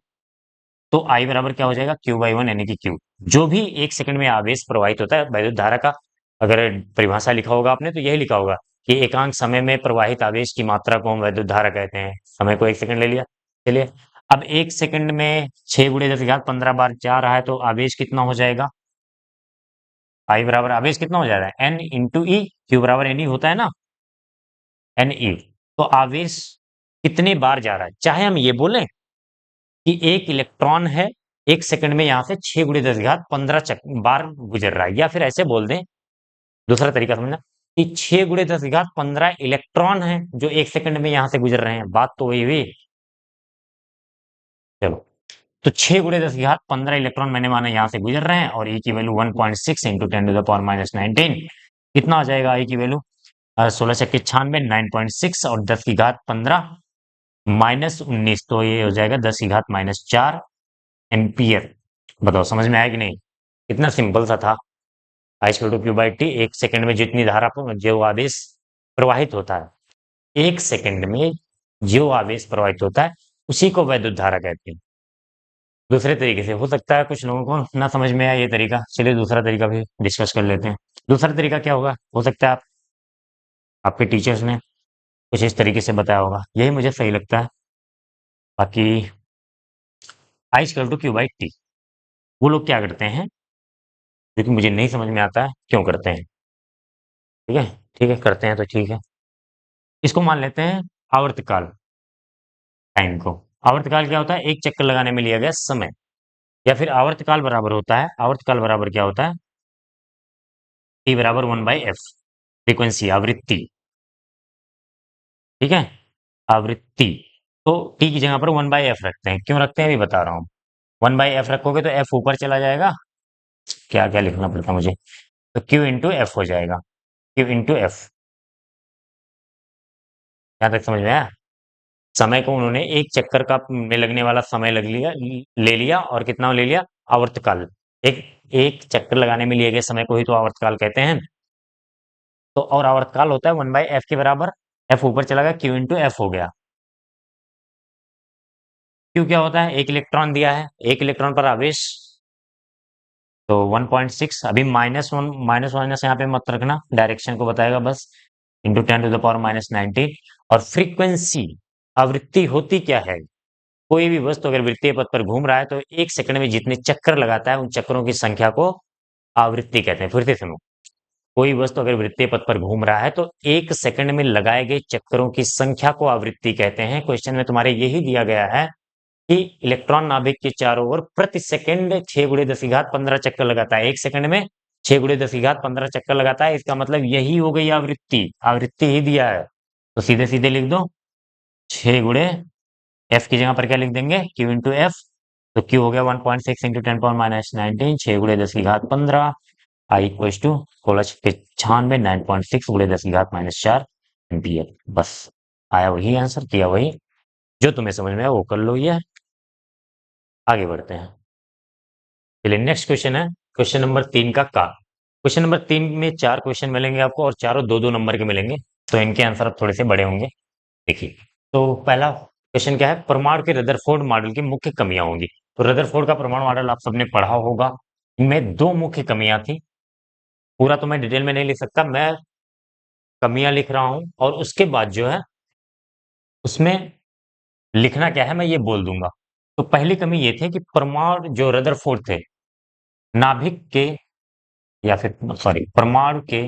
तो I बराबर क्या हो जाएगा, Q/1 यानी कि Q। जो भी 1 सेकंड में आवेश प्रवाहित होता है वैद्युत धारा का, अगर परिभाषा लिखा होगा आपने तो यही लिखा होगा कि एकांक समय में प्रवाहित आवेश की मात्रा को हम वैद्युत धारा कहते हैं। समय को 1 सेकंड ले लिया। चलिए, अब 1 सेकंड में 6 गुणे 10 की घात 15 बार जा रहा है, तो आवेश कितना हो जाएगा, I बराबर आवेश कितना हो जाएगा, N इंटू ई। Q बराबर NE होता है ना, NE। तो आवेश कितने बार जा रहा है, चाहे हम ये बोलें कि एक इलेक्ट्रॉन है 1 सेकंड में यहां से 6 गुणे 10 की घात 15 बार गुजर रहा है, या फिर ऐसे बोल दें, दूसरा तरीका समझना, कि 6 गुणे 10 की घात 15 इलेक्ट्रॉन है जो 1 सेकंड में यहां से गुजर रहे हैं। बात तो वही हुई। चलो, तो 6 गुणे 10 की घात 15 इलेक्ट्रॉन मैंने माना यहां से गुजर रहे हैं, और ई की वैल्यू 1.6 इंटू 10⁻⁻19 कितना आ जाएगा, आई की वैल्यू 16×96 9.6, और 10 की घात 15 -19, तो ये हो जाएगा 10 की घात -4 एम्पियर। बताओ समझ में आया कि नहीं, इतना सिंपल सा था। I square to Q by T, 1 second में जितनी धारा जो आवेश प्रवाहित होता है, 1 सेकंड में जो आवेश प्रवाहित होता है उसी को वैद्युत धारा कहते हैं। दूसरे तरीके से हो सकता है कुछ लोगों को ना समझ में आए ये तरीका, चलिए दूसरा तरीका भी डिस्कस कर लेते हैं। दूसरा तरीका क्या होगा, हो सकता है आपके टीचर्स ने कुछ इस तरीके से बताया होगा, यही मुझे सही लगता है। बाकी I square to Q by T, वो लोग क्या करते हैं, जो कि मुझे नहीं समझ में आता है क्यों करते हैं। ठीक है, ठीक है, करते हैं तो ठीक है। इसको मान लेते हैं आवर्तकाल, टाइम को। आवर्तकाल क्या होता है, एक चक्कर लगाने में लिया गया समय, या फिर आवर्तकाल बराबर होता है, आवर्तकाल बराबर क्या होता है, टी बराबर 1/f, फ्रीक्वेंसी आवृत्ति। ठीक है, आवृत्ति। तो टी की जगह पर 1/f रखते हैं, क्यों रखते हैं अभी बता रहा हूँ। 1/f रखोगे तो f ऊपर चला जाएगा, क्या क्या लिखना पड़ता मुझे, तो q इंटू एफ हो जाएगा, q इंटू एफ। यहाँ तक समझ में आया। समय को उन्होंने एक चक्कर का में लगने वाला समय लग लिया, ले लिया, और कितना ले लिया, आवर्तकाल। एक एक चक्कर लगाने में लिए गए समय को ही तो आवर्तकाल कहते हैं। तो और आवर्तकाल होता है 1/f के बराबर, f ऊपर चला गया, q इंटू एफ हो गया। q क्या होता है, एक इलेक्ट्रॉन दिया है, एक इलेक्ट्रॉन पर आवेश, तो 1.6, अभी -1 माइनस माइनस यहाँ पे मत रखना, डायरेक्शन को बताएगा बस, इंटू 10⁻⁻19। और फ्रीक्वेंसी, आवृत्ति होती क्या है, कोई भी वस्तु अगर वृत्तीय पथ पर घूम रहा है तो 1 सेकंड में जितने चक्कर लगाता है उन चक्करों की संख्या को आवृत्ति कहते हैं। फिर से सुनो, कोई वस्तु अगर वृत्तीय पथ पर घूम रहा है तो 1 सेकंड में लगाए गए चक्करों की संख्या को आवृत्ति कहते हैं। क्वेश्चन में तुम्हारे यही दिया गया है कि इलेक्ट्रॉन नाभिक के चारों ओर प्रति सेकंड 6 गुणे 10 की घात 15 चक्कर लगाता है, 1 सेकंड में 6 गुणे 10 की घात 15 चक्कर लगाता है, इसका मतलब यही हो गई आवृत्ति, आवृत्ति ही दिया है। तो सीधे सीधे लिख दो, 6 गुणे एफ की जगह पर क्या लिख देंगे, क्यू इंटू एफ। तो क्यू हो गया 1.6 इंटू 10⁻⁻19, 6 गुणे 10 की घात 15, आई इक्वल्स टू 16×96 9.6 गुणे 10 की घात -4 एम्पियर। बस आया वही आंसर, किया वही, जो तुम्हें समझ में आया वो कर लो। ये आगे बढ़ते हैं। चलिए नेक्स्ट क्वेश्चन है, क्वेश्चन नंबर 3 का। क्वेश्चन नंबर 3 में 4 क्वेश्चन मिलेंगे आपको, और चारों 2-2 नंबर के मिलेंगे, तो इनके आंसर अब थोड़े से बड़े होंगे। देखिए, तो पहला क्वेश्चन क्या है, परमाणु के रदरफोर्ड मॉडल की मुख्य कमियां होंगी। तो रदरफोर्ड का परमाणु मॉडल आप सबने पढ़ा होगा, इनमें दो मुख्य कमियां थी। पूरा तो मैं डिटेल में नहीं लिख सकता, मैं कमियां लिख रहा हूं, और उसके बाद जो है उसमें लिखना क्या है मैं ये बोल दूंगा। तो पहली कमी ये थी कि परमाणु जो रदरफोर्ड थे, नाभिक के, या फिर सॉरी परमाणु के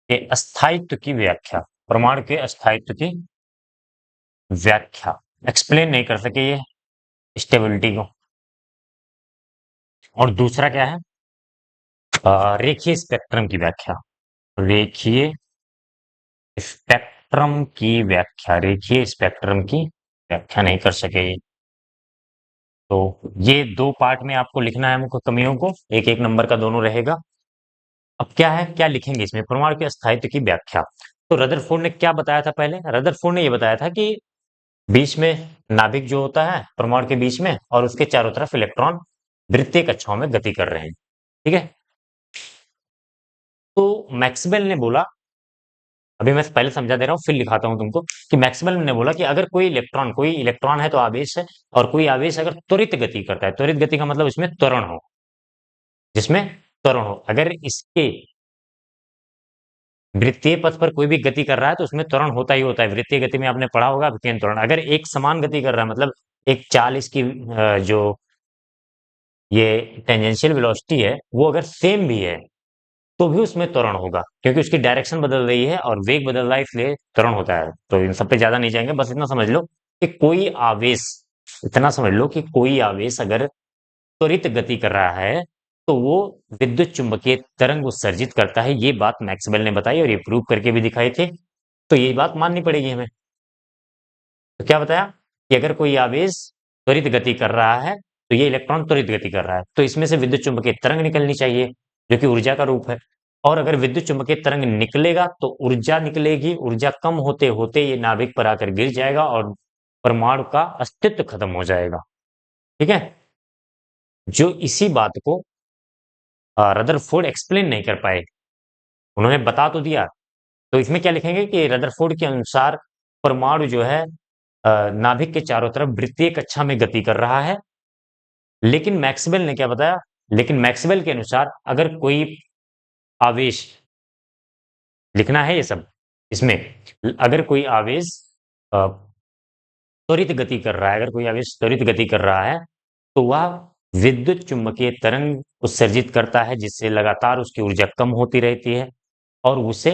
अस्थायित्व की व्याख्या, परमाणु के अस्थायित्व की व्याख्या एक्सप्लेन नहीं कर सके ये स्टेबिलिटी को। और दूसरा क्या है, रेखीय स्पेक्ट्रम की व्याख्या, रेखीय स्पेक्ट्रम की व्याख्या, रेखीय स्पेक्ट्रम की व्याख्या नहीं कर सके। तो ये दो पार्ट में आपको लिखना है मुख्य कमियों को, एक एक नंबर का दोनों रहेगा। अब क्या है, क्या लिखेंगे इसमें, परमाणु के स्थायित्व की व्याख्या। तो रदरफोर्ड ने क्या बताया था, पहले रदरफोर्ड ने ये बताया था कि बीच में नाभिक जो होता है परमाणु के बीच में, और उसके चारों तरफ इलेक्ट्रॉन वृत्तीय कक्षाओं में गति कर रहे हैं। ठीक है। तो मैक्सवेल ने बोला, अभी मैं पहले समझा दे रहा हूँ फिर लिखाता हूँ तुमको, कि मैक्सवेल ने बोला कि अगर कोई इलेक्ट्रॉन है तो आवेश है, और कोई आवेश अगर त्वरित गति करता है, त्वरित गति का मतलब इसमें त्वरण हो, जिसमें त्वरण हो, अगर इसके वृत्तीय पथ पर कोई भी गति कर रहा है तो उसमें त्वरण होता ही होता है। वृत्तीय गति में आपने पढ़ा होगा विकिरण त्वरण। अगर एक समान गति कर रहा है, मतलब एक चाल इसकी जो ये टेंजेंशियल वेलोसिटी है वो अगर सेम भी है तो भी उसमें त्वरण होगा, क्योंकि उसकी डायरेक्शन बदल रही है और वेग बदल रहा है, इसलिए त्वरण होता है। तो इन सब पे ज्यादा नहीं जाएंगे, बस इतना समझ लो कि कोई आवेश, इतना समझ लो कि कोई आवेश अगर त्वरित गति कर रहा है तो वो विद्युत चुंबकीय तरंग उत्सर्जित करता है। ये बात मैक्सवेल ने बताई और ये प्रूव करके भी दिखाए थे, तो ये बात माननी पड़ेगी हमें। तो क्या बताया कि अगर कोई आवेश त्वरित गति कर रहा है तो ये इलेक्ट्रॉन त्वरित गति कर रहा है, तो इसमें से विद्युत चुंबकीय तरंग निकलनी चाहिए, जो कि ऊर्जा का रूप है। और अगर विद्युत चुंबकीय तरंग निकलेगा तो ऊर्जा निकलेगी, ऊर्जा कम होते होते ये नाभिक पर आकर गिर जाएगा और परमाणु का अस्तित्व खत्म हो जाएगा। ठीक है। जो इसी बात को रदरफोर्ड एक्सप्लेन नहीं कर पाए, उन्होंने बता तो दिया। तो इसमें क्या लिखेंगे कि रदरफोर्ड के अनुसार परमाणु जो है नाभिक के चारों तरफ वृत्तीय कक्षा में गति कर रहा है, लेकिन मैक्सवेल ने क्या बताया, लेकिन मैक्सवेल के अनुसार अगर कोई आवेश, लिखना है ये सब इसमें, अगर कोई आवेश त्वरित गति कर रहा है, अगर कोई आवेश त्वरित गति कर रहा है तो वह विद्युत चुंबकीय तरंग उत्सर्जित करता है, जिससे लगातार उसकी ऊर्जा कम होती रहती है और उसे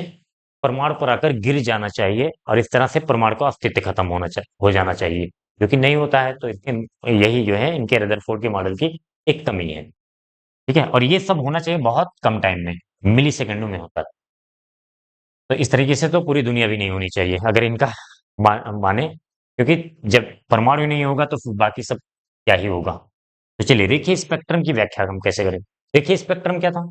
परमाणु पर आकर गिर जाना चाहिए, और इस तरह से परमाणु का अस्तित्व खत्म हो जाना चाहिए, जो कि नहीं होता है। तो इसके यही जो है इनके रदरफोर्ड के मॉडल की एक कमी है। ठीक है। और ये सब होना चाहिए बहुत कम टाइम में, मिली सेकेंडों में होता है। तो इस तरीके से तो पूरी दुनिया भी नहीं होनी चाहिए अगर इनका माने, क्योंकि जब परमाणु ही नहीं होगा तो फिर बाकी सब क्या ही होगा। तो चलिए रेखीय स्पेक्ट्रम की व्याख्या हम कैसे करें। रेखीय स्पेक्ट्रम क्या था,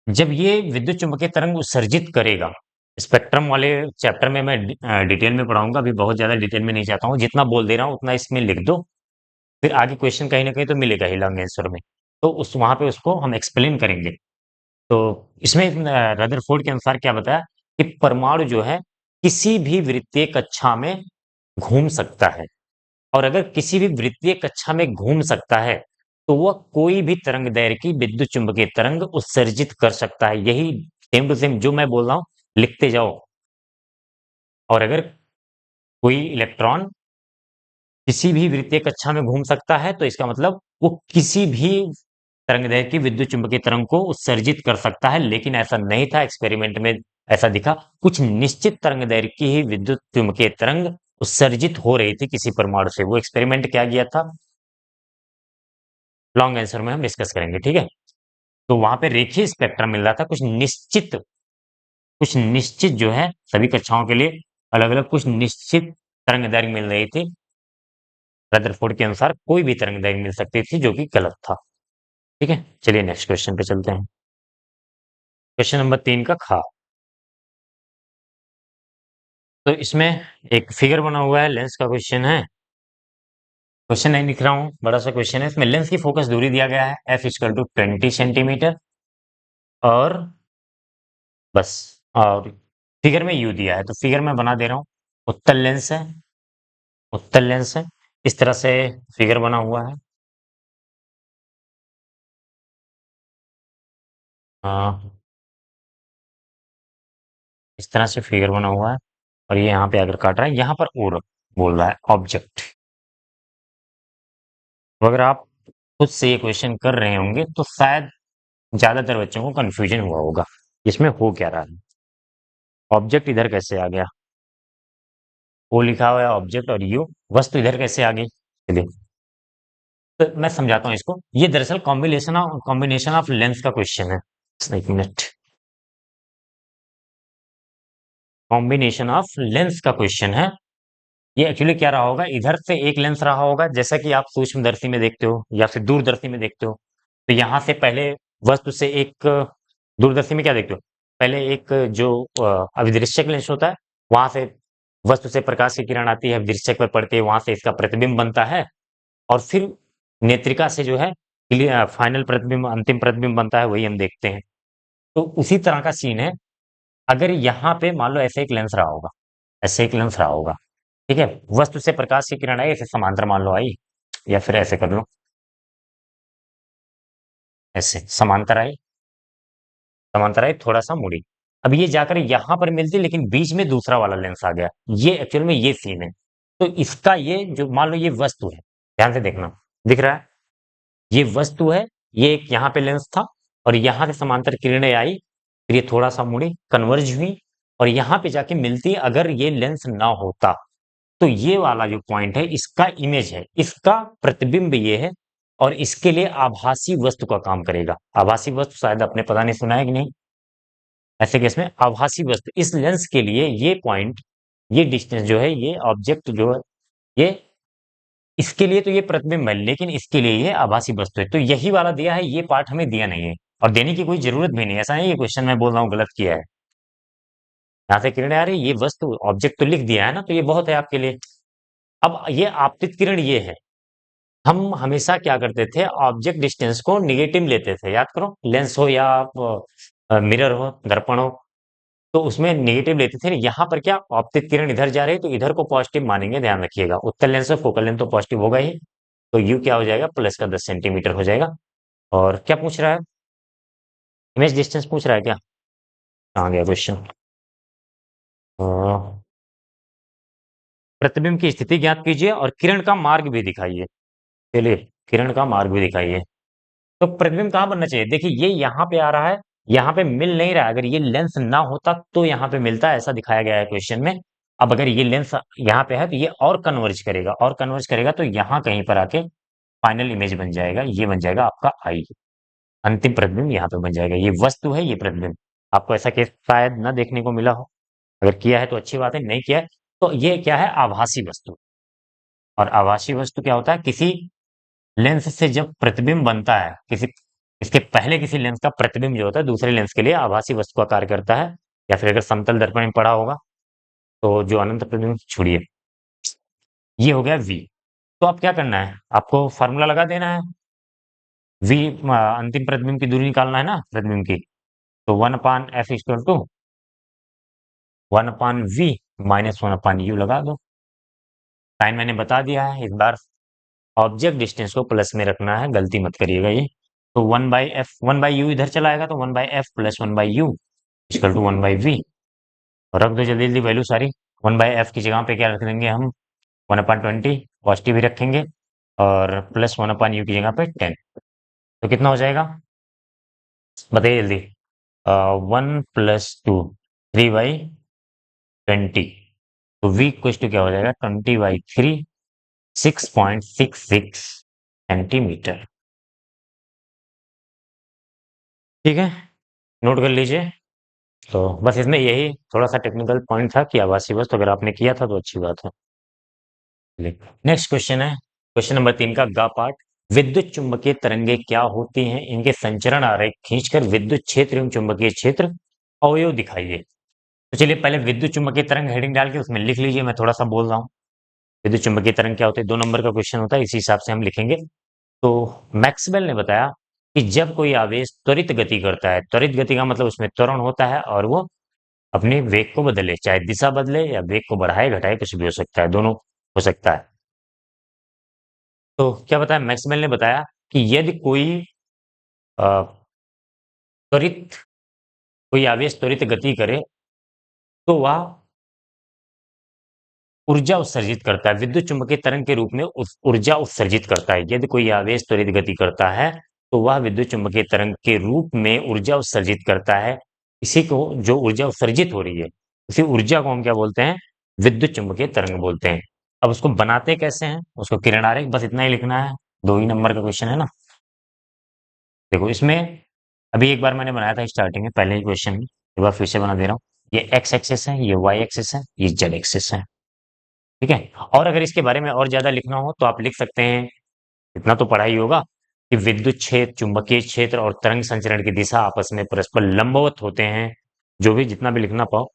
जब ये विद्युत चुम्बकीय तरंग उत्सर्जित करेगा, स्पेक्ट्रम वाले चैप्टर में मैं डिटेल में पढ़ाऊंगा, अभी बहुत ज्यादा डिटेल में नहीं जाता हूँ, जितना बोल दे रहा हूँ उतना इसमें लिख दो, फिर आगे क्वेश्चन कहीं ना कहीं तो मिलेगा ही लॉन्ग आंसर में, तो उस वहां पे उसको हम एक्सप्लेन करेंगे। तो इसमें रदरफोर्ड के अनुसार क्या बताया कि परमाणु जो है किसी भी वृत्तीय कक्षा में घूम सकता है, और अगर किसी भी वृत्तीय कक्षा में घूम सकता है तो वह कोई भी तरंग दैर्घ्य की विद्युत चुंबकीय तरंग उत्सर्जित कर सकता है। यही सेम टू सेम जो मैं बोल रहा हूं लिखते जाओ। और अगर कोई इलेक्ट्रॉन किसी भी वृत्तीय कक्षा में घूम सकता है तो इसका मतलब वो किसी भी तरंगदैर्घ्य की विद्युत चुंबकीय तरंग को उत्सर्जित कर सकता है, लेकिन ऐसा नहीं था। एक्सपेरिमेंट में ऐसा दिखा कुछ निश्चित तरंगदैर्घ्य की ही विद्युत चुंबकीय तरंग उत्सर्जित हो रही थी किसी परमाणु से। वो एक्सपेरिमेंट क्या किया था, लॉन्ग आंसर में हम डिस्कस करेंगे। ठीक है। तो वहां पे रेखीय स्पेक्ट्रम मिल रहा था, कुछ निश्चित जो है सभी कक्षाओं के लिए अलग अलग कुछ निश्चित तरंगदैर्घ्य मिल रही थी। रदरफोर्ड के अनुसार कोई भी तरंगदैर्घ्य मिल सकती थी, जो कि गलत था। ठीक है। चलिए नेक्स्ट क्वेश्चन पे चलते हैं। क्वेश्चन नंबर 3 का खा। तो इसमें एक फिगर बना हुआ है, लेंस का क्वेश्चन है। क्वेश्चन नहीं लिख रहा हूँ, बड़ा सा क्वेश्चन है। इसमें लेंस की फोकस दूरी दिया गया है एफ इक्वल टू 20 सेंटीमीटर, और बस, और फिगर में यू दिया है। तो फिगर में बना दे रहा हूँ, उत्तल लेंस है, उत्तल लेंस है, इस तरह से फिगर बना हुआ है। हाँ, इस तरह से फिगर बना हुआ है, और ये यहाँ पे अगर काट रहा है, यहाँ पर और बोल रहा है ऑब्जेक्ट। तो अगर आप खुद से ये क्वेश्चन कर रहे होंगे तो शायद ज्यादातर बच्चों को कंफ्यूजन हुआ होगा इसमें हो क्या रहा है। ऑब्जेक्ट इधर कैसे आ गया, वो लिखा हुआ है ऑब्जेक्ट, और यू वस्तु इधर कैसे आ गई। चलिए, तो मैं समझाता हूँ इसको। ये दरअसल कॉम्बिनेशन ऑफ लेंस का क्वेश्चन है। एक मिनट। कॉम्बिनेशन ऑफ लेंस का क्वेश्चन है। ये एक्चुअली क्या रहा होगा, इधर से एक लेंस रहा होगा, जैसा कि आप सूक्ष्मदर्शी में देखते हो या फिर दूरदर्शी में देखते हो। तो यहाँ से पहले वस्तु से एक दूरदर्शी में क्या देखते हो, पहले एक जो अभिदृश्यक लेंस होता है, वहां से वस्तु से प्रकाश की किरण आती है, अभिदृश्यक पर पड़ती है, वहां से इसका प्रतिबिंब बनता है, और फिर नेत्रिका से जो है फाइनल प्रतिबिंब, अंतिम प्रतिबिंब बनता है, वही हम देखते हैं। तो उसी तरह का सीन है। अगर यहाँ पे मान लो ऐसे एक लेंस रहा होगा, ऐसे एक लेंस रहा होगा, ठीक है, वस्तु से प्रकाश की किरण आई, ऐसे समांतर मान लो आई, या फिर ऐसे कर लो, ऐसे समांतर आई, समांतर आई, थोड़ा सा मुड़ी। अब ये जाकर यहां पर मिलती, लेकिन बीच में दूसरा वाला लेंस आ गया। ये एक्चुअल में ये सीन है। तो इसका ये जो मान लो ये वस्तु है, ध्यान से देखना, दिख रहा है, ये वस्तु है, ये एक यहाँ पे लेंस था, और यहाँ से समांतर किरणें आई, फिर ये थोड़ा सा मुड़ी, कन्वर्ज हुई, और यहाँ पे जाके मिलती। अगर ये लेंस ना होता तो ये वाला जो पॉइंट है, इसका इमेज है, इसका प्रतिबिंब ये है, और इसके लिए आभासी वस्तु का काम करेगा। आभासी वस्तु शायद आपने पता नहीं सुना है कि नहीं। ऐसे केस में आभासी वस्तु इस लेंस के लिए ये पॉइंट, ये डिस्टेंस जो है, ये ऑब्जेक्ट जो है, ये इसके लिए तो ये प्रतिबिंब है, लेकिन इसके लिए ये आभासी वस्तु है। तो यही वाला दिया है, ये पार्ट हमें दिया नहीं है, और देने की कोई जरूरत भी नहीं है। ऐसा नहीं ये क्वेश्चन मैं बोल रहा हूँ गलत किया है, यहाँ से किरणें आ रही, ये वस्तु ऑब्जेक्ट तो लिख दिया है ना, तो ये बहुत है आपके लिए। अब ये आपतित किरण ये है। हम हमेशा क्या करते थे, ऑब्जेक्ट डिस्टेंस को निगेटिव लेते थे, याद करो, लेंस हो या मिरर हो, दर्पण हो, तो उसमें नेगेटिव लेते थे। यहाँ पर क्या, आपतित किरण इधर जा रही है, तो इधर को पॉजिटिव मानेंगे, ध्यान रखिएगा। उत्तल लेंस और फोकल लेंथ तो पॉजिटिव होगा ही, तो यू क्या हो जाएगा, प्लस का 10 सेंटीमीटर हो जाएगा। और क्या पूछ रहा है, इमेज डिस्टेंस पूछ रहा है क्या, कहाँ गया क्वेश्चन। प्रतिबिंब की स्थिति ज्ञात कीजिए और किरण का मार्ग भी दिखाइए। चलिए, किरण का मार्ग भी दिखाइए। तो प्रतिबिंब कहाँ बनना चाहिए, देखिए ये यहाँ पे आ रहा है, यहाँ पे मिल नहीं रहा है। अगर ये लेंस ना होता तो यहाँ पे मिलता, ऐसा दिखाया गया है क्वेश्चन में। अब अगर ये लेंस यहाँ पे है, तो ये और कन्वर्ज करेगा, और कन्वर्ज करेगा, तो यहाँ कहीं पर आके फाइनल इमेज बन जाएगा, ये बन जाएगा आपका आई। अंतिम प्रतिबिंब यहाँ पे बन जाएगा, ये वस्तु है, ये प्रतिबिंब। आपको ऐसा केस शायद न देखने को मिला हो, अगर किया है तो अच्छी बात है, नहीं किया है तो ये क्या है, आभासी वस्तु। और आभासी वस्तु क्या होता है, किसी लेंस से जब प्रतिबिंब बनता है, किसी इसके पहले किसी लेंस का प्रतिबिंब जो होता है, दूसरे लेंस के लिए आभासी वस्तु का कार्य करता है। या फिर अगर समतल दर्पण में पड़ा होगा, तो जो अनंत प्रतिबिंब, छोड़िए, ये हो गया वी। तो अब क्या करना है, आपको फार्मूला लगा देना है। वी, अंतिम प्रतिबिंब की दूरी निकालना है ना, प्रतिबिंब की। तो 1/f equal to 1/v minus 1/u लगा दो। साइन मैंने बता दिया है, इस बार ऑब्जेक्ट डिस्टेंस को प्लस में रखना है, गलती मत करिएगा ये। तो 1/f, 1/u इधर चला आएगा, तो 1/f plus 1/u equal to 1/v। और रख दो जल्दी जल्दी वैल्यू सारी। 1/f की जगह पे क्या रख देंगे हम, 1/20, पॉजिटिव ही रखेंगे, और प्लस 1/u की जगह पे 10। तो कितना हो जाएगा, बताइए जल्दी। 1 + 2 3/20। तो v इक्वल टू क्या हो जाएगा, 20/3, 6.66 सेंटीमीटर। ठीक है, नोट कर लीजिए। तो बस इसमें यही थोड़ा सा टेक्निकल पॉइंट था कि आवासीय वस्तु अगर आपने किया था तो अच्छी बात है। नेक्स्ट क्वेश्चन है, क्वेश्चन नंबर 3 का ग पार्ट। विद्युत चुंबकीय तरंगे क्या होती हैं, इनके संचरण आरेख खींचकर विद्युत क्षेत्र एवं चुंबकीय क्षेत्र अवयव दिखाइए। तो चलिए पहले विद्युत चुंबकीय तरंग हेडिंग डाल के उसमें लिख लीजिए, मैं थोड़ा सा बोल रहा हूँ। विद्युत चुंबकीय तरंग क्या होती है, 2 नंबर का क्वेश्चन होता है, इसी हिसाब से हम लिखेंगे। तो मैक्सवेल ने बताया कि जब कोई आवेश त्वरित गति करता है, त्वरित गति का मतलब उसमें त्वरण होता है, और वो अपने वेग को बदले, चाहे दिशा बदले या वेग को बढ़ाए घटाए, कुछ भी हो सकता है, दोनों हो सकता है। तो क्या बताया, मैक्सवेल ने बताया कि यदि कोई अ, त्वरित कोई आवेश त्वरित गति करे, तो वह ऊर्जा उत्सर्जित करता है, विद्युत चुंबकीय तरंग के रूप में ऊर्जा उत्सर्जित करता है। यदि कोई आवेश त्वरित गति करता है, तो वह विद्युत चुंबकीय तरंग के रूप में ऊर्जा उत्सर्जित करता है। इसी को, जो ऊर्जा उत्सर्जित हो रही है, उसी ऊर्जा को हम क्या बोलते हैं, विद्युत चुंबकीय तरंग बोलते हैं। अब उसको बनाते कैसे हैं, उसको किरण आरेख, बस इतना ही लिखना है, 2 ही नंबर का क्वेश्चन है ना। देखो इसमें, अभी एक बार मैंने बनाया था स्टार्टिंग में, पहले ही क्वेश्चन में, एक बार फिर से बना दे रहा हूँ। ये एक्स एक्सिस है, ये वाई एक्सिस है, ये जेड एक्सिस है। ठीक है। और अगर इसके बारे में और ज्यादा लिखना हो तो आप लिख सकते हैं, इतना तो पढ़ा ही होगा, कि विद्युत क्षेत्र, चुंबकीय क्षेत्र और तरंग संचरण की दिशा आपस में परस्पर लंबवत होते हैं। जो भी जितना भी लिखना पाओ,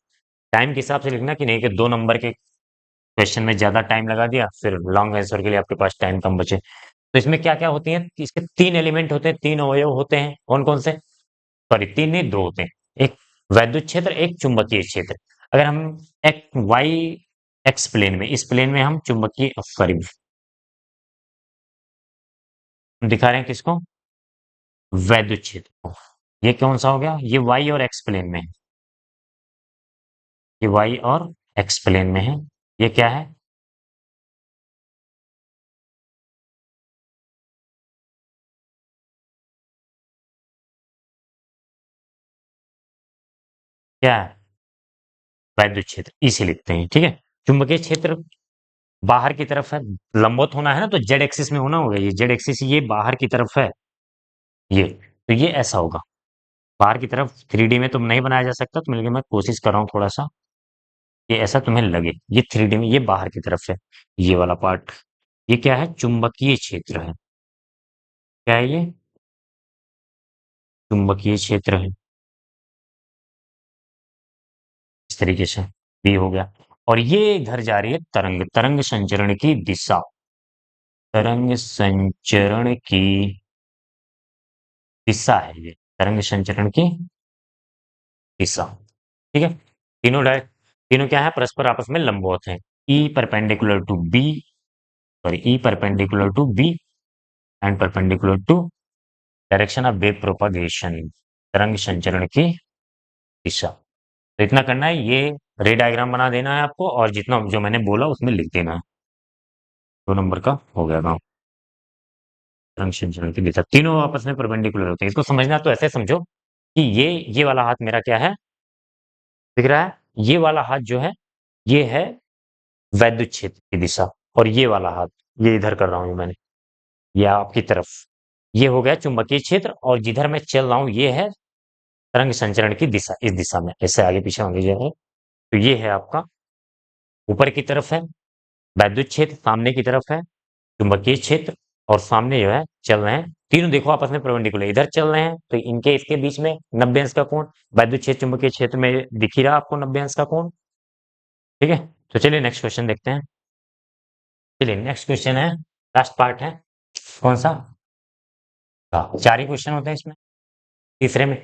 टाइम के हिसाब से लिखना, कि नहीं कि 2 नंबर के क्वेश्चन में ज्यादा टाइम लगा दिया, फिर लॉन्ग आंसर के लिए आपके पास टाइम कम बचे। तो इसमें क्या क्या होती है कि इसके 3 एलिमेंट होते हैं, 3 अवयव होते हैं। कौन कौन से? सॉरी, 3 नहीं, 2 होते हैं। एक वैद्युत क्षेत्र, एक चुंबकीय क्षेत्र। अगर हम एक वाई एक्स प्लेन में, इस प्लेन में हम चुंबकीय, सॉरी, दिखा रहे हैं किसको? वैद्युत क्षेत्र को। ये कौन सा हो गया? ये वाई और एक्स प्लेन में है। ये वाई और एक्स प्लेन में है। ये क्या है? क्या है? वैद्युत क्षेत्र, इसे लिखते हैं। ठीक है। चुंबकीय क्षेत्र बाहर की तरफ है, लंबवत होना है ना, तो जेड एक्सिस में होना होगा। ये जेड एक्सिस, ये बाहर की तरफ है। ये तो ये ऐसा होगा बाहर की तरफ। 3D में तो नहीं बनाया जा सकता, तो लेकिन मैं कोशिश कर रहा हूँ थोड़ा सा, ये ऐसा तुम्हें लगे। ये 3D में ये बाहर की तरफ है, ये वाला पार्ट। ये क्या है? चुंबकीय क्षेत्र है। क्या है ये? चुंबकीय क्षेत्र है। इस तरीके से ये हो गया। और ये इधर जा रही है तरंग, तरंग संचरण की दिशा। तरंग संचरण की दिशा है ये, तरंग संचरण की दिशा। ठीक है। तीनों क्या है? परस्पर आपस में लंबवत हैं। E perpendicular to B, sorry, E perpendicular to B and perpendicular to direction of wave propagation, तरंग संचरण की दिशा। तो इतना करना है, ये रे डायग्राम बना देना है आपको, और जितना जो मैंने बोला उसमें लिख देना है। 2 नंबर का हो गया काम। तरंग संचरण की दिशा, तीनों आपस में परपेंडिकुलर होते हैं। इसको समझना तो ऐसे समझो कि ये वाला हाथ मेरा क्या है? दिख रहा है? ये वाला हाथ जो है, ये है वैद्युत क्षेत्र की दिशा। और ये वाला हाथ, ये इधर कर रहा हूं मैंने, ये आपकी तरफ, ये हो गया चुंबकीय क्षेत्र। और जिधर मैं चल रहा हूं, ये है तरंग संचरण की दिशा। इस दिशा में ऐसे आगे पीछे होंगे जो है। तो ये है आपका, ऊपर की तरफ है वैद्युत क्षेत्र, सामने की तरफ है चुंबकीय क्षेत्र, और सामने जो है चल रहे हैं तीनों। देखो आपस में परपेंडिकुलर, इधर चल रहे हैं तो इनके इसके बीच में 90 अंश का कोण। वैद्युत क्षेत्र चुंबकीय क्षेत्र में दिख ही रहा आपको 90 अंश का कोण। ठीक है। तो चलिए नेक्स्ट क्वेश्चन देखते हैं। चलिए नेक्स्ट क्वेश्चन है, लास्ट पार्ट है। कौन सा? हाँ, 4 ही क्वेश्चन होते हैं इसमें, तीसरे में।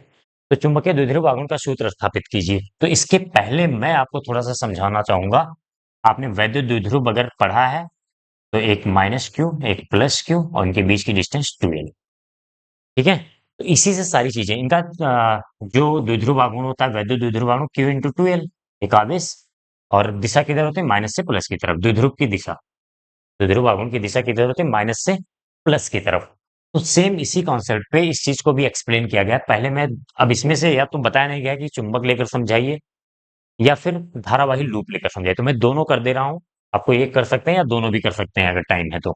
तो चुंबकीय द्विध्रुव आघूर्ण का सूत्र स्थापित कीजिए। तो इसके पहले मैं आपको थोड़ा सा समझाना चाहूंगा। आपने वैद्युत द्विध्रुव अगर पढ़ा है, तो एक माइनस क्यू, एक प्लस क्यू, और इनके बीच की डिस्टेंस 2l। ठीक है। तो इसी से सारी चीजें, इनका जो द्विध्रुव आघूर्ण होता है, वैद्युत द्विध्रुव आघूर्ण Q×2l, एक आवेश। और दिशा किधर होती है? माइनस से प्लस की तरफ, द्विध्रुव की दिशा। द्विध्रुव आघूर्ण की दिशा किधर होती है? माइनस से प्लस की तरफ। तो सेम इसी कॉन्सेप्ट पे इस चीज को भी एक्सप्लेन किया गया है। पहले मैं, अब इसमें से या तो बताया नहीं गया कि चुंबक लेकर समझाइए, या फिर धारावाही लूप लेकर समझाइए। तो मैं दोनों कर दे रहा हूं। आपको एक कर सकते हैं या दोनों भी कर सकते हैं, अगर टाइम है तो।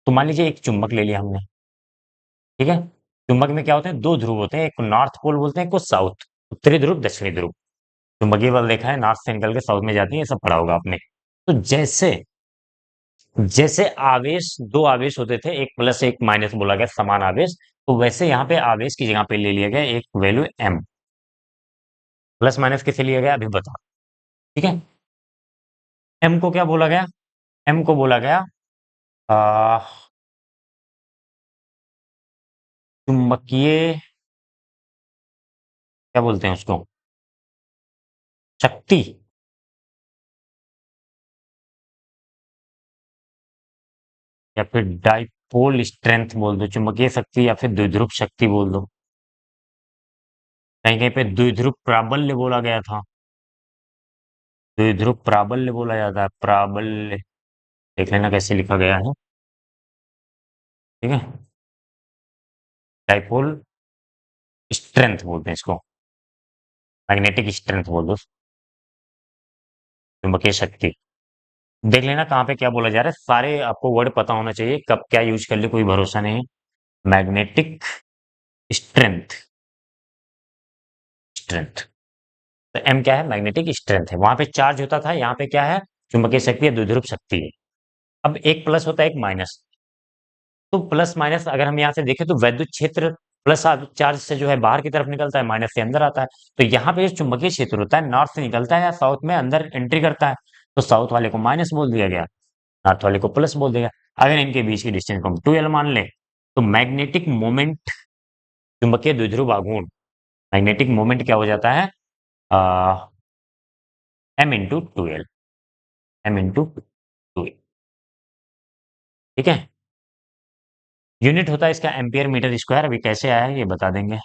तो मान लीजिए एक चुंबक ले लिया हमने। ठीक है। चुंबक में क्या होते हैं? 2 ध्रुव होते हैं, एक को नॉर्थ पोल बोलते हैं, एक को साउथ, उत्तरी ध्रुव, दक्षिणी ध्रुव। चुंबकीय बल देखा है, नॉर्थ से निकल के साउथ में जाती है, ये सब पढ़ा होगा आपने। तो जैसे जैसे आवेश, 2 आवेश होते थे, एक प्लस एक माइनस बोला गया, समान आवेश। तो वैसे यहाँ पे आवेश की जगह पे ले लिया गया एक वैल्यू m। प्लस माइनस किसे लिया गया अभी बताओ? ठीक है। m को क्या बोला गया? m को बोला गया आ, चुंबकीय, क्या बोलते हैं उसको, शक्ति, या फिर डाइपोल स्ट्रेंथ बोल दो, चुंबकीय शक्ति, या फिर द्विध्रुव शक्ति बोल दो। कहीं कहीं पे द्विध्रुव प्राबल्य बोला गया था। द्विध्रुव प्राबल्य बोला जाता है, प्राबल्य। देख लेना कैसे लिखा गया है। ठीक है। डाइपोल स्ट्रेंथ बोलते हैं इसको, मैग्नेटिक स्ट्रेंथ बोल दो, चुंबकीय शक्ति। देख लेना कहाँ पे क्या बोला जा रहा है, सारे आपको वर्ड पता होना चाहिए, कब क्या यूज कर ले कोई भरोसा नहीं। Magnetic strength, strength. तो एम क्या है? मैग्नेटिक स्ट्रेंथ है। वहां पे चार्ज होता था, यहाँ पे क्या है? चुंबकीय शक्ति है, द्विध्रुव शक्ति है। अब एक प्लस होता है, एक माइनस। तो प्लस माइनस अगर हम यहाँ से देखें तो वैद्युत क्षेत्र प्लस चार्ज से जो है बाहर की तरफ निकलता है, माइनस से अंदर आता है। तो यहाँ पे जो चुंबकीय क्षेत्र होता है नॉर्थ से निकलता है या साउथ में अंदर एंट्री करता है, तो साउथ वाले को माइनस बोल दिया गया, नॉर्थ वाले को प्लस बोल दिया गया। अगर इनके बीच की डिस्टेंस को हम 2L मान लें, तो मैग्नेटिक मोमेंट, चुंबकीय द्विध्रुव आघूर्ण, मैग्नेटिक मोमेंट क्या हो जाता है? M into 2L, M into 2L। ठीक है, यूनिट होता है इसका एम्पियर मीटर स्क्वायर। अभी कैसे आया है ये बता देंगे।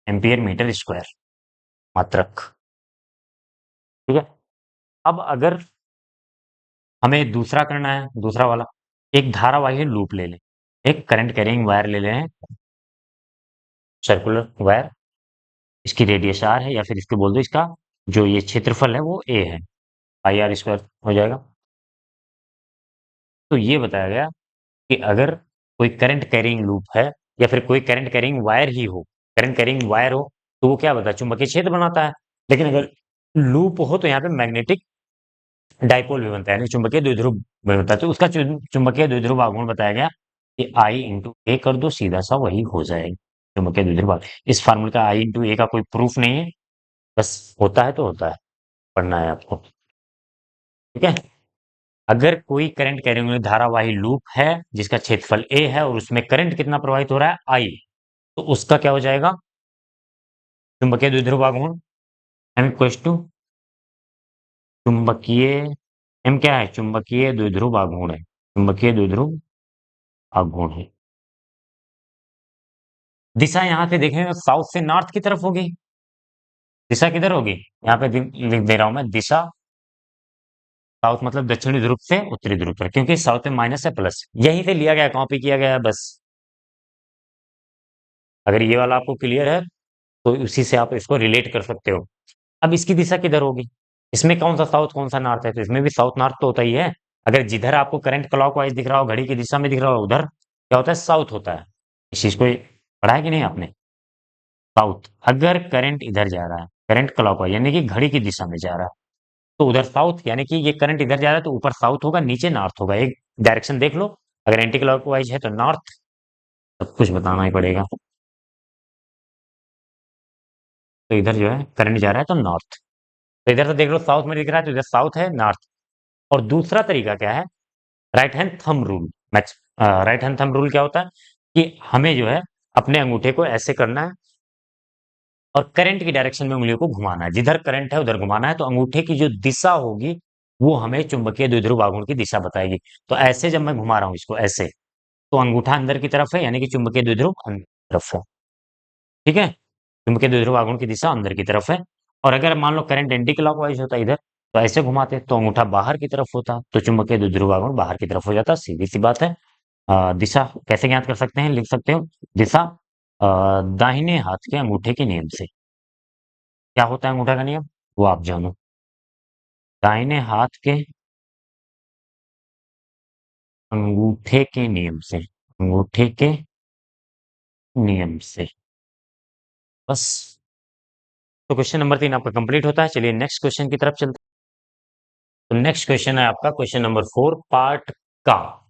एम्पियर मीटर स्क्वायर, मात्रक। ठीक है, अब अगर हमें दूसरा करना है, दूसरा वाला, एक धारावाही लूप ले लें, एक करंट कैरिंग वायर ले लें, सर्कुलर वायर, इसकी रेडियस आर है, या फिर इसको बोल दो इसका जो ये क्षेत्रफल है वो ए है, पाई आर स्क्वायर हो जाएगा। तो ये बताया गया कि अगर कोई करंट कैरिंग लूप है या फिर कोई करंट कैरिंग वायर ही हो, करंट कैरिंग वायर हो, तो वो क्या बताता है? चुंबकीय क्षेत्र बनाता है। लेकिन अगर लूप हो तो यहाँ पे मैग्नेटिक डाइपोल भी बनता है, यानी चुंबकीय द्विध्रुव भी बनता है। तो उसका चुंबकीय द्विध्रुव आघूर्ण बताया गया कि आई इंटू ए कर दो, सीधा सा वही हो जाएगा चुंबकीय द्विध्रुव आघूर्ण। इस फार्मूले का आई इंटू ए का कोई प्रूफ नहीं है, बस होता है तो होता है, पढ़ना है आपको। ठीक है, अगर कोई करंट कैरिंग वाली धारावाही लूप है जिसका क्षेत्रफल ए है और उसमें करंट कितना प्रवाहित हो रहा है? आई, तो उसका क्या हो जाएगा? चुंबकीय द्विध्रुव आघूर्ण एम इक्वल्स टू चुंबकीय, एम क्या है? चुंबकीय द्विध्रुव आघूर्ण है, चुंबकीय द्विध्रुव आघूर्ण है। दिशा यहाँ से देखेंगे तो साउथ से नॉर्थ की तरफ होगी। दिशा किधर होगी? यहाँ पे लिख दे रहा हूं मैं, दिशा साउथ मतलब दक्षिणी ध्रुव से उत्तरी ध्रुव पर, क्योंकि साउथ में माइनस है प्लस, यहीं से लिया गया, कॉपी किया गया है बस। अगर ये वाला आपको क्लियर है तो उसी से आप इसको रिलेट कर सकते हो। अब इसकी दिशा किधर होगी? इसमें कौन सा साउथ कौन सा नॉर्थ है? तो इसमें भी साउथ नॉर्थ तो होता ही है। अगर जिधर आपको करंट क्लॉकवाइज दिख रहा हो, घड़ी की दिशा में दिख रहा हो, उधर क्या होता है? साउथ होता है। इस चीज को पढ़ा है कि नहीं आपने? साउथ, अगर करंट इधर जा रहा है, करंट क्लॉकवाइज यानी कि घड़ी की दिशा में जा रहा है, तो उधर साउथ, यानी कि ये करंट इधर जा रहा है तो ऊपर साउथ होगा, नीचे नॉर्थ होगा। एक डायरेक्शन देख लो, अगर एंटी क्लॉकवाइज है तो नॉर्थ, सब कुछ बताना ही पड़ेगा। तो इधर जो है करंट जा रहा है तो नॉर्थ, तो इधर से देख लो साउथ में दिख रहा है तो इधर साउथ है, नॉर्थ। और दूसरा तरीका क्या है? Right hand thumb rule. Match, right hand thumb rule क्या होता है कि हमें जो है अपने अंगूठे को ऐसे करना है और करंट की डायरेक्शन में उंगलियों को घुमाना है, जिधर करंट है उधर घुमाना है, तो अंगूठे की जो दिशा होगी वो हमें चुंबकीय द्विध्रुव आघूर्ण की दिशा बताएगी। तो ऐसे जब मैं घुमा रहा हूं इसको ऐसे, तो अंगूठा अंदर की तरफ है, यानी कि चुंबकीय द्विध्रुव अंदर की तरफ है। ठीक है, चुंबकीय द्विध्रुव आघूर्ण की दिशा अंदर की तरफ है। और अगर मान लो करंट एंटी क्लॉकवाइज होता इधर, तो ऐसे घुमाते तो अंगूठा बाहर की तरफ होता, तो चुंबकीय द्विध्रुव आघूर्ण बाहर की तरफ हो जाता। सीधी सी बात है। दिशा कैसे ज्ञात कर सकते हैं? लिख सकते हो, दिशा दाहिने हाथ के अंगूठे के नियम से। क्या होता है अंगूठा का नियम? वो आप जानो। दाहिने हाथ के अंगूठे के नियम से, अंगूठे के नियम से, बस। तो क्वेश्चन नंबर 3 आपका कंप्लीट होता है। चलिए नेक्स्ट क्वेश्चन की तरफ चलते हैं। तो नेक्स्ट क्वेश्चन है आपका क्वेश्चन नंबर 4 पार्ट का।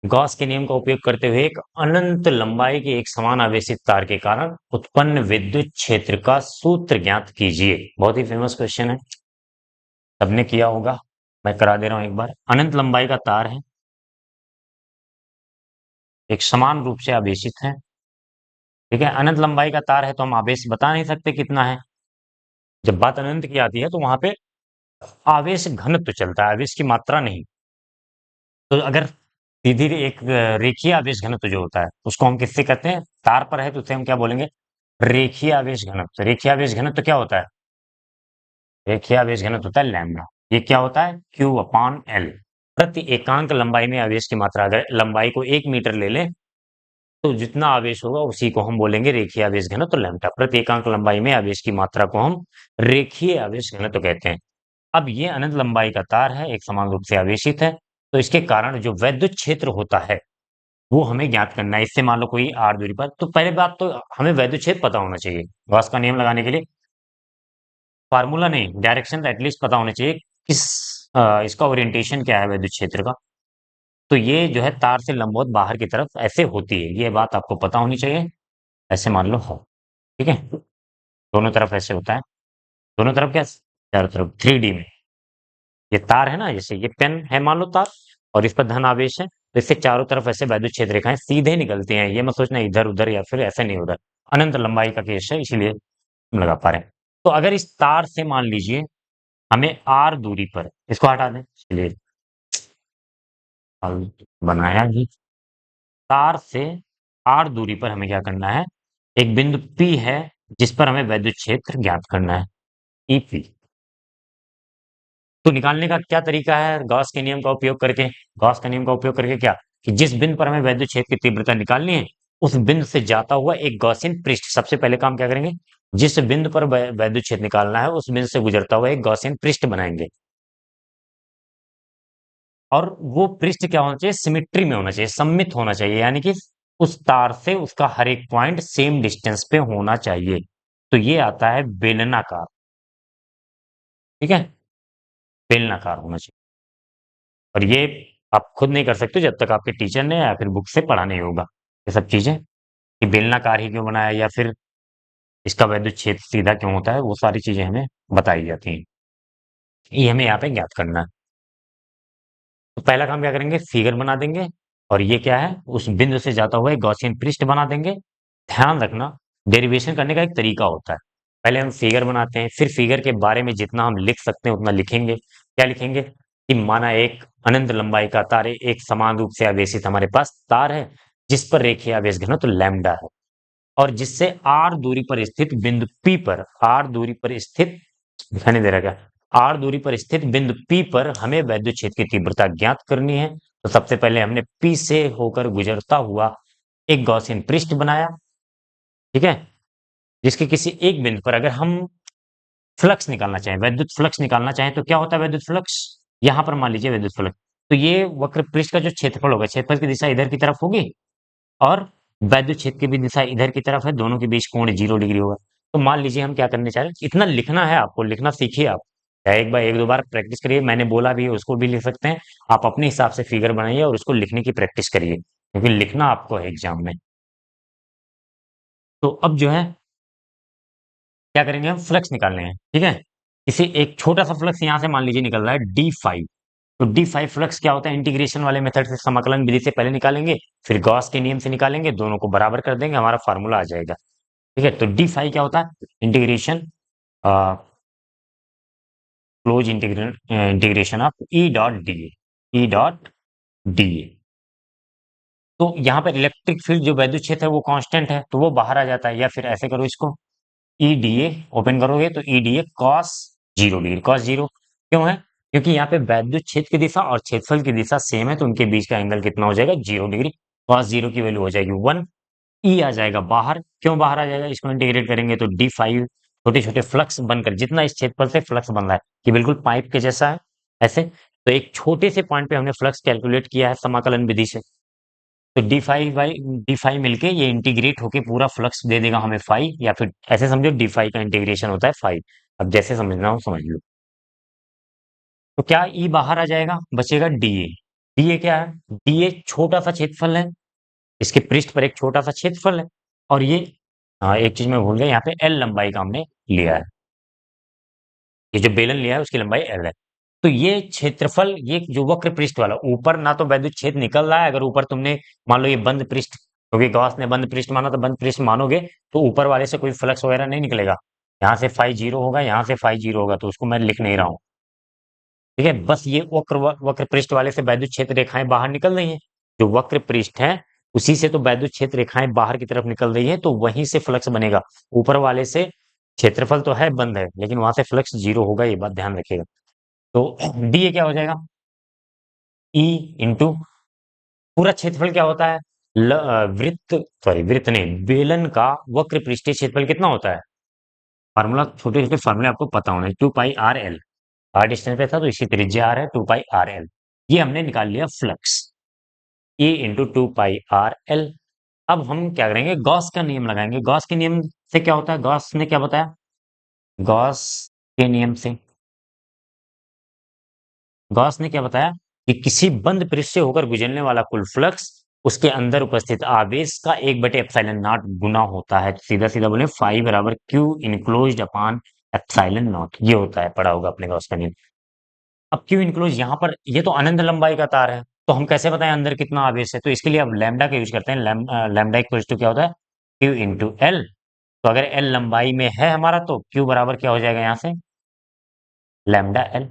गॉस के नियम का उपयोग करते हुए एक अनंत लंबाई के एक समान आवेशित तार के कारण उत्पन्न विद्युत क्षेत्र का सूत्र ज्ञात कीजिए। बहुत ही फेमस क्वेश्चन है, सबने किया होगा। मैं करा दे रहा हूं एक बार। अनंत लंबाई का तार है, एक समान रूप से आवेशित है। ठीक है, अनंत लंबाई का तार है तो हम आवेश बता नहीं सकते कितना है। जब बात अनंत की आती है तो वहां पे आवेश घनत्व चलता है, आवेश की मात्रा नहीं। तो अगर सीधी एक रेखीय आवेश घनत्व जो होता है उसको हम किससे कहते हैं? तार पर है तो उसे हम क्या बोलेंगे? रेखीय आवेश घनत्व। रेखीय आवेश घनत्व क्या होता है? रेखीय आवेश घनत्व होता है लैम्डा। ये क्या होता है? Q upon L। प्रति एकांक लंबाई में आवेश की मात्रा, अगर लंबाई को 1 मीटर ले लें तो जितना आवेश होगा उसी को हम बोलेंगे रेखीय आवेश घनत्व लैम्डा। प्रति एकांक लंबाई में आवेश की मात्रा को हम रेखीय आवेश घनत्व कहते हैं। अब ये अनंत लंबाई का तार है, एक समान रूप से आवेशित है, तो इसके कारण जो वैद्युत क्षेत्र होता है वो हमें ज्ञात करना है। इससे मान लो कोई r दूरी पर, तो पहले बात तो हमें वैद्युत क्षेत्र पता होना चाहिए गॉस का नियम लगाने के लिए। फार्मूला नहीं, डायरेक्शन एटलीस्ट पता होना चाहिए, किस इसका ओरिएंटेशन क्या है विद्युत क्षेत्र का। तो ये जो है तार से लंबवत बाहर की तरफ ऐसे होती है, ये बात आपको पता होनी चाहिए। ऐसे मान लो हो, ठीक है, दोनों तरफ ऐसे होता है, दोनों तरफ क्या, चारों तरफ 3D में। ये तार है ना, जैसे ये पेन है मान लो तार, और इस पर धन आवेश है, तो इससे चारों तरफ ऐसे वैद्युत क्षेत्र रेखाएं सीधे निकलती हैं, ये मत सोचना इधर उधर या फिर ऐसे नहीं उधर। अनंत लंबाई का केस है, इसीलिए हम लगा पा रहे हैं। तो अगर इस तार से मान लीजिए हमें आर दूरी पर, इसको हटा दें, चलिए बनाया ही, तार से आर दूरी पर हमें क्या करना है, एक बिंदु पी है जिस पर हमें वैद्युत क्षेत्र ज्ञात करना है, ईपी। तो निकालने का क्या तरीका है, गॉस के नियम का उपयोग करके। गॉस का नियम का उपयोग करके क्या, कि जिस बिंदु पर हमें वैद्युत क्षेत्र की तीव्रता निकालनी है, उस बिंदु से जाता हुआ एक गॉसियन पृष्ठ, सबसे पहले काम क्या करेंगे, जिस बिंदु पर वैद्युत क्षेत्र निकालना है उस बिंदु से गुजरता हुआ एक गॉसियन पृष्ठ बनाएंगे। और वो पृष्ठ क्या होना चाहिए, सिमिट्री में होना चाहिए, सममित होना चाहिए, यानी कि उस तार से उसका हर एक पॉइंट सेम डिस्टेंस पे होना चाहिए। तो ये आता है बेलनाकार, ठीक है, बेलनाकार होना चाहिए। और ये आप खुद नहीं कर सकते जब तक आपके टीचर ने या फिर बुक से पढ़ा नहीं होगा ये सब चीजें, कि बेलनाकार ही क्यों बनाया या फिर इसका वैद्युत क्षेत्र सीधा क्यों होता है, वो सारी चीजें हमें बताई जाती हैं। ये हमें यहाँ पे ज्ञात करना है। तो पहला काम क्या करेंगे, फिगर बना देंगे, और ये क्या है, उस बिंदु से जाता हुआ एक गॉसियन पृष्ठ बना देंगे। ध्यान रखना, डेरिवेशन करने का एक तरीका होता है, पहले हम फिगर बनाते हैं, फिर फिगर के बारे में जितना हम लिख सकते हैं उतना लिखेंगे। क्या लिखेंगे, कि माना एक अनंत लंबाई का तार है, एक समान रूप से आवेशित हमारे पास तार है, जिस पर रेखीय आवेश घनत्व लैम्डा है, और जिससे आर दूरी पर स्थित बिंदु पी पर, आर दूरी पर स्थित, दिखाई नहीं दे रहा क्या, आर दूरी पर स्थित बिंदु पी पर हमें वैद्युत क्षेत्र की तीव्रता ज्ञात करनी है। तो सबसे पहले हमने पी से होकर गुजरता हुआ एक गॉसियन पृष्ठ बनाया, ठीक है, जिसके किसी एक बिंदु पर अगर हम फ्लक्स निकालना चाहें, वैद्युत फ्लक्स निकालना चाहें, तो क्या होता है वैद्युत फ्लक्स, यहां पर मान लीजिए वैद्युत फ्लक्स, तो ये वक्र पृष्ठ का जो क्षेत्रफल होगा, क्षेत्रफल की दिशा इधर की तरफ होगी, और वैद्युत क्षेत्र की भी दिशा इधर की तरफ है, दोनों के बीच कोण 0 डिग्री होगा। तो मान लीजिए हम क्या करने चाह रहे हैं, इतना लिखना है आपको, लिखना सीखिए आप, या एक बार एक दो बार प्रैक्टिस करिए, मैंने बोला भी है उसको भी लिख सकते हैं, आप अपने हिसाब से फिगर बनाइए और उसको लिखने की प्रैक्टिस करिए, क्योंकि लिखना आपको है एग्जाम में। तो अब जो है क्या करेंगे, हम फ्लक्स निकालने हैं, ठीक है, किसी एक छोटा सा फ्लक्स यहां से मान लीजिए निकल रहा है D5। तो D5 फ्लक्स क्या होता है, इंटीग्रेशन वाले मेथड से, समाकलन विधि से पहले निकालेंगे, फिर गॉस के नियम से निकालेंगे, दोनों को बराबर कर देंगे, हमारा फार्मूला आ जाएगा। ठीक है, तो D5 क्या होता है, integration, close integration of E dot D A, E dot D A. तो यहाँ पर इलेक्ट्रिक फील्ड जो वैद्युत क्षेत्र है वो कांस्टेंट है, तो वो बाहर आ जाता है, या फिर ऐसे करो इसको, ई डी ए ओपन करोगे तो E D A cos 0 degree, cos zero क्यों है, क्योंकि यहाँ पे वैद्युत क्षेत्र की दिशा और क्षेत्रफल की दिशा सेम है, तो उनके बीच का एंगल कितना हो जाएगा, 0 डिग्री, कॉस जीरो की वैल्यू हो जाएगी 1। ई आ जाएगा बाहर, क्यों बाहर आ जाएगा, इसको इंटीग्रेट करेंगे तो D5 छोटे छोटे फ्लक्स बनकर, जितना इस क्षेत्रफल से फ्लक्स बन रहा है कि बिल्कुल पाइप के जैसा है ऐसे, तो एक छोटे से पॉइंट पे हमने फ्लक्स कैलकुलेट किया है समाकलन विधि से, तो D5 मिलके ये इंटीग्रेट होके पूरा फ्लक्स दे देगा हमें फाई, या फिर ऐसे समझो D5 का इंटीग्रेशन होता है फाई। अब जैसे समझना हो समझ लो। तो क्या ई बाहर आ जाएगा, बचेगा DA। DA क्या है, DA छोटा सा क्षेत्रफल है, इसके पृष्ठ पर एक छोटा सा क्षेत्रफल है, और ये, हाँ एक चीज मैं भूल गया, यहाँ पे L लंबाई का हमने लिया है, ये जो बेलन लिया है उसकी लंबाई L है। तो ये क्षेत्रफल, ये जो वक्र पृष्ठ वाला, ऊपर ना तो वैद्युत क्षेत्र निकल रहा है, अगर ऊपर तुमने मान लो ये बंद पृष्ठ, क्योंकि गॉस ने बंद पृष्ठ माना, तो बंद पृष्ठ मानोगे तो ऊपर वाले से कोई फ्लक्स वगैरह नहीं निकलेगा, यहाँ से फाई जीरो होगा, यहाँ से फाई जीरो होगा, तो उसको मैं लिख नहीं रहा हूँ, ठीक है, बस ये वक्र पृष्ठ वाले से वैद्युत क्षेत्र रेखाएं बाहर निकल रही हैं, जो वक्र पृष्ठ है उसी से तो वैद्युत क्षेत्र रेखाएं बाहर की तरफ निकल रही है, तो वहीं से फ्लक्स बनेगा, ऊपर वाले से क्षेत्रफल तो है बंद है, लेकिन वहां से फ्लक्स जीरो होगा, ये बात ध्यान रखिएगा। तो डी ए क्या हो जाएगा, ई इंटू पूरा क्षेत्रफल क्या होता है, वृत्त, सॉरी वृत्त नहीं, बेलन का वक्र पृष्ठीय क्षेत्रफल कितना होता है, फार्मूला, छोटे छोटे फार्मूले आपको पता होने, 2 पाई R L, आर डिस्टेंस पे था तो इसी त्रिज्या आर है, 2 पाई R L, ये हमने निकाल लिया फ्लक्स, E इंटू 2 पाई R L। अब हम क्या करेंगे, गॉस का नियम लगाएंगे, गॉस के नियम से क्या होता है, गॉस ने क्या बताया, गॉस के नियम से। गॉस ने क्या बताया कि किसी बंद पृष्ठ से होकर गुजरने वाला कुल फ्लक्स उसके अंदर उपस्थित आवेश का 1/एप्सिलॉन नॉट गुना होता है। सीधा सीधा बोले फाई बराबर Q enclosed upon epsilon not, ये होता है, पढ़ा होगा आपने गॉस का नियम। अब क्यू इनक्लोज यहाँ पर ये तो अनंत लंबाई का तार है, तो हम कैसे बताएं अंदर कितना आवेश है? तो इसके लिए अब लैम्डा का यूज करते हैं। लैम्डा इक्वल टू क्या होता है? Q into L. तो अगर एल लंबाई में है हमारा तो क्यू बराबर क्या हो जाएगा यहाँ से? Lambda L.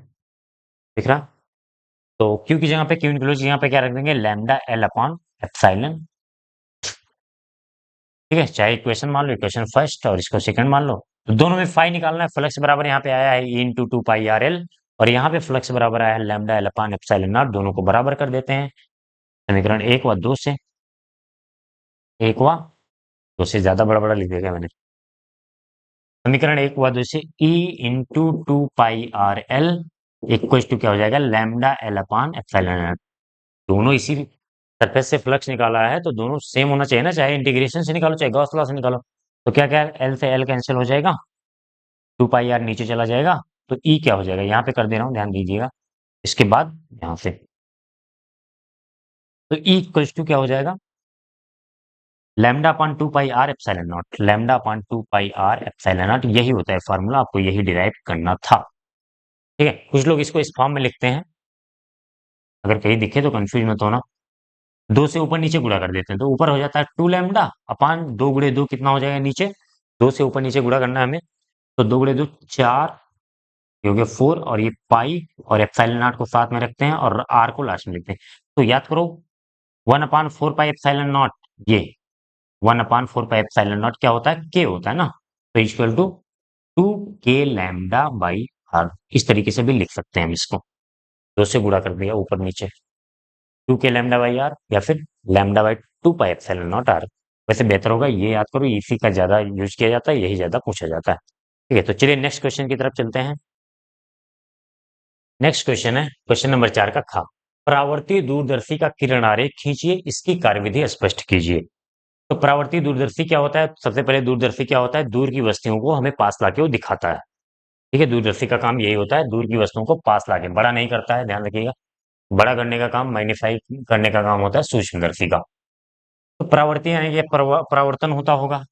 दिख रहा? तो क्यू की जगह पे क्यू इनक्लोज यहाँ पे क्या रख देंगे? Lambda L upon epsilon. ठीक है, चाहे इक्वेशन मान लो, इक्वेशन फर्स्ट और इसको सेकंड मान लो। तो दोनों में फाई निकालना है। फ्लक्स बराबर यहाँ पे आया है ई into two pi R L, और यहाँ पे फ्लक्स बराबर आया है lambda L upon epsilon naught. दोनों को बराबर कर देते हैं। समीकरण एक व दो से, एक व दो से ज्यादा बड़ा बड़ा लिख दिया मैंने। समीकरण एक व दो से E into two pi R L equal to क्या हो जाएगा? Lambda L upon epsilon naught. दोनों इसी सरफेस से फ्लक्स निकाला है तो दोनों सेम होना चाहिए ना, चाहे इंटीग्रेशन से निकालो चाहे गॉस लॉ से निकालो। तो क्या क्या एल से एल कैंसिल हो जाएगा, टू पाई आर नीचे चला जाएगा, तो ई क्या हो जाएगा? यहाँ पे कर दे रहा हूँ, ध्यान दीजिएगा। इसके बाद यहाँ से तो ई इक्वल टू क्या हो जाएगा? Lambda upon two pi R epsilon naught. Lambda upon two pi R epsilon naught, यही होता है फॉर्मूला, आपको यही डिराइव करना था। ठीक है, कुछ लोग इसको इस फॉर्म में लिखते हैं, अगर कहीं दिखे तो कंफ्यूज मत होना। दो से ऊपर नीचे गुणा कर देते हैं तो ऊपर हो जाता है टू लैम्डा अपान दो गुणे दो कितना हो जाएगा नीचे? दो से ऊपर नीचे गुणा करना है हमें, तो दो गुणे दो चार, ये हो गया फोर, और ये पाई और एप्सिलॉन नॉट को साथ में रखते हैं और आर को लास्ट में लिखते हैं। तो याद करो, one upon four pi epsilon not, ये one upon four pi epsilon not क्या होता है? के होता है ना। तो equal to two K lambda by R, इस तरीके से भी लिख सकते हैं हम इसको। दो से गुणा कर दिया ऊपर नीचे, to K lambda by R या फिर lambda by two pi epsilon naught R. वैसे बेहतर होगा ये याद करो, इसी का ज्यादा यूज किया जाता है, यही ज्यादा पूछा जाता है। ठीक है, तो चलिए नेक्स्ट क्वेश्चन की तरफ चलते हैं। नेक्स्ट क्वेश्चन है क्वेश्चन नंबर 4 का खा। परावर्ती दूरदर्शी का किरण आरेख खींचिए, इसकी कार्यविधि स्पष्ट कीजिए। तो परावर्ती दूरदर्शी क्या होता है? सबसे पहले दूरदर्शी क्या होता है? दूर की वस्तुओं को हमें पास लाके वो दिखाता है। ठीक है, दूरदर्शी का काम यही होता है, दूर की वस्तुओं को पास लाके, बड़ा नहीं करता है, ध्यान रखिएगा। बड़ा करने का काम, मैग्नीफाई करने का काम होता है सूक्ष्मदर्शी का। तो परावर्ती यानी कि परावर्तन होता होगा,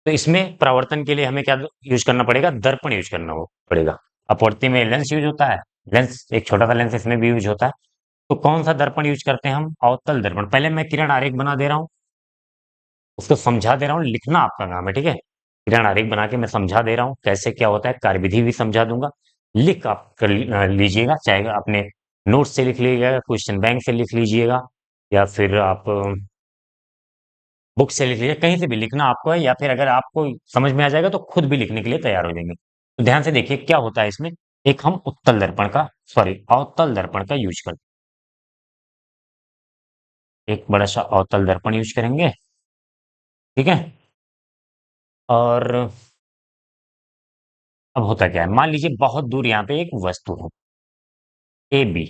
तो इसमें परावर्तन के लिए हमें क्या यूज करना पड़ेगा? दर्पण यूज करना पड़ेगा। अपवर्ती में लेंस यूज होता है, लेंस एक छोटा सा लेंस इसमें भी यूज होता है। तो कौन सा दर्पण यूज करते हैं हम? अवतल दर्पण। पहले मैं किरण आरेख बना दे रहा हूँ, उसको समझा दे रहा हूँ, लिखना आपका काम है। ठीक है, किरण आरेख बना के मैं समझा दे रहा हूँ कैसे क्या होता है, कार्यविधि भी समझा दूंगा। लिख आप कर लीजिएगा, चाहे अपने नोट से लिख लीजिएगा, क्वेश्चन बैंक से लिख लीजिएगा, या फिर आप बुक से लिख लीजिए, कहीं से भी लिखना आपको है, या फिर अगर आपको समझ में आ जाएगा तो खुद भी लिखने के लिए तैयार हो जाएंगे। तो ध्यान से देखिए क्या होता है इसमें। एक हम उत्तल दर्पण का, सॉरी अवतल दर्पण का यूज करते हैं। एक बड़ा सा अवतल दर्पण यूज करेंगे। ठीक है, और अब होता क्या है, मान लीजिए बहुत दूर यहाँ पे एक वस्तु है ए बी,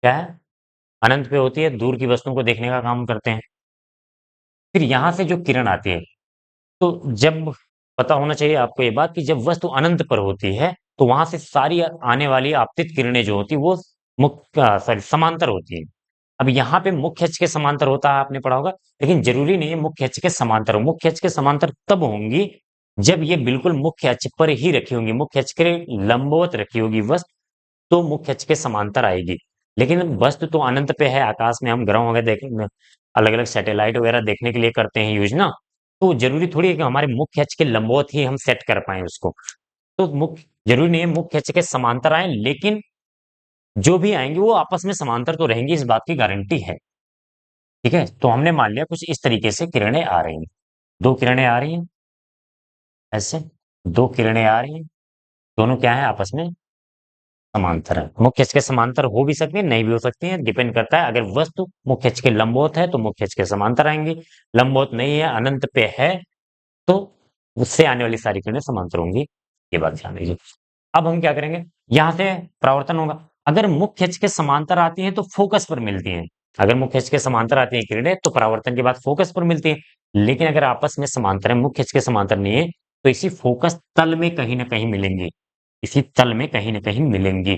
क्या है? अनंत पे होती है, दूर की वस्तुओं को देखने का काम करते हैं। फिर यहाँ से जो किरण आती है, तो जब, पता होना चाहिए आपको ये बात कि जब वस्तु अनंत पर होती है तो वहां से सारी आने वाली आपतित किरणें जो होती है वो मुख्य, सॉरी समांतर होती है। अब यहाँ पे मुख्य अक्ष के समांतर होता है, आपने पढ़ा होगा, लेकिन जरूरी नहीं है मुख्य अक्ष के समांतर हो। मुख्य अक्ष के समांतर तब होंगी जब ये बिल्कुल मुख्य अक्ष पर ही रखी होंगी, मुख्य अक्ष के लंबवत रखी होगी वस्तु, तो मुख्य अक्ष के समांतर आएगी। लेकिन वस्तु तो अनंत पे है, आकाश में हम ग्रह वगैरह देख, अलग अलग सैटेलाइट वगैरह देखने के लिए करते हैं यूज ना, तो जरूरी थोड़ी है कि हमारे मुख्य अक्ष के लंबवत ही हम सेट कर पाए उसको। तो मुख्य जरूरी नहीं है मुख्य अक्ष के समांतर आए, लेकिन जो भी आएंगे वो आपस में समांतर तो रहेंगी, इस बात की गारंटी है। ठीक है, तो हमने मान लिया कुछ इस तरीके से किरणें आ रही हैं, दो किरणें आ रही हैं ऐसे, दो किरणें आ रही हैं, दोनों क्या है आपस में? समांतर है। मुख्य अक्ष के समांतर हो भी सकती है, नहीं भी हो सकती है, डिपेंड करता है। अगर वस्तु मुख्य अक्ष के लंबवत है तो मुख्य अक्ष के समांतर आएंगी, लंबवत नहीं है, अनंत पे है, तो उससे आने वाली सारी किरणें समांतर होंगी। ये बात ध्यान दीजिए। अब हम क्या करेंगे, यहां से परावर्तन होगा। अगर मुख्य अक्ष के समांतर आती है तो फोकस पर मिलती हैं। अगर मुख्य अक्ष के समांतर आती है किरणें तो परावर्तन के बाद फोकस पर मिलती है। लेकिन अगर आपस में समांतर है, मुख्य अक्ष के समांतर नहीं है, तो इसी फोकस तल में कहीं न कहीं मिलेंगी, इसी तल में कहीं न कहीं मिलेंगी,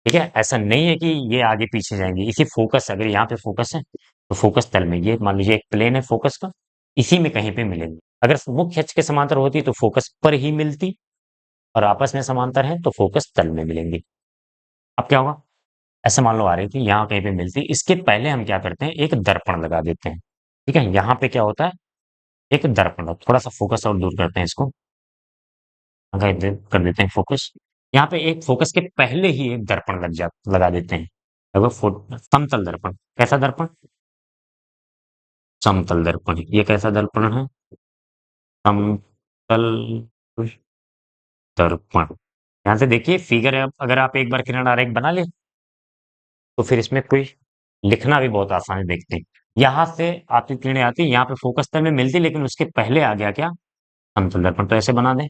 ठीक है? ऐसा नहीं है कि ये आगे-पीछे जाएँगी, इसी फोकस अगर यहाँ पे फोकस है, तो फोकस तल में ये मान लीजिए एक प्लेन है फोकस का, इसी में कहीं पे मिलेंगी। अगर मुख्य अक्ष के समांतर होती तो फोकस पर ही मिलती और आपस में समांतर है तो फोकस तल में मिलेंगी। अब क्या होगा? ऐसे मान लो आ रही थी, यहाँ कहीं पे मिलती, इसके पहले हम क्या करते हैं, एक दर्पण लगा देते हैं, ठीक है? यहाँ पे क्या होता है, एक दर्पण, थोड़ा-सा फोकस और दूर करते हैं इसको, कर देते हैं फोकस। यहाँ पे एक फोकस के पहले ही एक दर्पण लगा देते हैं। अगर समतल दर्पण, कैसा दर्पण? समतल दर्पण। ये कैसा दर्पण है? समतल दर्पण। ध्यान से देखिए फिगर है, अगर आप एक बार किरण आरेख बना ले तो फिर इसमें कोई लिखना भी बहुत आसान है, देखते हैं। यहाँ से आती किरणें आती, यहाँ पे फोकस तल में मिलती, लेकिन उसके पहले आ गया क्या? समतल दर्पण। तो ऐसे बना दें।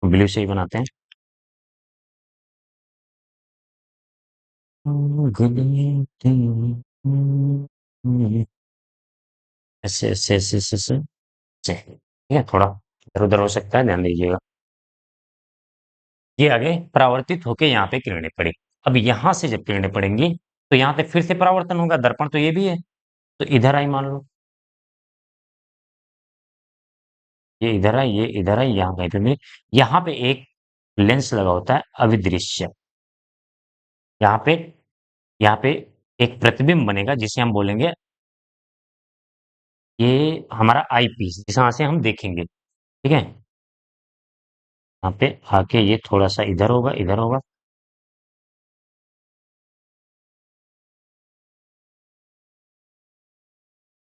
ब्लू से ही बनाते हैं। ऐसे ऐसे ऐसे ऐसे ऐसे ऐसे। ठीक है, थोड़ा इधर उधर हो सकता है, ध्यान दीजिएगा। ये आगे परावर्तित होके यहाँ पे किरणें पड़ी। अब यहाँ से जब किरणें पड़ेंगी तो यहाँ पे फिर से परावर्तन होगा, दर्पण तो ये भी है, तो इधर आई मान लो, ये इधर आई, ये इधर आई, यहाँ कहीं पे भी। यहाँ पे एक लेंस लगा होता है अभिदृश्य। यहाँ पे यहाँ पे एक प्रतिबिंब बनेगा जिसे हम बोलेंगे, ये हमारा आई पीस, जहाँ से हम देखेंगे, ठीक है? यहाँ पे आके ये थोड़ा सा इधर होगा, इधर होगा।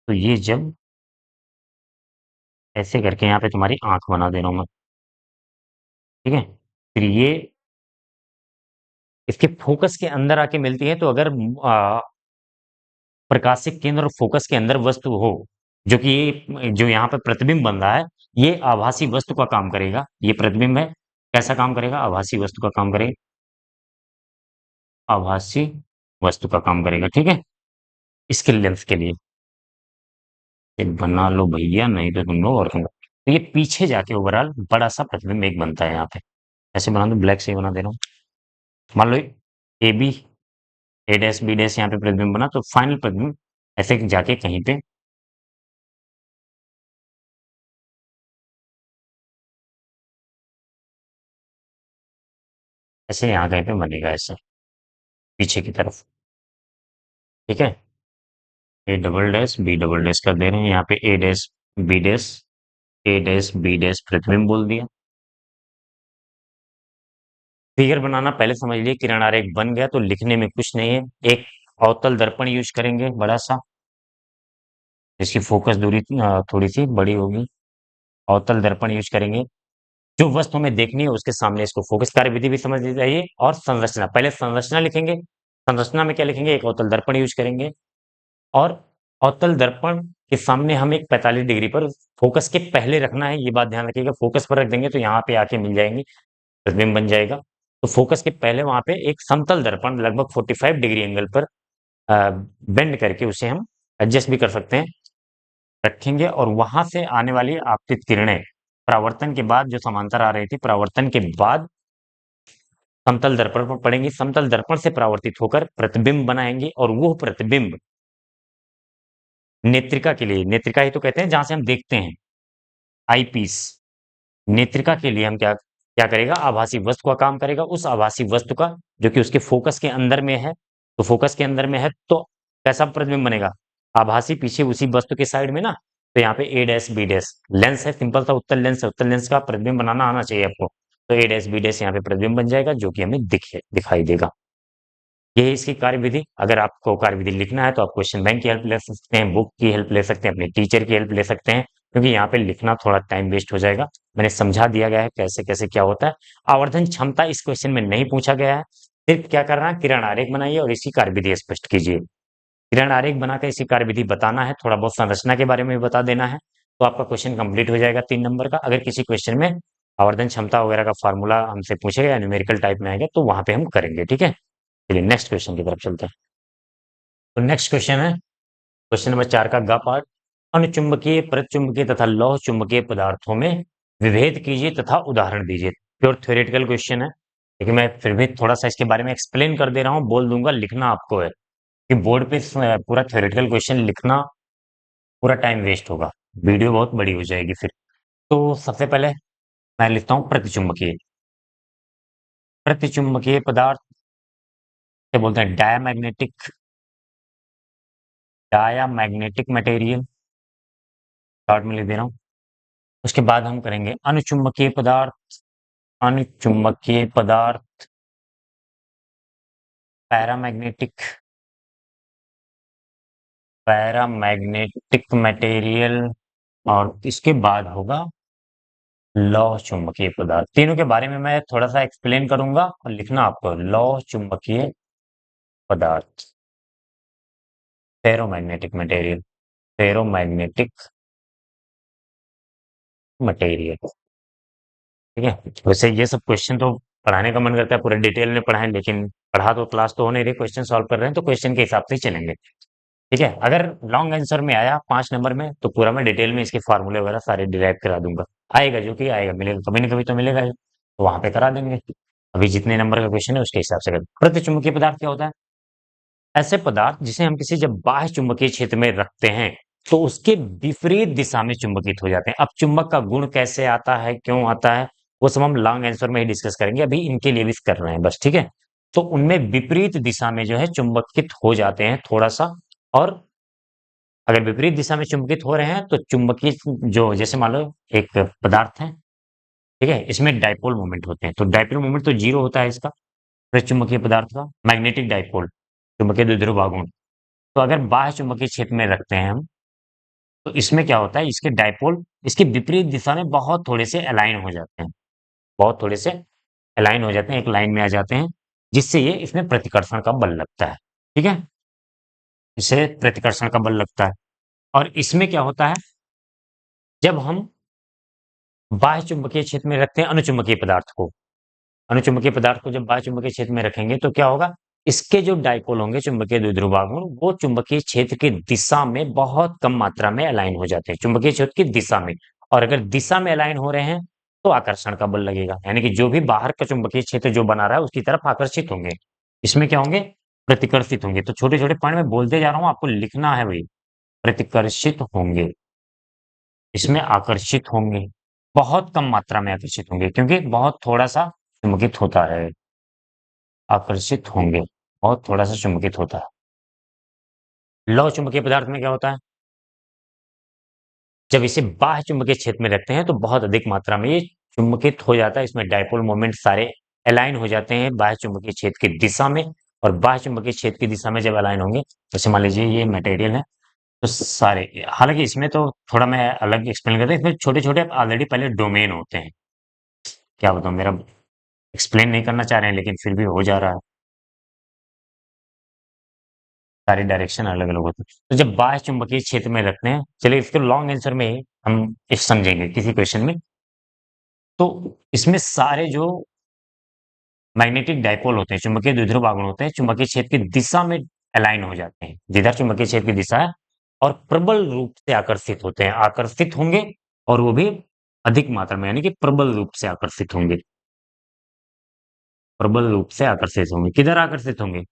तो ये जब ऐसे करके यहाँ पे तुम्हारी आंख बना दे रहा हूँ मैं, ठीक है? फिर ये इसके फोकस के अंदर आके मिलती है, तो अगर प्रकाशिक केंद्र और फोकस के अंदर वस्तु हो, जो कि ये जो यहाँ पे प्रतिबिंब बन रहा है, ये आभासी वस्तु का काम करेगा। ये प्रतिबिंब है, कैसा काम करेगा? आभासी वस्तु का काम करेगा, आभासी वस्तु का काम करेगा, ठीक है? इसके लेंस के लिए एक बना लो भैया, नहीं तो तुम लोग और तुम। तो ये पीछे जाके ओवरऑल बड़ा सा प्रतिबिंब एक बनता है यहाँ पे। ऐसे बना दो, ब्लैक से ही बना दे रहा हूँ। मान लो A B, A dash B dash यहाँ पे प्रतिबिंब बना, तो फाइनल प्रतिबिंब ऐसे जाके कहीं पे ऐसे यहाँ कहीं पे बनेगा, ऐसे पीछे की तरफ, ठीक है? A double dash B double dash कर दे रहे हैं यहाँ पे, A dash B dash, A dash B dash प्रतिबिंब बोल दिया। फिगर बनाना पहले समझ लिए, किरण आरेख बन गया तो लिखने में कुछ नहीं है। एक अवतल दर्पण यूज करेंगे बड़ा सा, जिसकी फोकस दूरी थोड़ी सी बड़ी होगी। अवतल दर्पण यूज करेंगे, जो वस्तु हमें देखनी है उसके सामने इसको फोकस, कार्य विधि भी समझ ली जाइए। और संरचना, पहले संरचना लिखेंगे। संरचना में क्या लिखेंगे? एक अवतल दर्पण यूज करेंगे, और अवतल दर्पण के सामने हम एक 45 डिग्री पर फोकस के पहले रखना है, ये बात ध्यान रखिएगा। फोकस पर रख देंगे तो यहाँ पे आके मिल जाएंगी, प्रतिबिंब बन जाएगा। तो फोकस के पहले वहां पे एक समतल दर्पण लगभग 45 डिग्री एंगल पर बेंड करके, उसे हम एडजस्ट भी कर सकते हैं, रखेंगे। और वहां से आने वाली आपतित किरणें परावर्तन के बाद जो समांतर आ रही थी, परावर्तन के बाद समतल दर्पण पर पड़ेंगी, समतल दर्पण से परावर्तित होकर प्रतिबिंब बनाएंगे, और वो प्रतिबिंब नेत्रिका के लिए, नेत्रिका ही तो कहते हैं जहां से हम देखते हैं, आई पीस, नेत्रिका के लिए हम क्या क्या करेगा? आभासी वस्तु का काम करेगा। उस आभासी वस्तु का जो कि उसके फोकस के अंदर में है, तो फोकस के अंदर में है तो कैसा प्रतिबिंब बनेगा? आभासी पीछे उसी वस्तु के साइड में ना, तो यहाँ पे A dash B dash lens है, सिंपल सा उत्तल लेंस है, उत्तल लेंस का प्रतिबिंब बनाना आना चाहिए आपको। तो ए डैश बी डैश यहाँ पे प्रतिबिंब बन जाएगा, जो कि हमें दिखाई देगा। ये है इसकी कार्यविधि। अगर आपको कार्यविधि लिखना है तो आप क्वेश्चन बैंक की हेल्प ले सकते हैं, बुक की हेल्प ले सकते हैं, अपने टीचर की हेल्प ले सकते हैं, क्योंकि यहाँ पे लिखना थोड़ा टाइम वेस्ट हो जाएगा। मैंने समझा दिया गया है कैसे कैसे क्या होता है। आवर्धन क्षमता इस क्वेश्चन में नहीं पूछा गया है। सिर्फ क्या करना है, किरण आरेख बनाइए और इसी कार्यविधि स्पष्ट कीजिए। किरण आरेख बनाकर इसी कार्यविधि बताना है, थोड़ा बहुत संरचना के बारे में भी बता देना है, तो आपका क्वेश्चन कंप्लीट हो जाएगा 3 नंबर का। अगर किसी क्वेश्चन में आवर्धन क्षमता वगैरह का फॉर्मूला हमसे पूछेगा या न्यूमेरिकल टाइप में आएगा तो वहां पे हम करेंगे, ठीक है? चलिए नेक्स्ट क्वेश्चन की तरफ चलते हैं। तो नेक्स्ट क्वेश्चन है क्वेश्चन नंबर 4 का ग पार्ट। अनुचुंबकीय, प्रतिचुंबकीय तथा लौह चुंबकीय पदार्थों में विभेद कीजिए तथा उदाहरण दीजिए। प्योर थ्योरेटिकल क्वेश्चन है, लेकिन मैं फिर भी थोड़ा सा इसके बारे में एक्सप्लेन कर दे रहा हूँ, बोल दूंगा, लिखना आपको है कि बोर्ड पे पूरा थ्योरेटिकल क्वेश्चन लिखना पूरा टाइम वेस्ट होगा, वीडियो बहुत बड़ी हो जाएगी फिर। तो सबसे पहले मैं लिखता हूँ प्रतिचुंबकीय। प्रतिचुंबकीय पदार्थ से बोलते हैं डायामैग्नेटिक, डायामैग्नेटिक मटेरियल, शॉर्ट में लिख दे रहा हूँ। उसके बाद हम करेंगे अनुचुंबकीय पदार्थ। अनुचुंबकीय पदार्थ पैरामैग्नेटिक, पैरामैग्नेटिक मटेरियल, और इसके बाद होगा लौह चुंबकीय पदार्थ। तीनों के बारे में मैं थोड़ा सा एक्सप्लेन करूंगा और लिखना आपको लौह चुंबकीय पदार्थ, फेरोमैग्नेटिक मटेरियल, फेरोमैग्नेटिक मटेरियल। ठीक है, वैसे ये सब क्वेश्चन तो पढ़ाने का मन करता है पूरा डिटेल में पढ़ाएं, लेकिन पढ़ा तो क्लास तो हो नहीं रही, क्वेश्चन सॉल्व कर रहे हैं तो क्वेश्चन के हिसाब से ही चलेंगे। ठीक है, अगर लॉन्ग आंसर में आया 5 नंबर में तो पूरा मैं डिटेल में इसके फार्मूले वगैरह सारे डिराइव करा दूंगा। आएगा जो कि आएगा, मिलेगा कभी ना कभी तो मिलेगा ही, तो वहां पे करा देंगे। अभी जितने नंबर का क्वेश्चन है उसके हिसाब से कर। प्रतिचुंबकीय पदार्थ क्या होता है? ऐसे पदार्थ जिसे हम किसी जब बाह्य चुंबकीय क्षेत्र में रखते हैं तो उसके विपरीत दिशा में चुंबकित हो जाते हैं। अब चुंबक का गुण कैसे आता है, क्यों आता है, वो सब हम लॉन्ग आंसर में ही डिस्कस करेंगे, अभी इनके लिए भी कर रहे हैं बस। ठीक है, तो उनमें विपरीत दिशा में जो है चुंबकित हो जाते हैं थोड़ा सा। और अगर विपरीत दिशा में चुंबकित हो रहे हैं तो चुंबकीय जो, जैसे मान लो एक पदार्थ है, ठीक है, इसमें डाइपोल मोमेंट होते हैं, तो डाइपोल मोमेंट तो जीरो होता है इसका, चुंबकीय पदार्थ का मैग्नेटिक डाइपोल, चुंबकीय द्विध्रुव आघूर्ण। तो अगर बाह्य चुंबकीय क्षेत्र में रखते हैं हम, तो इसमें क्या होता है, इसके डाइपोल इसकी विपरीत दिशा में बहुत थोड़े से अलाइन हो जाते हैं, बहुत थोड़े से अलाइन हो जाते हैं, एक लाइन में आ जाते हैं, जिससे ये इसमें प्रतिकर्षण का बल लगता है। ठीक है, इसे प्रतिकर्षण का बल लगता है। और इसमें क्या होता है, जब हम बाह्य चुंबकीय क्षेत्र में रखते हैं अनुचुंबकीय पदार्थ को, अनुचुंबकीय पदार्थ को जब बाह्य चुंबकीय क्षेत्र में रखेंगे तो क्या होगा, इसके जो डाइपोल होंगे चुंबकीय द्विध्रुव आघूर्ण, वो चुंबकीय क्षेत्र की दिशा में बहुत कम मात्रा में अलाइन हो जाते हैं, चुंबकीय क्षेत्र की दिशा में। और अगर दिशा में अलाइन हो रहे हैं तो आकर्षण का बल लगेगा, यानी कि जो भी बाहर का चुंबकीय क्षेत्र जो बना रहा है उसकी तरफ आकर्षित होंगे, इसमें क्या होंगे, प्रतिकर्षित होंगे। तो छोटे छोटे पॉइंट में बोलते जा रहा हूं, आपको लिखना है भाई, प्रतिकर्षित होंगे, इसमें आकर्षित होंगे, बहुत कम मात्रा में आकर्षित होंगे क्योंकि बहुत थोड़ा सा चुंबकित होता है, आकर्षित होंगे, बहुत थोड़ा सा चुंबकित होता है। लौह चुंबकीय पदार्थ में क्या होता है, जब इसे बाह्य चुंबकीय क्षेत्र में रखते हैं तो बहुत अधिक मात्रा में ये चुंबकित हो जाता है, इसमें डाइपोल मोमेंट सारे अलाइन हो जाते हैं बाह्य चुंबकीय क्षेत्र की दिशा में। और बाह्य चुंबकीय क्षेत्र की दिशा में जब अलाइन होंगे, जैसे मान लीजिए ये मटेरियल है, तो सारे, हालांकि इसमें तो थोड़ा मैं अलग एक्सप्लेन करता हूँ, इसमें छोटे छोटे ऑलरेडी पहले डोमेन होते हैं, क्या बताऊँ, मेरा एक्सप्लेन नहीं करना चाह रहे हैं लेकिन फिर भी हो जा रहा है, सारी डायरेक्शन अलग अलग होती है। तो जब बाह्य चुंबकीय क्षेत्र में रखते हैं, चलिए इसके लॉन्ग आंसर में ही हम इस समझेंगे किसी क्वेश्चन में, तो इसमें सारे जो मैग्नेटिक डाइपोल होते हैं, चुंबकीय द्विध्रुव आघूर्ण होते हैं, चुंबकीय क्षेत्र की दिशा में अलाइन हो जाते हैं, जिधर चुंबकीय क्षेत्र की दिशा है, और प्रबल रूप से आकर्षित होते हैं, आकर्षित होंगे, और वो भी अधिक मात्रा में, यानी कि प्रबल रूप से आकर्षित होंगे, प्रबल रूप से आकर्षित होंगे। किधर आकर्षित होंगे,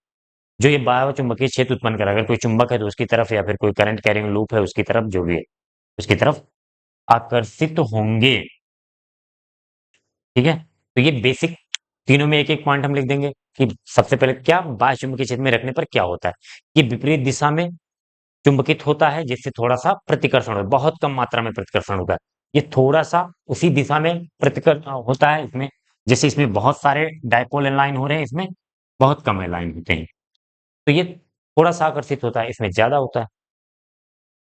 जो ये बाह्य चुंबकीय क्षेत्र उत्पन्न करा, अगर कोई चुंबक है तो उसकी तरफ, या फिर कोई करंट कैरिंग लूप है उसकी तरफ, जो भी है उसकी तरफ आकर्षित होंगे। ठीक है, तो ये बेसिक तीनों में एक एक पॉइंट हम लिख देंगे कि सबसे पहले क्या, बाह्य चुंबकीय क्षेत्र में रखने पर क्या होता है, कि विपरीत दिशा में चुंबकित होता है, जिससे थोड़ा सा प्रतिकर्षण होता है, बहुत कम मात्रा में प्रतिकर्षण होता है, ये थोड़ा सा उसी दिशा में प्रतिकर्षण होता है इसमें, जैसे इसमें बहुत सारे डाइपोल अलाइन हो रहे हैं, इसमें बहुत कम अलाइन होते हैं, तो ये थोड़ा सा आकर्षित होता है, इसमें ज्यादा होता है।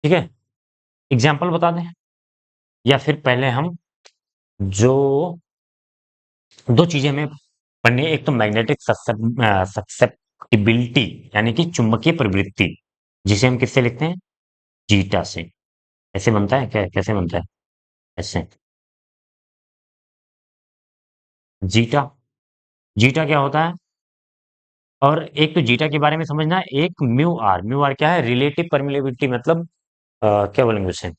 ठीक है, एग्जाम्पल बता दें, या फिर पहले हम जो दो चीजें हमें पढ़नी है, एक तो मैग्नेटिक ससेप्टिबिलिटी, यानी कि चुंबकीय प्रवृत्ति, जिसे हम किससे लिखते हैं, जीटा से। ऐसे बनता है क्या, कैसे बनता है, ऐसे, जीटा, जीटा क्या होता है, और एक तो जीटा के बारे में समझना है, एक म्यू आर, म्यू आर क्या है, रिलेटिव परमिलेबिलिटी, मतलब क्या बोलेंगे उसे,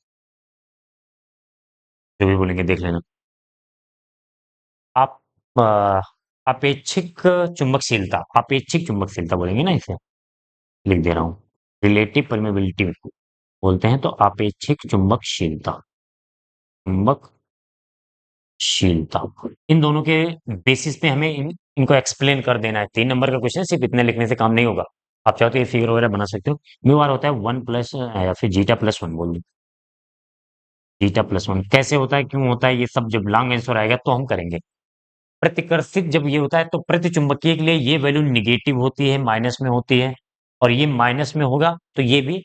जो भी बोलेंगे देख लेना आप। अ, अपेक्षिक चुंबकशीलता, अपेक्षिक चुंबकशीलता बोलेंगे ना इसे, लिख दे रहा हूँ। रिलेटिव परमेबिलिटी बोलते हैं, तो अपेक्षिक चुंबकशीलता, इन दोनों के बेसिस पे हमें इनको एक्सप्लेन कर देना है। 3 नंबर का क्वेश्चन, सिर्फ इतने लिखने से काम नहीं होगा। आप चाहो तो ये फिगर वगैरह बना सकते हो। म्यू आर होता है 1 प्लस या फिर जीटा+1 बोल दो। जीटा+1 कैसे होता है, क्यों होता है, ये सब जब लॉन्ग आंसर आएगा तो हम करेंगे। प्रतिकर्षित जब ये होता है तो प्रतिचुंबकीय के लिए ये वैल्यू निगेटिव होती है, माइनस में होती है, और ये माइनस में होगा तो ये भी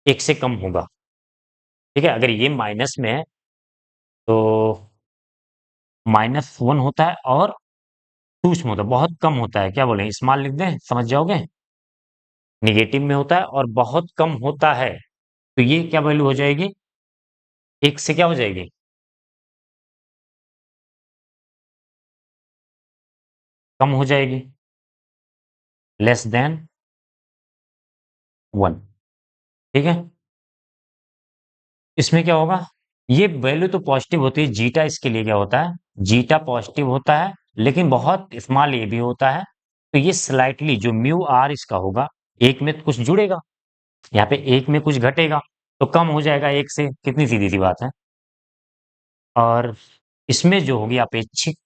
1 से कम होगा। ठीक है, अगर ये माइनस में है तो -1 होता है, और सूक्ष्म होता है, बहुत कम होता है। क्या बोले, स्मॉल लिख दें, समझ जाओगे। निगेटिव में होता है और बहुत कम होता है, तो ये क्या वैल्यू हो जाएगी, 1 से क्या हो जाएगी, कम हो जाएगी, << 1। ठीक है, इसमें क्या होगा, ये वैल्यू तो पॉजिटिव होती है, जीटा इसके लिए क्या होता है, जीटा पॉजिटिव होता है, लेकिन बहुत स्मॉल ए भी होता है। तो ये स्लाइटली जो म्यू आर इसका होगा, एक में कुछ जुड़ेगा, यहाँ पे एक में कुछ घटेगा, तो कम हो जाएगा 1 से। कितनी सीधी सी बात है। और इसमें जो होगी अपेक्षिक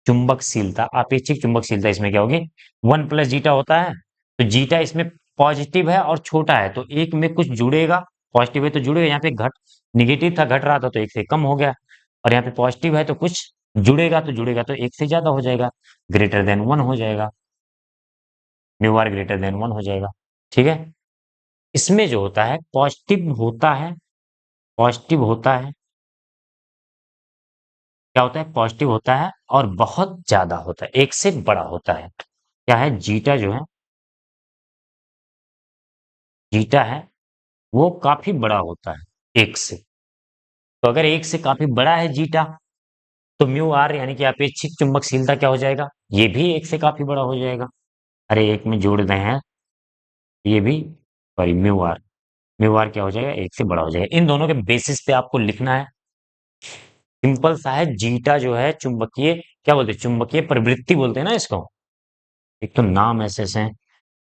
चुंबकशीलता, अपेक्षिक चुंबकशीलता इसमें क्या होगी, 1 प्लस जीटा होता है, तो जीटा इसमें पॉजिटिव है और छोटा है, तो एक में कुछ जुड़ेगा, पॉजिटिव है तो जुड़ेगा, यहाँ पे घट, निगेटिव था घट रहा था तो 1 से कम हो गया, और यहाँ पे पॉजिटिव है तो कुछ जुड़ेगा तो 1 से ज्यादा हो जाएगा, >1 हो जाएगा, म्यू आर >1 हो जाएगा। ठीक है, इसमें जो होता है पॉजिटिव होता है, पॉजिटिव होता है, क्या होता है, पॉजिटिव होता है और बहुत ज्यादा होता है, 1 से बड़ा होता है। क्या है, जीटा जो है, जीटा है वो काफी बड़ा होता है 1 से। तो अगर 1 से काफी बड़ा है जीटा, तो म्यू आर यानी कि अपेक्षित चुंबकशीलता क्या हो जाएगा, ये भी 1 से काफी बड़ा हो जाएगा। अरे एक में जोड़ रहे हैं, ये भी, सॉरी, म्यू आर क्या हो जाएगा, 1 से बड़ा हो जाएगा। इन दोनों के बेसिस पे आपको लिखना है। सिंपल सा है, जीटा जो है चुंबकीय, क्या बोलते हैं, चुंबकीय प्रवृत्ति बोलते हैं ना इसको। एक तो नाम ऐसे ऐसे हैं,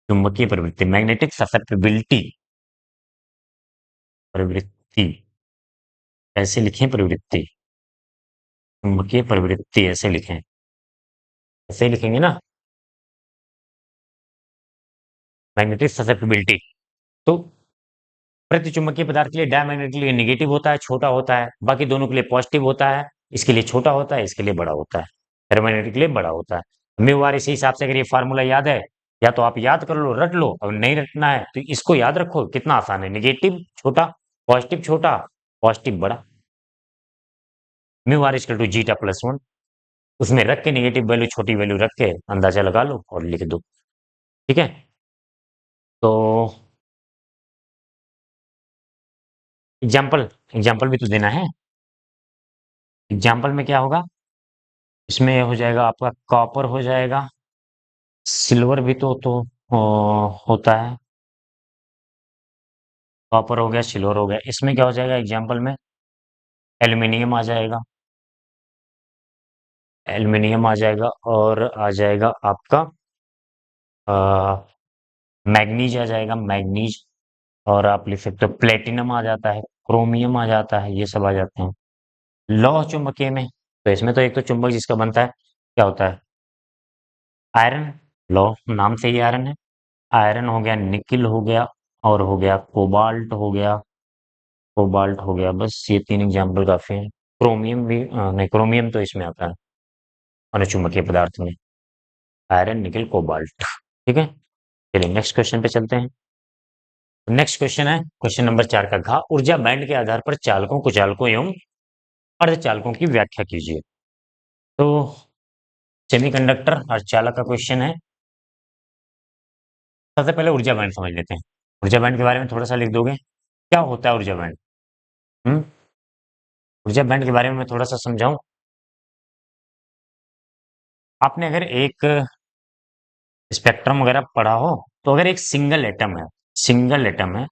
चुंबकीय प्रवृत्ति, मैग्नेटिक ससेप्टिबिलिटी, प्रवृत्ति ऐसे लिखें, प्रवृत्ति, चुंबकीय प्रवृत्ति ऐसे लिखें, ऐसे ही लिखेंगे ना, मैग्नेटिक ससेप्टिबिलिटी। तो प्रतिचुंबकीय पदार्थ के लिए डायमैग्नेटिक के लिए नेगेटिव होता है, छोटा होता है, बाकी दोनों के लिए पॉजिटिव होता है, इसके लिए छोटा होता है, इसके लिए बड़ा होता है, फेरोमैग्नेटिक के लिए बड़ा होता है। म्यू आर, इसी हिसाब से अगर ये फार्मूला याद है, या तो आप याद कर लो, रट लो, और नहीं रटना है तो इसको याद रखो, कितना आसान है, निगेटिव छोटा, पॉजिटिव छोटा, पॉजिटिव बड़ा, म्यू आर इक्वल टू जीटा+1, उसमें रख के निगेटिव वैल्यू, छोटी वैल्यू रख के अंदाजा लगा लो और लिख दो। ठीक है, तो एग्जाम्पल, एग्जाम्पल भी तो देना है। एग्जाम्पल में क्या होगा, इसमें हो जाएगा आपका कॉपर हो जाएगा, सिल्वर भी होता है, कॉपर हो गया, सिल्वर हो गया, इसमें क्या हो जाएगा एग्जाम्पल में, एल्यूमिनियम आ जाएगा, एल्यूमिनियम आ जाएगा, और आ जाएगा आपका मैग्नीज आ जाएगा, मैग्नीज, और आप लिख सकते हो प्लेटिनम आ जाता है, क्रोमियम आ जाता है, ये सब आ जाते हैं लौह चुंबकीय में। तो इसमें तो एक तो चुंबक जिसका बनता है, क्या होता है, आयरन, लौह नाम से ही आयरन है, आयरन हो गया, निकिल हो गया, और हो गया कोबाल्ट हो गया, कोबाल्ट हो गया, बस ये 3 एग्जाम्पल काफी हैं। क्रोमियम भी नहीं, क्रोमियम तो इसमें आता है अनुचुंबकीय पदार्थ में, आयरन, निकिल, कोबाल्ट। ठीक है, चलिए नेक्स्ट क्वेश्चन पे चलते हैं। नेक्स्ट क्वेश्चन है क्वेश्चन नंबर 4 का, घा ऊर्जा बैंड के आधार पर चालकों, कुचालकों एवं अर्धचालकों की व्याख्या कीजिए। तो सेमीकंडक्टर अर्धचालक का क्वेश्चन है। सबसे पहले ऊर्जा बैंड समझ लेते हैं। ऊर्जा बैंड के बारे में थोड़ा सा लिख दोगे, क्या होता है ऊर्जा बैंड। हम्म ऊर्जा बैंड के बारे में मैं थोड़ा सा समझाऊं। आपने अगर एक स्पेक्ट्रम वगैरह पढ़ा हो, तो अगर एक सिंगल एटम है, सिंगल एटम है,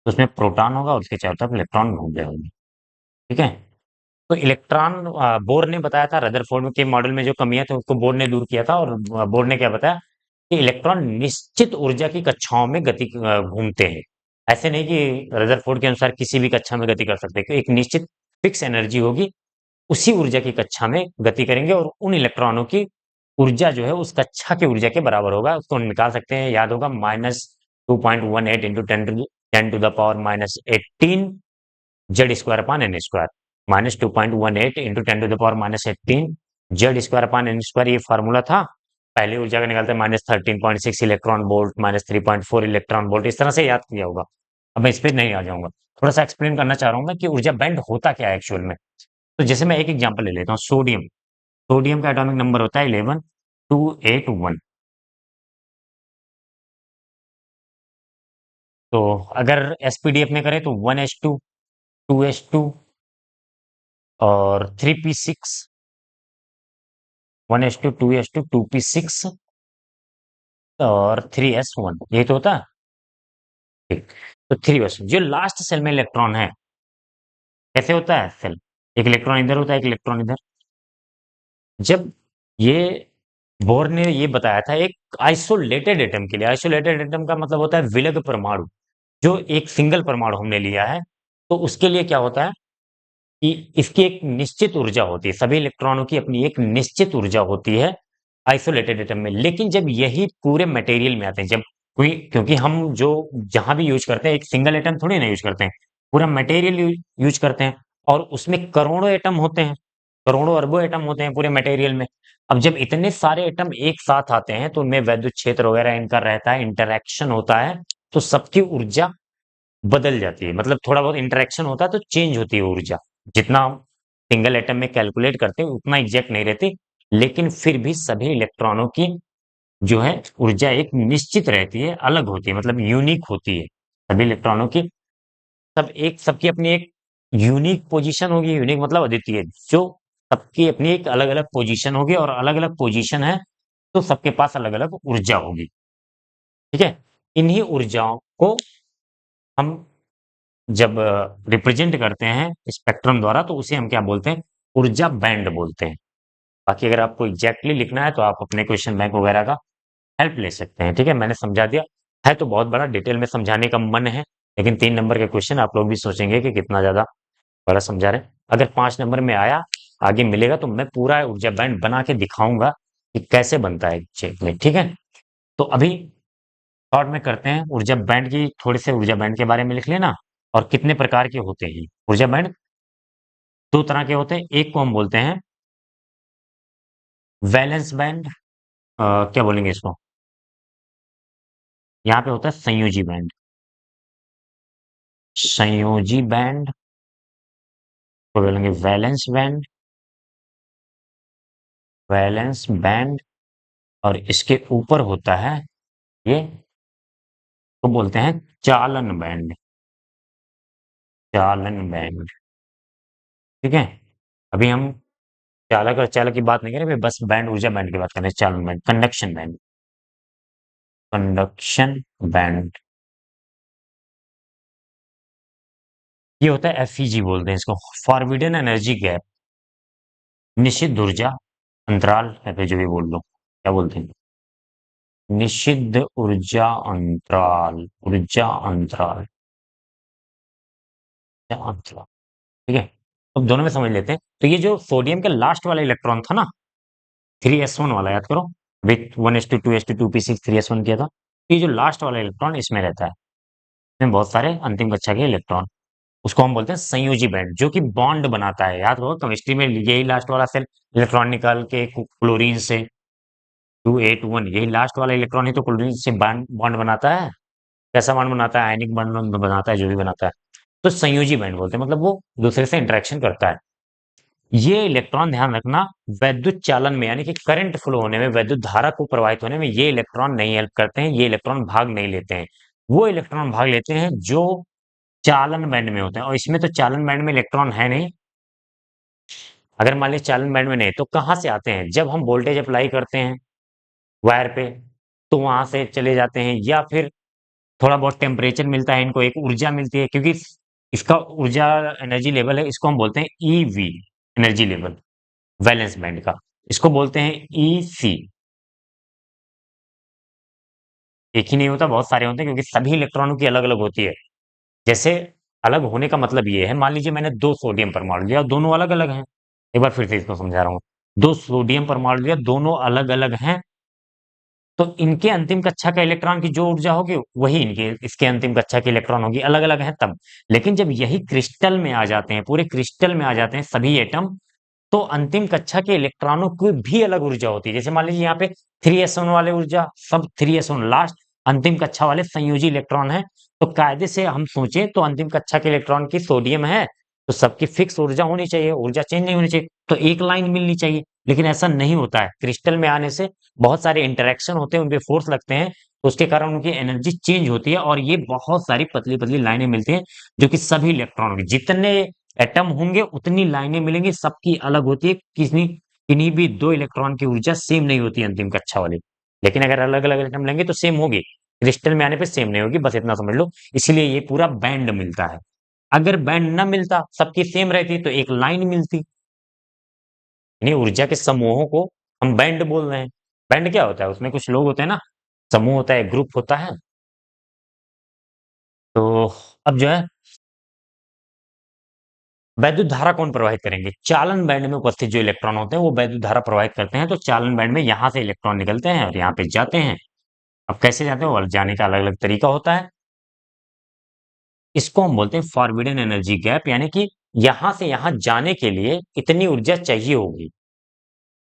तो उसमें प्रोटॉन होगा और उसके चारों तरफ इलेक्ट्रॉन घूम रहे होंगे। ठीक है। तो इलेक्ट्रॉन बोर ने बताया था रदरफोर्ड के मॉडल में जो कमियां थी उसको बोर ने दूर किया था, और बोर ने क्या बताया कि इलेक्ट्रॉन निश्चित ऊर्जा की कक्षाओं में गति घूमते हैं। ऐसे नहीं कि रदरफोर्ड के अनुसार किसी भी कक्षा में गति कर सकते हैं, एक निश्चित फिक्स एनर्जी होगी, उसी ऊर्जा की कक्षा में गति करेंगे, और उन इलेक्ट्रॉनों की ऊर्जा जो है उस कक्षा की ऊर्जा के बराबर होगा। उसको हम निकाल सकते हैं, याद होगा, -2.18 into 10 to the power -18 Z square upon N square. -2.18 into 10 to the power -18 Z square upon N square, ये फार्मूला था। पहली ऊर्जा का निकालते हैं -13.6 इलेक्ट्रॉन वोल्ट, -3.4 इलेक्ट्रॉन वोल्ट, इस तरह से याद किया होगा। अब मैं इस पे नहीं आ जाऊंगा, थोड़ा सा एक्सप्लेन करना चाह रहा हूँ मैं कि ऊर्जा बैंड होता क्या है एक्चुअल में। तो जैसे मैं एक एग्जांपल ले लेता हूँ, सोडियम। सोडियम का एटॉमिक नंबर होता है 11281। तो अगर एसपीडीएफ में करें तो 1s2, 2s2 और 3p6, 1s2, 2s2, 2p6 और 3s1, यही तो होता है। ठीक। तो 3s, जो लास्ट सेल में इलेक्ट्रॉन है, कैसे होता है सेल, एक इलेक्ट्रॉन इधर होता है, एक इलेक्ट्रॉन इधर। जब ये बोर ने ये बताया था एक आइसोलेटेड एटम के लिए, आइसोलेटेड एटम का मतलब होता है विलग परमाणु, जो एक सिंगल परमाणु हमने लिया है, तो उसके लिए क्या होता है कि इसकी एक निश्चित ऊर्जा होती है, सभी इलेक्ट्रॉनों की अपनी एक निश्चित ऊर्जा होती है आइसोलेटेड एटम में। लेकिन जब यही पूरे मटेरियल में आते हैं, जब कोई, क्योंकि हम जो जहां भी यूज करते हैं एक सिंगल एटम थोड़ी ना यूज करते हैं, पूरा मटेरियल यूज करते हैं, और उसमें करोड़ों एटम होते हैं, करोड़ों अरबों एटम होते हैं पूरे मटेरियल में। अब जब इतने सारे एटम एक साथ आते हैं तो उनमें वैद्युत क्षेत्र वगैरह इनका रहता है, इंटरेक्शन होता है, तो सबकी ऊर्जा बदल जाती है, मतलब थोड़ा बहुत इंटरेक्शन होता है तो चेंज होती है ऊर्जा। जितना हम सिंगल एटम में कैलकुलेट करते हैं उतना एग्जैक्ट नहीं रहती, लेकिन फिर भी सभी इलेक्ट्रॉनों की जो है ऊर्जा एक निश्चित रहती है, अलग होती है, मतलब यूनिक होती है सभी इलेक्ट्रॉनों की। सब एक, सबकी अपनी एक यूनिक पोजीशन होगी, यूनिक मतलब अद्वितीय, जो सबकी अपनी एक अलग अलग पोजीशन होगी, और अलग अलग पोजीशन है तो सबके पास अलग अलग ऊर्जा होगी। ठीक है। इन्हीं ऊर्जाओं को हम जब रिप्रेजेंट करते हैं स्पेक्ट्रम द्वारा तो उसे हम क्या बोलते हैं, ऊर्जा बैंड बोलते हैं। बाकी अगर आपको एग्जैक्टली लिखना है तो आप अपने क्वेश्चन बैंक वगैरह का हेल्प ले सकते हैं। ठीक है, मैंने समझा दिया है, तो बहुत बड़ा डिटेल में समझाने का मन है, लेकिन 3 नंबर के क्वेश्चन आप लोग भी सोचेंगे कि कितना ज्यादा बड़ा समझा रहे हैं। अगर 5 नंबर में आया, आगे मिलेगा, तो मैं पूरा ऊर्जा बैंड बना के दिखाऊंगा कि कैसे बनता है चेक में। ठीक है। तो अभी शॉर्ट में करते हैं ऊर्जा बैंड की, थोड़े से ऊर्जा बैंड के बारे में लिख लेना, और कितने प्रकार के होते हैं ऊर्जा बैंड। 2 तरह के होते हैं, एक को हम बोलते हैं वैलेंस बैंड, क्या बोलेंगे इसको, यहाँ पे होता है संयोजी बैंड, संयोजी बैंड को बोलेंगे वैलेंस बैंड, वैलेंस बैंड। और इसके ऊपर होता है ये, को बोलते हैं चालन बैंड, चालन बैंड। ठीक है। अभी हम चालक और चालक की बात नहीं करें, अभी बस बैंड, ऊर्जा बैंड की बात करें, चालन band, conduction band, conduction band. ये होता है एफईजी बोलते हैं इसको, फॉरबिडन एनर्जी गैप, निषिद्ध ऊर्जा अंतराल, या फिर जो भी बोल लो, क्या बोलते हैं, निषिद्ध ऊर्जा अंतराल, ऊर्जा अंतराल, ऊर्जा अंतराल। ठीक है। अब दोनों में समझ लेते हैं। तो ये जो सोडियम के लास्ट वाला इलेक्ट्रॉन था ना, 3s1 वाला, याद करो, with 1s2, 2s2, 2p6, 3s1 किया था। ये जो लास्ट वाला इलेक्ट्रॉन इसमें रहता है, इसमें बहुत सारे अंतिम कक्षा के इलेक्ट्रॉन, उसको हम बोलते हैं संयोजी बैंड, जो कि बॉन्ड बनाता है। याद होगा केमिस्ट्री में यही लास्ट वाला सेल इलेक्ट्रॉन निकाल के क्लोरीन से 281, यही लास्ट वाला इलेक्ट्रॉन ही तो क्लोरीन से बॉन्ड बॉन्ड बनाता है। कैसा बॉन्ड बनाता है, आयनिक बॉन्ड बनाता है, जो भी बनाता है। तो संयोजी बैंड बोलते हैं, मतलब वो दूसरे से इंटरेक्शन करता है। ये इलेक्ट्रॉन, ध्यान रखना, वैद्युत चालन में, यानी कि करंट फ्लो होने में, वैद्युत धारा को प्रवाहित होने में ये इलेक्ट्रॉन नहीं हेल्प करते हैं, ये इलेक्ट्रॉन भाग नहीं लेते हैं। वो इलेक्ट्रॉन भाग लेते हैं जो चालन बैंड में होते हैं, और इसमें तो चालन बैंड में इलेक्ट्रॉन है नहीं। अगर मान लीजिए चालन बैंड में नहीं, तो कहाँ से आते हैं, जब हम वोल्टेज अप्लाई करते हैं वायर पे, तो वहां से चले जाते हैं, या फिर थोड़ा बहुत टेम्परेचर मिलता है इनको, एक ऊर्जा मिलती है, क्योंकि इसका ऊर्जा एनर्जी लेवल है, इसको हम बोलते हैं EV, energy level, valence band का, इसको बोलते हैं ईसी। एक ही नहीं होता, बहुत सारे होते हैं, क्योंकि सभी इलेक्ट्रॉनों की अलग अलग होती है। जैसे अलग होने का मतलब ये है, मान लीजिए मैंने दो सोडियम परमाणु लिया और दोनों अलग अलग हैं। एक बार फिर से इसको समझा रहा हूँ। दो सोडियम परमाणु लिया, दोनों अलग अलग हैं, तो इनके अंतिम कक्षा का इलेक्ट्रॉन की जो ऊर्जा होगी वही इनके इसके अंतिम कक्षा की इलेक्ट्रॉन होगी, अलग अलग है तब। लेकिन जब यही क्रिस्टल में आ जाते हैं, पूरे क्रिस्टल में आ जाते हैं सभी एटम, तो अंतिम कक्षा के इलेक्ट्रॉनों की भी अलग ऊर्जा होती है। जैसे मान लीजिए यहाँ पे 3s1 वाले ऊर्जा, सब 3s1 लास्ट अंतिम कक्षा वाले संयोजी इलेक्ट्रॉन है। तो कायदे से हम सोचें तो अंतिम कक्षा के इलेक्ट्रॉन की सोडियम है, तो सबकी फिक्स ऊर्जा होनी चाहिए, ऊर्जा चेंज नहीं होनी चाहिए, तो एक लाइन मिलनी चाहिए। लेकिन ऐसा नहीं होता है, क्रिस्टल में आने से बहुत सारे इंटरेक्शन होते हैं, उनपे फोर्स लगते हैं, तो उसके कारण उनकी एनर्जी चेंज होती है, और ये बहुत सारी पतली पतली लाइनें मिलती हैं, जो कि सभी इलेक्ट्रॉनों की, जितने एटम होंगे उतनी लाइनें मिलेंगी, सबकी अलग होती है, किसी किन्हीं भी दो इलेक्ट्रॉन की ऊर्जा सेम नहीं होती अंतिम कक्षा वाली। लेकिन अगर अलग अलग एटम लेंगे तो सेम होगी, क्रिस्टल में आने पे सेम नहीं होगी, बस इतना समझ लो। इसलिए ये पूरा बैंड मिलता है। अगर बैंड ना मिलता, सबकी सेम रहती, तो एक लाइन मिलती। यानी ऊर्जा के समूहों को हम बैंड बोल रहे हैं। बैंड क्या होता है, उसमें कुछ लोग होते हैं ना, समूह होता है, ग्रुप होता है। तो अब जो है, वैद्युत धारा कौन प्रवाहित करेंगे, चालन बैंड में उपस्थित जो इलेक्ट्रॉन होते हैं वो वैद्युत धारा प्रवाहित करते हैं। तो चालन बैंड में यहाँ से इलेक्ट्रॉन निकलते हैं और यहाँ पे जाते हैं। अब कैसे जाते हैं, और जाने का अलग अलग तरीका होता है। इसको हम बोलते हैं फॉरबिडन एनर्जी गैप, यानी कि यहां से यहां जाने के लिए इतनी ऊर्जा चाहिए होगी,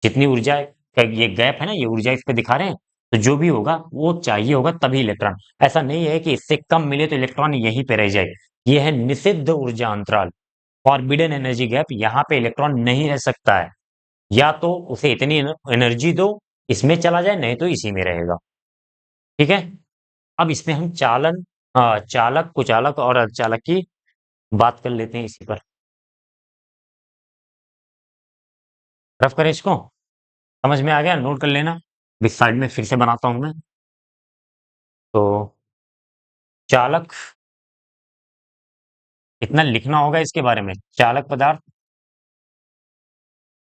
जितनी ऊर्जा का ये गैप है ना, ये ऊर्जा इस पे दिखा रहे हैं, तो जो भी होगा वो चाहिए होगा तभी इलेक्ट्रॉन। ऐसा नहीं है कि इससे कम मिले तो इलेक्ट्रॉन यहीं पे रह जाए। ये है निषिद्ध ऊर्जा अंतराल, फॉरबिडन एनर्जी गैप। यहाँ पे इलेक्ट्रॉन नहीं रह सकता है, या तो उसे इतनी एनर्जी दो इसमें चला जाए, नहीं तो इसी में रहेगा। ठीक है। अब इसमें हम चालक, कुचालक और अर्धचालक की बात कर लेते हैं इसी पर। रफ करें इसको, समझ में आ गया, नोट कर लेना। इस साइड में फिर से बनाता हूं मैं। तो चालक, इतना लिखना होगा इसके बारे में, चालक पदार्थ,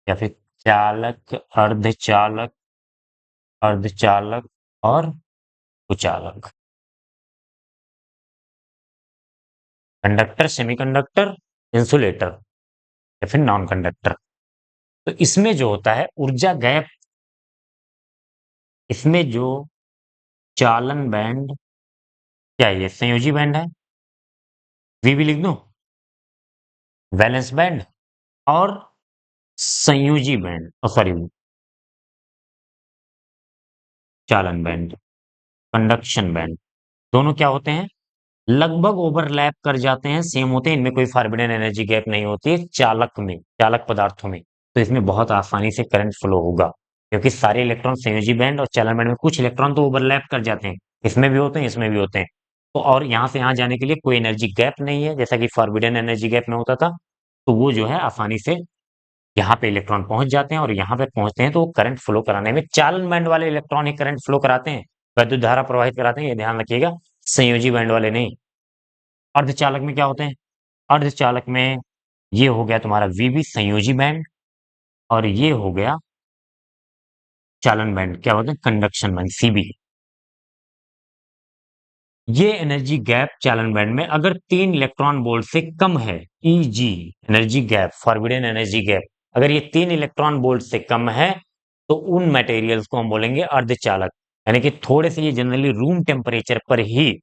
या फिर चालक, अर्धचालक, अर्धचालक और कुचालक। कंडक्टर, सेमीकंडक्टर, इंसुलेटर, या फिर नॉन कंडक्टर। तो इसमें जो होता है ऊर्जा गैप, इसमें जो चालन बैंड, क्या ये संयोजी बैंड है, वी भी लिख दूं, वैलेंस बैंड और संयोजी बैंड, सॉरी, चालन बैंड, कंडक्शन बैंड, दोनों क्या होते हैं, लगभग ओवरलैप कर जाते हैं, सेम होते हैं, इनमें कोई फॉरबिडन एनर्जी गैप नहीं होती है चालक में, चालक पदार्थों में। तो इसमें बहुत आसानी से करंट फ्लो होगा, क्योंकि सारे इलेक्ट्रॉन संयोजी बैंड और चालन बैंड में कुछ इलेक्ट्रॉन तो ओवरलैप कर जाते हैं, इसमें भी होते हैं, इसमें भी होते हैं। तो और यहाँ से यहाँ जाने के लिए कोई एनर्जी गैप नहीं है, जैसा कि फॉरबिडन एनर्जी गैप में होता था। तो वो जो है आसानी से यहाँ पे इलेक्ट्रॉन पहुंच जाते हैं, और यहाँ पे पहुंचते हैं तो वो करंट फ्लो कराने में चालन बैंड वाले इलेक्ट्रॉन ही करंट फ्लो कराते हैं, वैद्युत धारा प्रवाहित कराते हैं, ये ध्यान रखिएगा, संयोजी बैंड वाले नहीं। अर्धचालक में क्या होते हैं, अर्धचालक में ये हो गया तुम्हारा वीबी, संयोजी बैंड, और ये हो गया चालन बैंड, क्या होता है, कंडक्शन बैंड, सीबी। ये एनर्जी गैप चालन बैंड में अगर 3 इलेक्ट्रॉन वोल्ट से कम है, easy, energy gap, forbidden energy gap, अगर ये 3 इलेक्ट्रॉन वोल्ट से कम है, तो उन मटेरियल्स को हम बोलेंगे अर्धचालक। यानी कि थोड़े से, ये जनरली रूम टेम्परेचर पर ही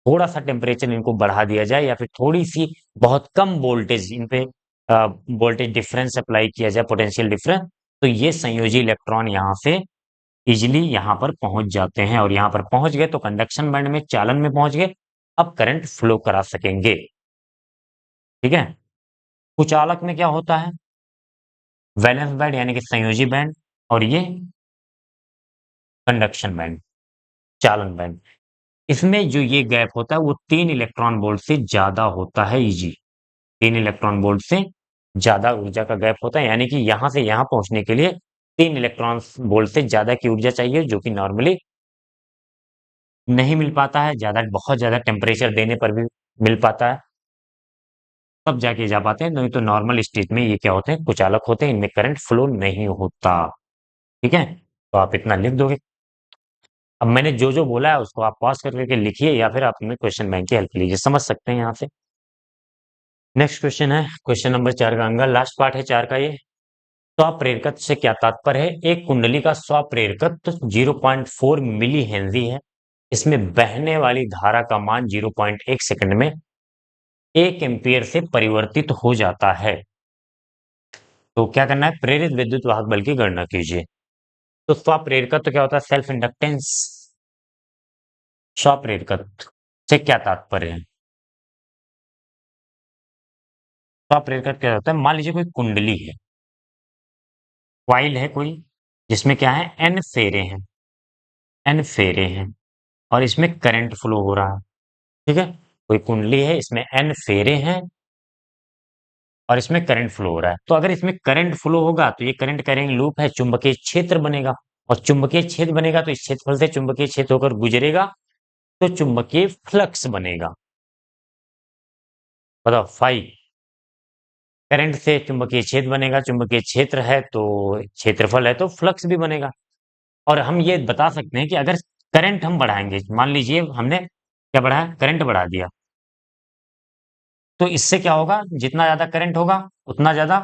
थोड़ा सा टेम्परेचर इनको बढ़ा दिया जाए, या फिर थोड़ी सी बहुत कम वोल्टेज इन पे वोल्टेज डिफरेंस अप्लाई किया जाए, पोटेंशियल डिफरेंस, तो ये संयोजी इलेक्ट्रॉन यहाँ से इजिली यहाँ पर पहुंच जाते हैं, और यहाँ पर पहुंच गए तो कंडक्शन बैंड में, चालन में पहुंच गए, अब करंट फ्लो करा सकेंगे। ठीक है। कुचालक में क्या होता है, वैलेंस बैंड यानी कि संयोजी बैंड, और ये कंडक्शन बैंड, चालन बैंड। इसमें जो ये गैप होता है वो 3 इलेक्ट्रॉन वोल्ट से ज्यादा होता है, इजी, 3 इलेक्ट्रॉन वोल्ट से ज्यादा ऊर्जा का गैप होता है, यानी कि यहां से यहां पहुंचने के लिए 3 इलेक्ट्रॉन वोल्ट से ज्यादा की ऊर्जा चाहिए, जो कि नॉर्मली नहीं मिल पाता है, बहुत ज़्यादा टेम्परेचर देने पर भी मिल पाता है, तब जाके जा पाते हैं, नहीं तो नॉर्मल स्टेट में ये क्या होते हैं, कुचालक होते हैं, इनमें करंट फ्लो नहीं होता। ठीक है? तो आप इतना लिख दोगे। अब मैंने जो-जो बोला है उसको आप पॉज़ कर के लिखिए या फिर आप अपने क्वेश्चन बैंक की हेल्प लीजिए, समझ सकते हैं यहाँ से। नेक्स्ट क्वेश्चन है, क्वेश्चन नंबर 4 का आंसर लास्ट पार्ट है 4 का ये। स्वप्रेरकत्व से क्या तात्पर्य है? एक कुंडली का स्वप्रेरकत्व 0.4 मिली हेनरी है। इसमें बहने वाली धारा का मान 0.1 सेकंड में 1 एम्पीयर से परिवर्तित हो जाता है। तो क्या करना है? प्रेरित विद्युत वाहक बल की गणना कीजिए। तो स्वप्रेरकत्व क्या होता है? Self inductance. स्वप्रेरकत्व से क्या तात्पर्य है? स्वप्रेरकत्व क्या होता है? मान लीजिए कोई कुंडली है, कॉइल है कोई, जिसमें क्या है? एन फेरे हैं, एन फेरे हैं और इसमें करंट फ्लो हो रहा है। ठीक है? कोई कुंडली है, इसमें एन फेरे हैं और इसमें करंट फ्लो हो रहा है। तो अगर इसमें करंट फ्लो होगा तो ये करंट का रिंग लूप है, चुंबकीय क्षेत्र बनेगा और चुंबकीय क्षेत्र बनेगा तो इस क्षेत्रफल से चुंबकीय क्षेत्र होकर गुजरेगा तो चुंबकीय फ्लक्स बनेगा। बताओ फाई करंट से चुंबकीय क्षेत्र बनेगा, चुंबकीय क्षेत्र है तो क्षेत्रफल है तो फ्लक्स भी बनेगा। और हम ये बता सकते हैं कि अगर करंट हम बढ़ाएंगे, मान लीजिए हमने क्या बढ़ाया? करंट बढ़ा दिया, तो इससे क्या होगा? जितना ज्यादा करंट होगा उतना ज्यादा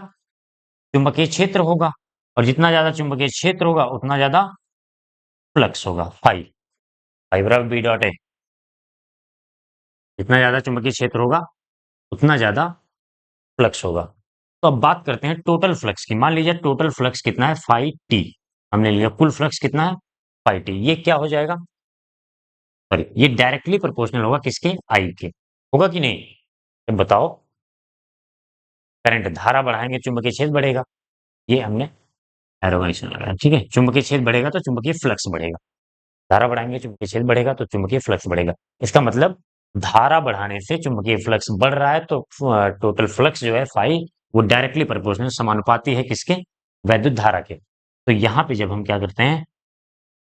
चुंबकीय क्षेत्र होगा और जितना ज्यादा चुंबकीय क्षेत्र होगा उतना ज्यादा फ्लक्स होगा। फाई फाई बराबर बी डॉट ए। जितना ज्यादा चुंबकीय क्षेत्र होगा उतना ज्यादा फ्लक्स होगा। तो अब बात करते हैं टोटल फ्लक्स की। मान लीजिए टोटल फ्लक्स कितना है? Phi T. हमने लिया कुल फ्लक्स कितना है? Phi T. ये क्या हो जाएगा? सॉरी, ये डायरेक्टली प्रोपोर्शनल होगा किसके? आई के। होगा कि नहीं? तो बताओ। करंट धारा बढ़ाएंगे चुंबकीय क्षेत्र बढ़ेगा, ये हमने एरो का निशान लगाया। ठीक है? चुंबकीय क्षेत्र बढ़ेगा तो चुंबकीय फ्लक्स बढ़ेगा, धारा बढ़ाएंगे चुंबकीय क्षेत्र बढ़ेगा तो चुंबकीय फ्लक्स बढ़ेगा। इसका मतलब धारा बढ़ाने से चुंबकीय फ्लक्स बढ़ रहा है तो टोटल फ्लक्स जो है फाई, वो डायरेक्टली प्रोपोर्शनल समानुपाती है किसके? वैद्युत धारा के। तो यहाँ पे जब हम क्या करते हैं,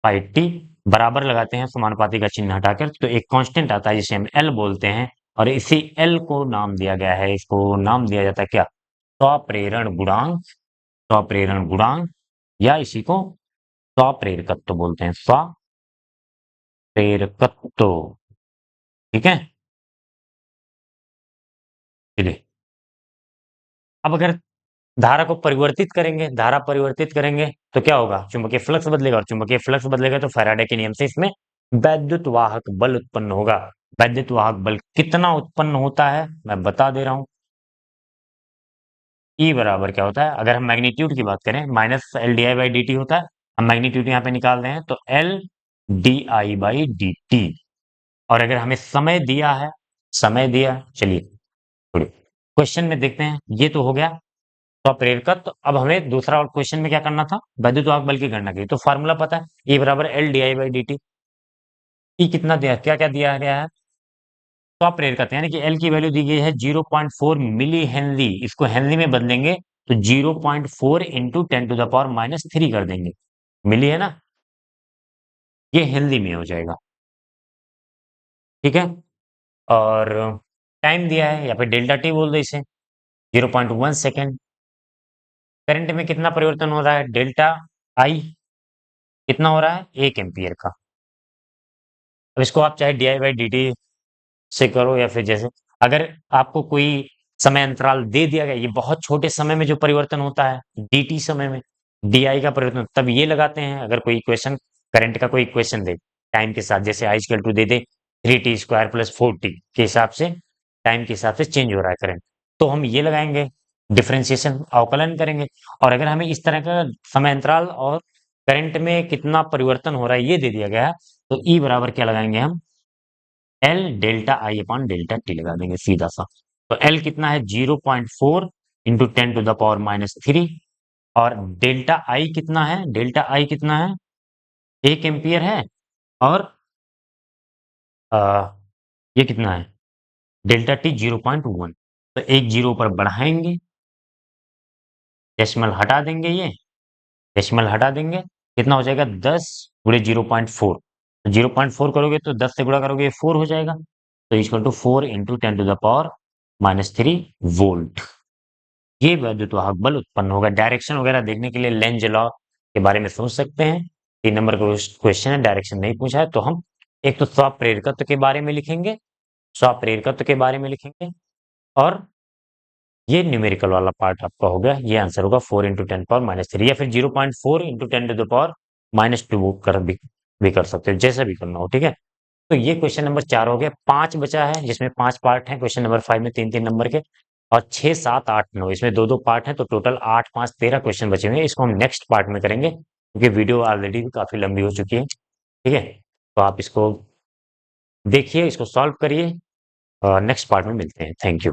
फाई टी बराबर लगाते हैं समानुपाती का चिन्ह हटाकर, तो एक कांस्टेंट आता है जिसे हम एल बोलते हैं और इसी एल को नाम दिया गया है, इसको नाम दिया जाता है क्या? स्वप्रेरण गुणांक। स्वप्रेरण गुणांक या इसी को स्वप्रेरकत्व बोलते हैं, स्वप्रेरकत्व। ठीक है? चलिए, अब अगर धारा को परिवर्तित करेंगे, धारा परिवर्तित करेंगे तो क्या होगा? चुंबकीय फ्लक्स बदलेगा और चुंबकीय फ्लक्स बदलेगा तो फैराडे के नियम से इसमें वैद्युत वाहक बल उत्पन्न होगा। वैद्युत वाहक बल कितना उत्पन्न होता है मैं बता दे रहा हूं। ई बराबर क्या होता है? अगर हम मैग्नीट्यूड की बात करें, minus L D I by D T होता है। हम मैग्नीट्यूड यहाँ पे निकाल रहे हैं तो L D I by D T. और अगर हमें समय दिया है, समय दिया, चलिए थोड़ी क्वेश्चन में देखते हैं। ये तो हो गया तो प्रेरकत्व। तो अब हमें दूसरा और क्वेश्चन में क्या करना था? वैद्युत वाहक बल की गणना की। तो फार्मूला पता है, E बराबर L D I by D T. E कितना दिया, क्या क्या दिया गया है? तो आप प्रेरकत्व यानी कि एल की वैल्यू दी गई है 0.4 मिली हेनरी। इसको हेनरी में बदलेंगे तो 0.4 इंटू 10⁻³ कर देंगे। मिली है ना? ये हेनरी में हो जाएगा। ठीक है? और टाइम दिया है या फिर डेल्टा टी बोल दो इसे, 0.1 सेकेंड। करंट में कितना परिवर्तन हो रहा है? डेल्टा आई कितना हो रहा है? 1 एम्पियर का। अब इसको आप चाहे D I by D T से करो या फिर जैसे, अगर आपको कोई समय अंतराल दे दिया गया, ये बहुत छोटे समय में जो परिवर्तन होता है dt समय में, di का परिवर्तन, तब ये लगाते हैं। अगर कोई इक्वेशन, करंट का कोई इक्वेशन दे टाइम के साथ, जैसे I=2 दे दे 3t² + 4t के हिसाब से, टाइम के हिसाब से चेंज हो रहा है करंट, तो हम ये लगाएंगे, डिफरेंशिएशन अवकलन करेंगे। और अगर हमें इस तरह का समय अंतराल और करंट में कितना परिवर्तन हो रहा है ये दे दिया गया है, तो E बराबर क्या लगाएंगे हम? एल डेल्टा आई अपॉन डेल्टा टी लगा देंगे सीधा सा। तो एल कितना है? 0.4 इंटू 10⁻³ और डेल्टा आई कितना है? डेल्टा आई कितना है? 1 एम्पियर है। और आ, ये कितना है? Delta T 0.1। तो एक जीरो पर बढ़ाएंगे, डेसिमल हटा देंगे, ये डेसिमल हटा देंगे, कितना हो जाएगा? 10 × 0.4। 0.4 करोगे तो 10 से गुणा करोगे 4 हो जाएगा, तो इक्वल टू 4 इंटू 10⁻³ वोल्ट। ये वैद्युतवाहक बल उत्पन्न होगा। डायरेक्शन वगैरह देखने के लिए लेंज लॉ के बारे में सोच सकते हैं। 3 नंबर का क्वेश्चन है, डायरेक्शन नहीं पूछा है, तो हम एक तो स्वप्रेरकत्व के बारे में लिखेंगे, स्वप्रेरकत्व के बारे में लिखेंगे, और ये न्यूमेरिकल वाला पार्ट आपका हो गया। ये आंसर होगा 4 इंटू 10⁻³ या फिर 0.4 इंटू 10⁻² भी कर सकते हो, जैसा भी करना हो, ठीक है। तो ये क्वेश्चन नंबर 4 हो गया। 5 बचा है, जिसमें 5 पार्ट हैं क्वेश्चन नंबर 5 में, 3-3 नंबर के, और 6, 7, 8, 9 इसमें 2-2 पार्ट हैं, तो टोटल 8, 5, 13 क्वेश्चन बचे हुए हैं। इसको हम नेक्स्ट पार्ट में करेंगे, क्योंकि वीडियो ऑलरेडी काफी लंबी हो चुकी है, ठीक है। तो आप इसको देखिए, इसको सॉल्व करिए, और नेक्स्ट पार्ट में मिलते हैं। Thank you.